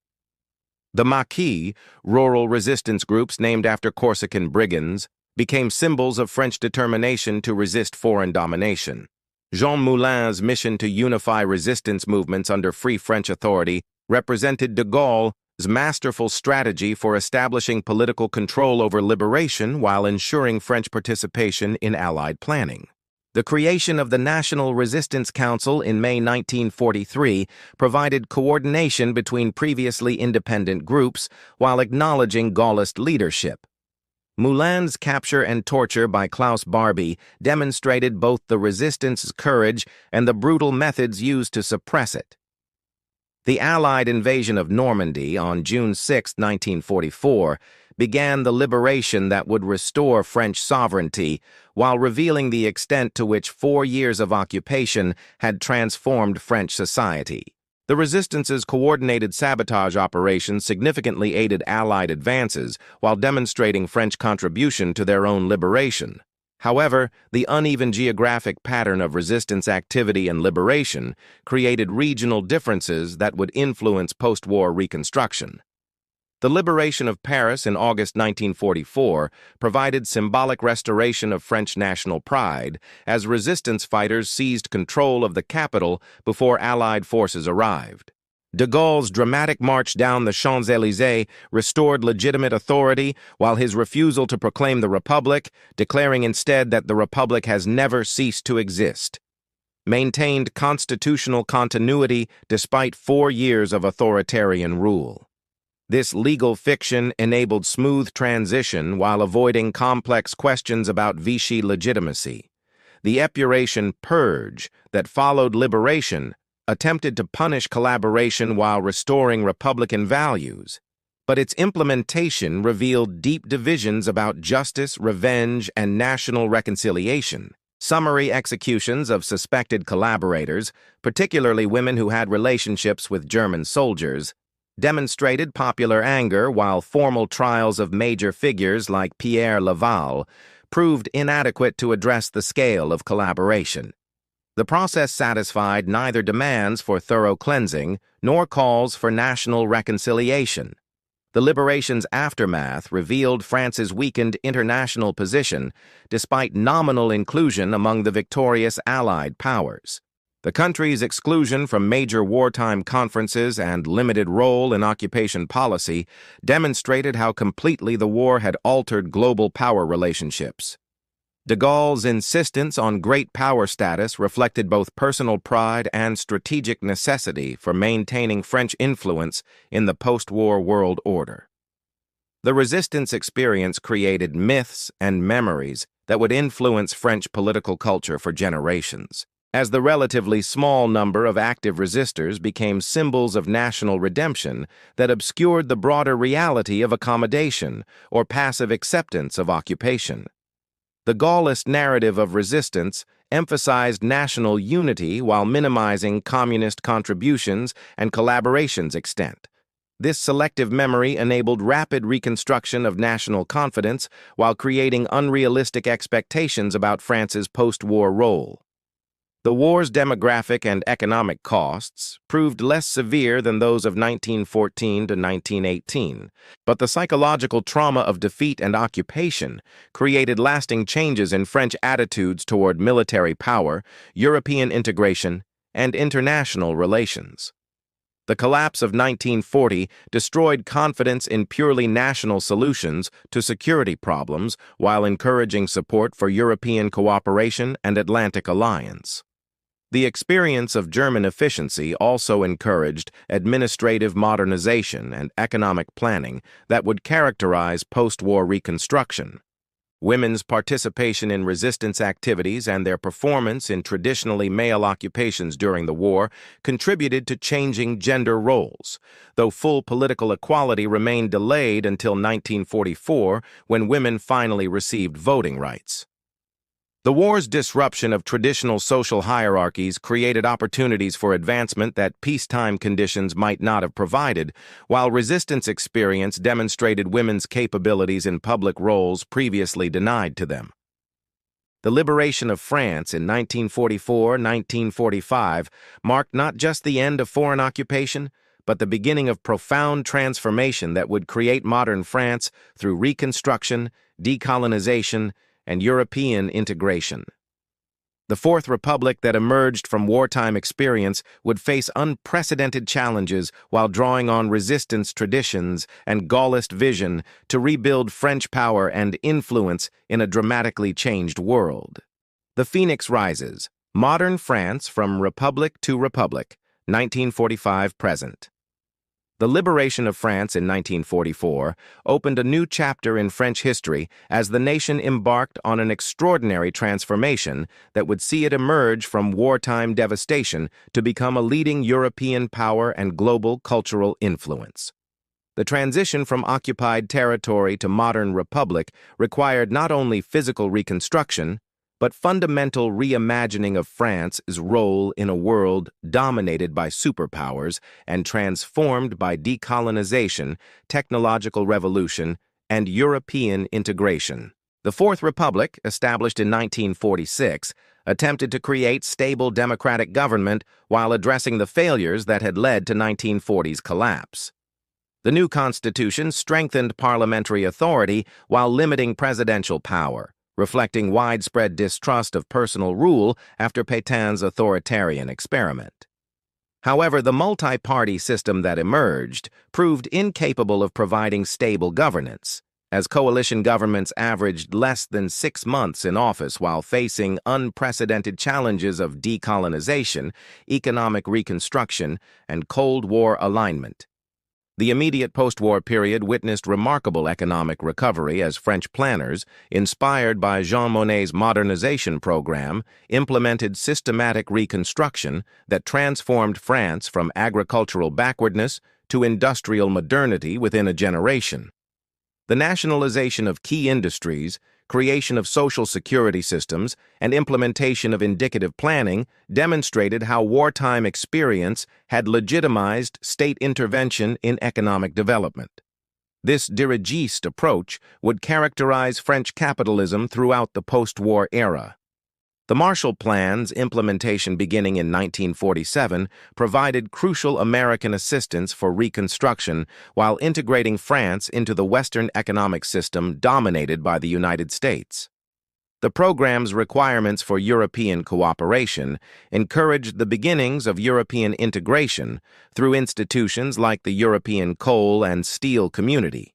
The Maquis, rural resistance groups named after Corsican brigands, became symbols of French determination to resist foreign domination. Jean Moulin's mission to unify resistance movements under Free French authority represented de Gaulle's masterful strategy for establishing political control over liberation while ensuring French participation in Allied planning. The creation of the National Resistance Council in May 1943 provided coordination between previously independent groups while acknowledging Gaullist leadership. Moulin's capture and torture by Klaus Barbie demonstrated both the resistance's courage and the brutal methods used to suppress it. The Allied invasion of Normandy on June 6, 1944, began the liberation that would restore French sovereignty while revealing the extent to which 4 years of occupation had transformed French society. The resistance's coordinated sabotage operations significantly aided Allied advances while demonstrating French contribution to their own liberation. However, the uneven geographic pattern of resistance activity and liberation created regional differences that would influence post-war reconstruction. The liberation of Paris in August 1944 provided symbolic restoration of French national pride as resistance fighters seized control of the capital before Allied forces arrived. De Gaulle's dramatic march down the Champs-Élysées restored legitimate authority, while his refusal to proclaim the Republic, declaring instead that the Republic has never ceased to exist, maintained constitutional continuity despite 4 years of authoritarian rule. This legal fiction enabled smooth transition while avoiding complex questions about Vichy legitimacy. The Epuration purge that followed liberation attempted to punish collaboration while restoring Republican values, but its implementation revealed deep divisions about justice, revenge, and national reconciliation. Summary executions of suspected collaborators, particularly women who had relationships with German soldiers, demonstrated popular anger, while formal trials of major figures like Pierre Laval proved inadequate to address the scale of collaboration. The process satisfied neither demands for thorough cleansing nor calls for national reconciliation. The liberation's aftermath revealed France's weakened international position despite nominal inclusion among the victorious Allied powers. The country's exclusion from major wartime conferences and limited role in occupation policy demonstrated how completely the war had altered global power relationships. De Gaulle's insistence on great power status reflected both personal pride and strategic necessity for maintaining French influence in the post-war world order. The resistance experience created myths and memories that would influence French political culture for generations, as the relatively small number of active resistors became symbols of national redemption that obscured the broader reality of accommodation or passive acceptance of occupation. The Gaullist narrative of resistance emphasized national unity while minimizing communist contributions and collaboration's extent. This selective memory enabled rapid reconstruction of national confidence while creating unrealistic expectations about France's post-war role. The war's demographic and economic costs proved less severe than those of 1914 to 1918, but the psychological trauma of defeat and occupation created lasting changes in French attitudes toward military power, European integration, and international relations. The collapse of 1940 destroyed confidence in purely national solutions to security problems while encouraging support for European cooperation and Atlantic alliance. The experience of German efficiency also encouraged administrative modernization and economic planning that would characterize post-war reconstruction. Women's participation in resistance activities and their performance in traditionally male occupations during the war contributed to changing gender roles, though full political equality remained delayed until 1944, when women finally received voting rights. The war's disruption of traditional social hierarchies created opportunities for advancement that peacetime conditions might not have provided, while resistance experience demonstrated women's capabilities in public roles previously denied to them. The liberation of France in 1944-1945 marked not just the end of foreign occupation, but the beginning of profound transformation that would create modern France through reconstruction, decolonization, and European integration. The Fourth Republic that emerged from wartime experience would face unprecedented challenges while drawing on resistance traditions and Gaullist vision to rebuild French power and influence in a dramatically changed world. The Phoenix rises, modern France from Republic to Republic, 1945-present. The liberation of France in 1944 opened a new chapter in French history as the nation embarked on an extraordinary transformation that would see it emerge from wartime devastation to become a leading European power and global cultural influence. The transition from occupied territory to modern republic required not only physical reconstruction, but fundamental reimagining of France's role in a world dominated by superpowers and transformed by decolonization, technological revolution, and European integration. The Fourth Republic, established in 1946, attempted to create stable democratic government while addressing the failures that had led to 1940's collapse. The new constitution strengthened parliamentary authority while limiting presidential power, reflecting widespread distrust of personal rule after Pétain's authoritarian experiment. However, the multi-party system that emerged proved incapable of providing stable governance, as coalition governments averaged less than 6 months in office while facing unprecedented challenges of decolonization, economic reconstruction, and Cold War alignment. The immediate post-war period witnessed remarkable economic recovery as French planners, inspired by Jean Monnet's modernization program, implemented systematic reconstruction that transformed France from agricultural backwardness to industrial modernity within a generation. The nationalization of key industries, creation of social security systems, and implementation of indicative planning demonstrated how wartime experience had legitimized state intervention in economic development. This dirigiste approach would characterize French capitalism throughout the post-war era. The Marshall Plan's implementation beginning in 1947 provided crucial American assistance for reconstruction while integrating France into the Western economic system dominated by the United States. The program's requirements for European cooperation encouraged the beginnings of European integration through institutions like the European Coal and Steel Community.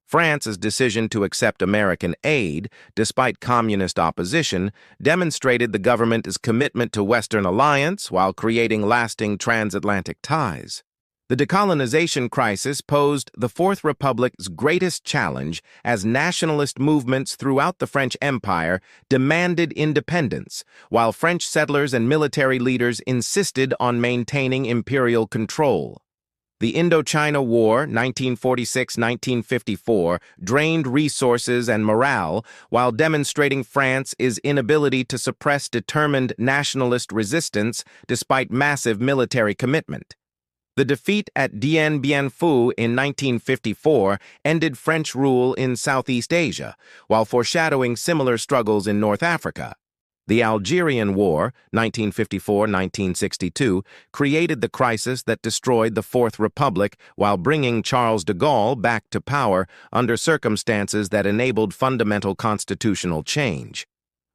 France's decision to accept American aid, despite communist opposition, demonstrated the government's commitment to Western alliance while creating lasting transatlantic ties. The decolonization crisis posed the Fourth Republic's greatest challenge as nationalist movements throughout the French Empire demanded independence, while French settlers and military leaders insisted on maintaining imperial control. The Indochina War, 1946-1954, drained resources and morale while demonstrating France's inability to suppress determined nationalist resistance despite massive military commitment. The defeat at Dien Bien Phu in 1954 ended French rule in Southeast Asia, while foreshadowing similar struggles in North Africa. The Algerian War, 1954-1962, created the crisis that destroyed the Fourth Republic while bringing Charles de Gaulle back to power under circumstances that enabled fundamental constitutional change.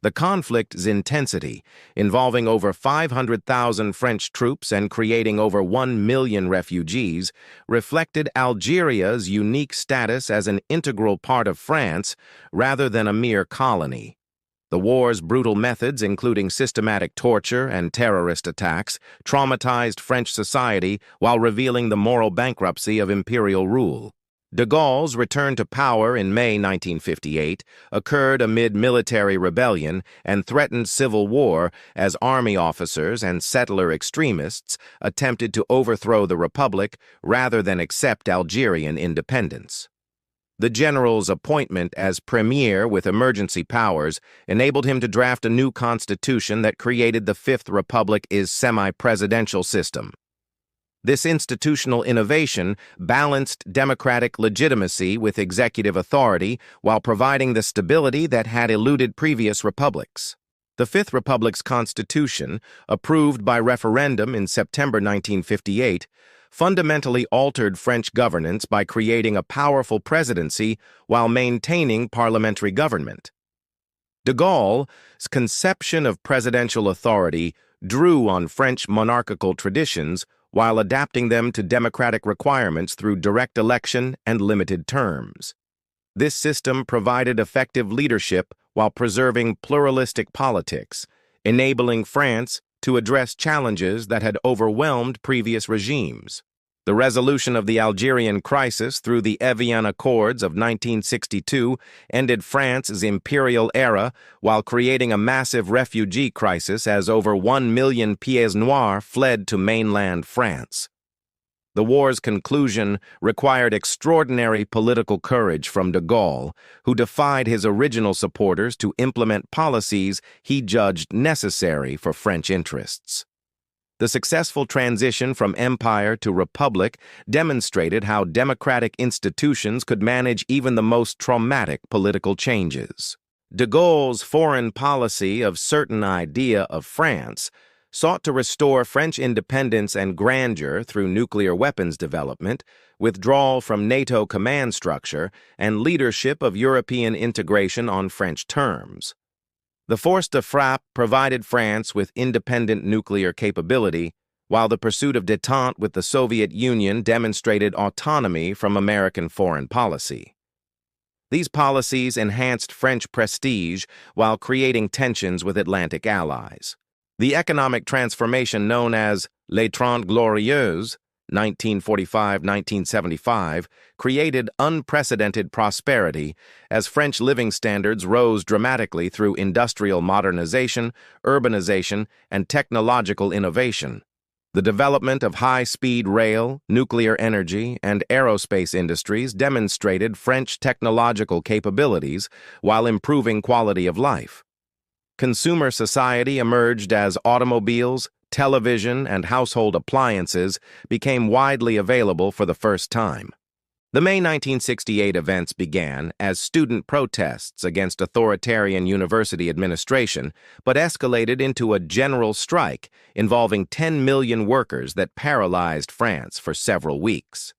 The conflict's intensity, involving over 500,000 French troops and creating over 1 million refugees, reflected Algeria's unique status as an integral part of France rather than a mere colony. The war's brutal methods, including systematic torture and terrorist attacks, traumatized French society while revealing the moral bankruptcy of imperial rule. De Gaulle's return to power in May 1958 occurred amid military rebellion and threatened civil war as army officers and settler extremists attempted to overthrow the republic rather than accept Algerian independence. The general's appointment as premier with emergency powers enabled him to draft a new constitution that created the Fifth Republic's semi-presidential system. This institutional innovation balanced democratic legitimacy with executive authority while providing the stability that had eluded previous republics. The Fifth Republic's constitution, approved by referendum in September 1958, fundamentally altered French governance by creating a powerful presidency while maintaining parliamentary government. De Gaulle's conception of presidential authority drew on French monarchical traditions while adapting them to democratic requirements through direct election and limited terms. This system provided effective leadership while preserving pluralistic politics, enabling France to address challenges that had overwhelmed previous regimes. The resolution of the Algerian crisis through the Evian Accords of 1962 ended France's imperial era while creating a massive refugee crisis as over 1 million Pieds Noirs fled to mainland France. The war's conclusion required extraordinary political courage from de Gaulle, who defied his original supporters to implement policies he judged necessary for French interests. The successful transition from empire to republic demonstrated how democratic institutions could manage even the most traumatic political changes. De Gaulle's foreign policy of certain idea of France sought to restore French independence and grandeur through nuclear weapons development, withdrawal from NATO command structure, and leadership of European integration on French terms. The force de frappe provided France with independent nuclear capability, while the pursuit of détente with the Soviet Union demonstrated autonomy from American foreign policy. These policies enhanced French prestige while creating tensions with Atlantic allies. The economic transformation known as Les Trente Glorieuses, 1945-1975, created unprecedented prosperity as French living standards rose dramatically through industrial modernization, urbanization, and technological innovation. The development of high-speed rail, nuclear energy, and aerospace industries demonstrated French technological capabilities while improving quality of life. Consumer society emerged as automobiles, television, and household appliances became widely available for the first time. The May 1968 events began as student protests against authoritarian university administration, but escalated into a general strike involving 10 million workers that paralyzed France for several weeks.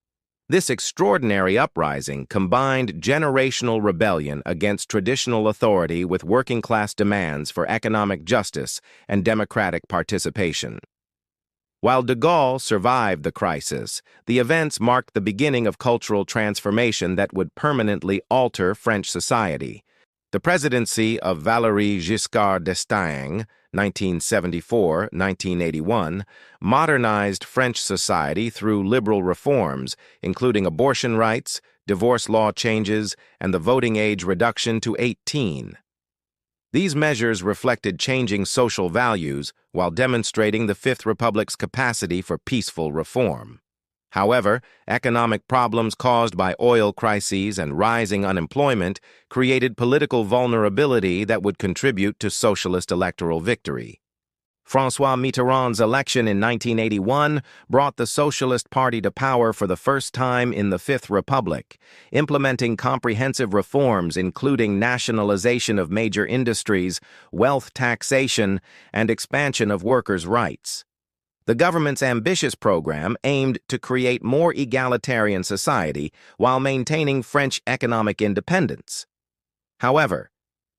This extraordinary uprising combined generational rebellion against traditional authority with working-class demands for economic justice and democratic participation. While de Gaulle survived the crisis, the events marked the beginning of cultural transformation that would permanently alter French society. The presidency of Valéry Giscard d'Estaing, 1974-1981, modernized French society through liberal reforms, including abortion rights, divorce law changes, and the voting age reduction to 18. These measures reflected changing social values while demonstrating the Fifth Republic's capacity for peaceful reform. However, economic problems caused by oil crises and rising unemployment created political vulnerability that would contribute to socialist electoral victory. François Mitterrand's election in 1981 brought the Socialist Party to power for the first time in the Fifth Republic, implementing comprehensive reforms including nationalization of major industries, wealth taxation, and expansion of workers' rights. The government's ambitious program aimed to create more egalitarian society while maintaining French economic independence. However,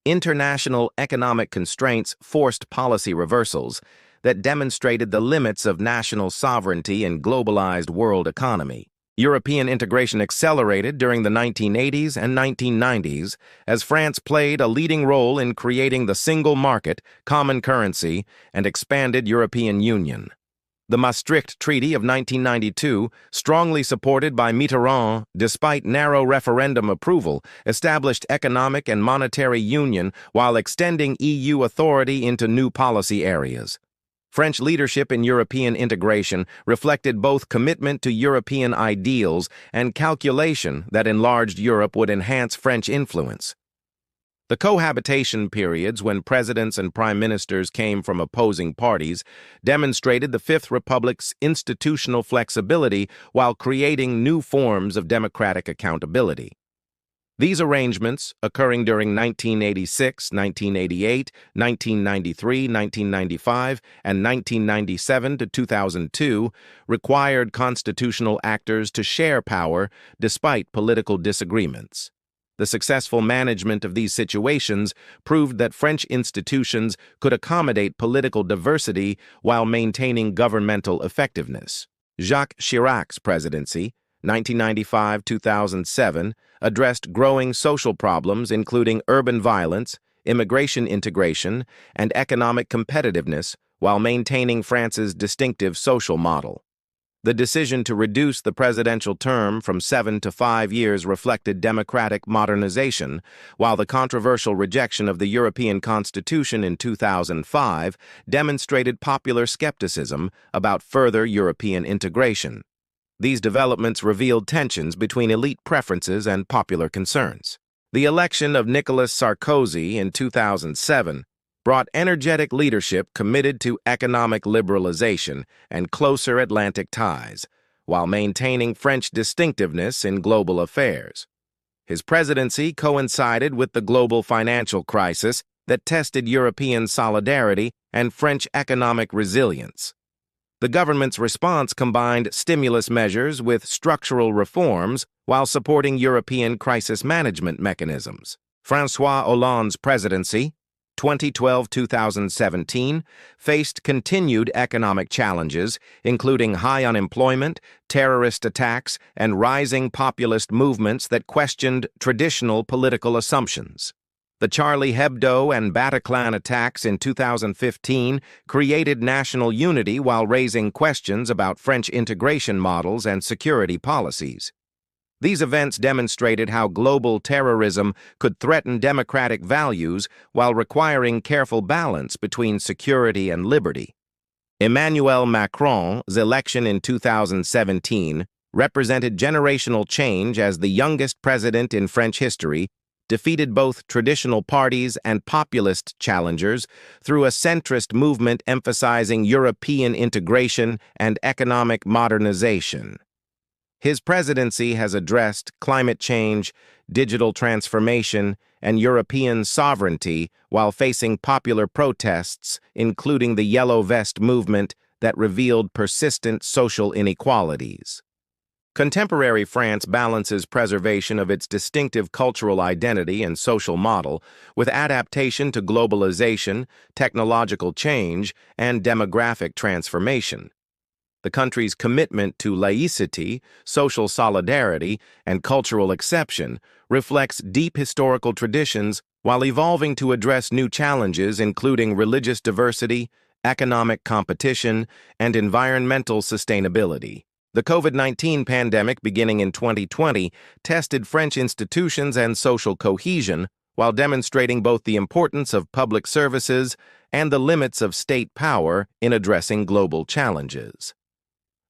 international economic constraints forced policy reversals that demonstrated the limits of national sovereignty in globalized world economy. European integration accelerated during the 1980s and 1990s as France played a leading role in creating the single market, common currency, and expanded European Union. The Maastricht Treaty of 1992, strongly supported by Mitterrand despite narrow referendum approval, established economic and monetary union while extending EU authority into new policy areas. French leadership in European integration reflected both commitment to European ideals and calculation that enlarged Europe would enhance French influence. The cohabitation periods when presidents and prime ministers came from opposing parties demonstrated the Fifth Republic's institutional flexibility while creating new forms of democratic accountability. These arrangements, occurring during 1986, 1988, 1993, 1995, and 1997 to 2002, required constitutional actors to share power despite political disagreements. The successful management of these situations proved that French institutions could accommodate political diversity while maintaining governmental effectiveness. Jacques Chirac's presidency, 1995-2007, addressed growing social problems including urban violence, immigration integration, and economic competitiveness while maintaining France's distinctive social model. The decision to reduce the presidential term from 7 to 5 years reflected democratic modernization, while the controversial rejection of the European Constitution in 2005 demonstrated popular skepticism about further European integration. These developments revealed tensions between elite preferences and popular concerns. The election of Nicolas Sarkozy in 2007 brought energetic leadership committed to economic liberalization and closer Atlantic ties, while maintaining French distinctiveness in global affairs. His presidency coincided with the global financial crisis that tested European solidarity and French economic resilience. The government's response combined stimulus measures with structural reforms while supporting European crisis management mechanisms. François Hollande's presidency, 2012-2017, faced continued economic challenges, including high unemployment, terrorist attacks, and rising populist movements that questioned traditional political assumptions. The Charlie Hebdo and Bataclan attacks in 2015 created national unity while raising questions about French integration models and security policies. These events demonstrated how global terrorism could threaten democratic values while requiring careful balance between security and liberty. Emmanuel Macron's election in 2017 represented generational change as the youngest president in French history, defeated both traditional parties and populist challengers through a centrist movement emphasizing European integration and economic modernization. His presidency has addressed climate change, digital transformation, and European sovereignty while facing popular protests, including the Yellow Vest movement that revealed persistent social inequalities. Contemporary France balances preservation of its distinctive cultural identity and social model with adaptation to globalization, technological change, and demographic transformation. The country's commitment to laicity, social solidarity, and cultural exception reflects deep historical traditions while evolving to address new challenges including religious diversity, economic competition, and environmental sustainability. The COVID-19 pandemic beginning in 2020 tested French institutions and social cohesion while demonstrating both the importance of public services and the limits of state power in addressing global challenges.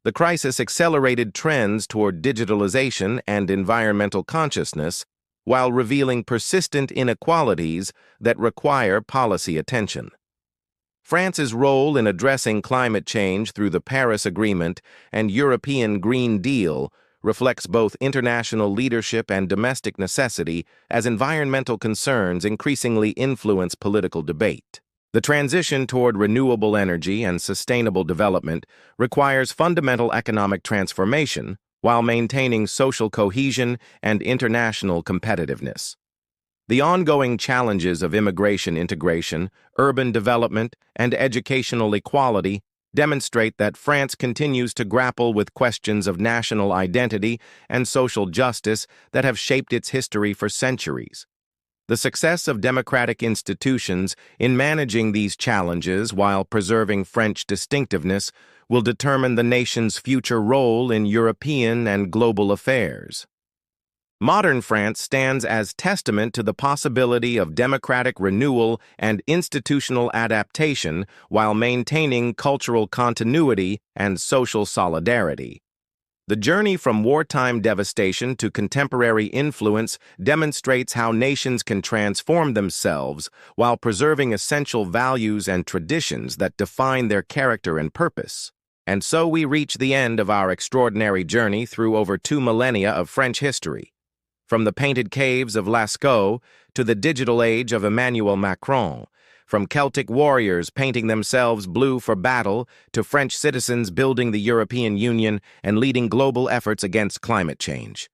The crisis accelerated trends toward digitalization and environmental consciousness while revealing persistent inequalities that require policy attention. France's role in addressing climate change through the Paris Agreement and European Green Deal reflects both international leadership and domestic necessity as environmental concerns increasingly influence political debate. The transition toward renewable energy and sustainable development requires fundamental economic transformation while maintaining social cohesion and international competitiveness. The ongoing challenges of immigration integration, urban development, and educational equality demonstrate that France continues to grapple with questions of national identity and social justice that have shaped its history for centuries. The success of democratic institutions in managing these challenges while preserving French distinctiveness will determine the nation's future role in European and global affairs. Modern France stands as testament to the possibility of democratic renewal and institutional adaptation while maintaining cultural continuity and social solidarity. The journey from wartime devastation to contemporary influence demonstrates how nations can transform themselves while preserving essential values and traditions that define their character and purpose. And so we reach the end of our extraordinary journey through over 2 millennia of French history. From the painted caves of Lascaux to the digital age of Emmanuel Macron, from Celtic warriors painting themselves blue for battle to French citizens building the European Union and leading global efforts against climate change.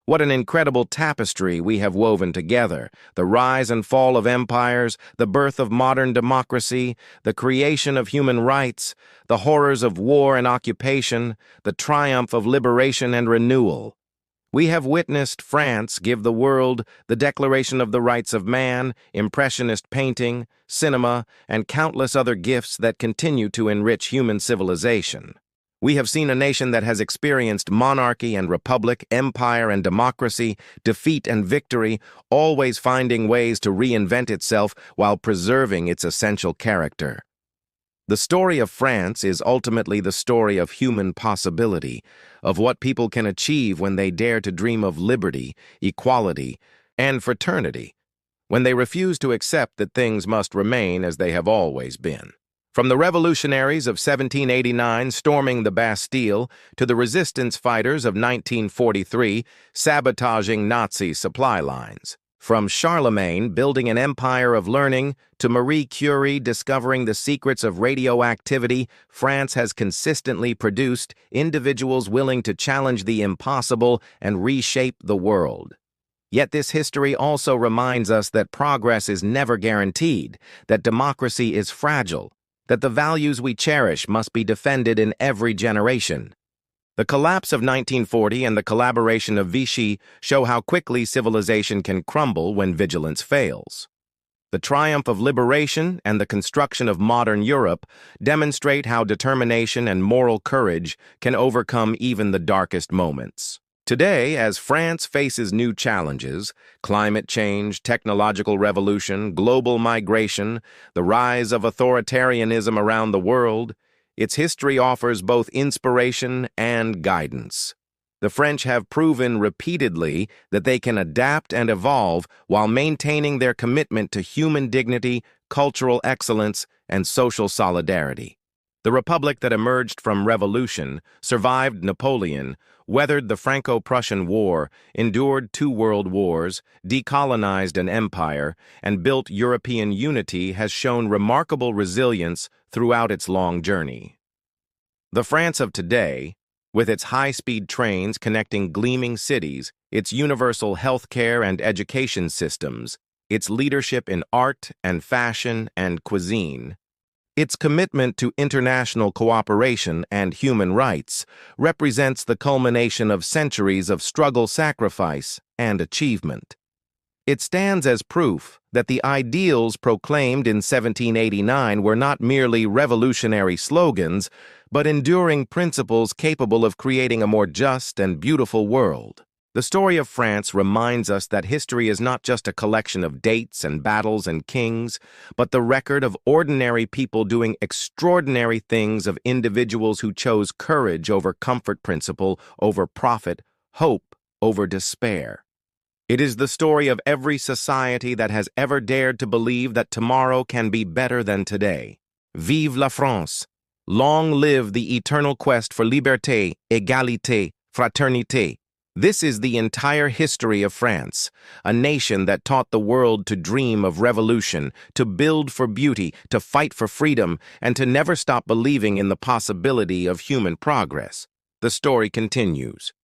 What an incredible tapestry we have woven together: the rise and fall of empires, the birth of modern democracy, the creation of human rights, the horrors of war and occupation, the triumph of liberation and renewal. We have witnessed France give the world the Declaration of the Rights of Man, Impressionist painting, cinema, and countless other gifts that continue to enrich human civilization. We have seen a nation that has experienced monarchy and republic, empire and democracy, defeat and victory, always finding ways to reinvent itself while preserving its essential character. The story of France is ultimately the story of human possibility, of what people can achieve when they dare to dream of liberty, equality, and fraternity, when they refuse to accept that things must remain as they have always been. From the revolutionaries of 1789 storming the Bastille to the resistance fighters of 1943 sabotaging Nazi supply lines. From Charlemagne building an empire of learning to Marie Curie discovering the secrets of radioactivity, France has consistently produced individuals willing to challenge the impossible and reshape the world. Yet this history also reminds us that progress is never guaranteed, that democracy is fragile, that the values we cherish must be defended in every generation. The collapse of 1940 and the collaboration of Vichy show how quickly civilization can crumble when vigilance fails. The triumph of liberation and the construction of modern Europe demonstrate how determination and moral courage can overcome even the darkest moments. Today, as France faces new challenges, climate change, technological revolution, global migration, the rise of authoritarianism around the world, its history offers both inspiration and guidance. The French have proven repeatedly that they can adapt and evolve while maintaining their commitment to human dignity, cultural excellence, and social solidarity. The republic that emerged from revolution, survived Napoleon, weathered the Franco-Prussian War, endured 2 world wars, decolonized an empire, and built European unity has shown remarkable resilience throughout its long journey. The France of today, with its high-speed trains connecting gleaming cities, its universal healthcare and education systems, its leadership in art and fashion and cuisine, its commitment to international cooperation and human rights represents the culmination of centuries of struggle, sacrifice, and achievement. It stands as proof that the ideals proclaimed in 1789 were not merely revolutionary slogans, but enduring principles capable of creating a more just and beautiful world. The story of France reminds us that history is not just a collection of dates and battles and kings, but the record of ordinary people doing extraordinary things, of individuals who chose courage over comfort, principle over profit, hope over despair. It is the story of every society that has ever dared to believe that tomorrow can be better than today. Vive la France! Long live the eternal quest for liberté, égalité, fraternité. This is the entire history of France, a nation that taught the world to dream of revolution, to build for beauty, to fight for freedom, and to never stop believing in the possibility of human progress. The story continues.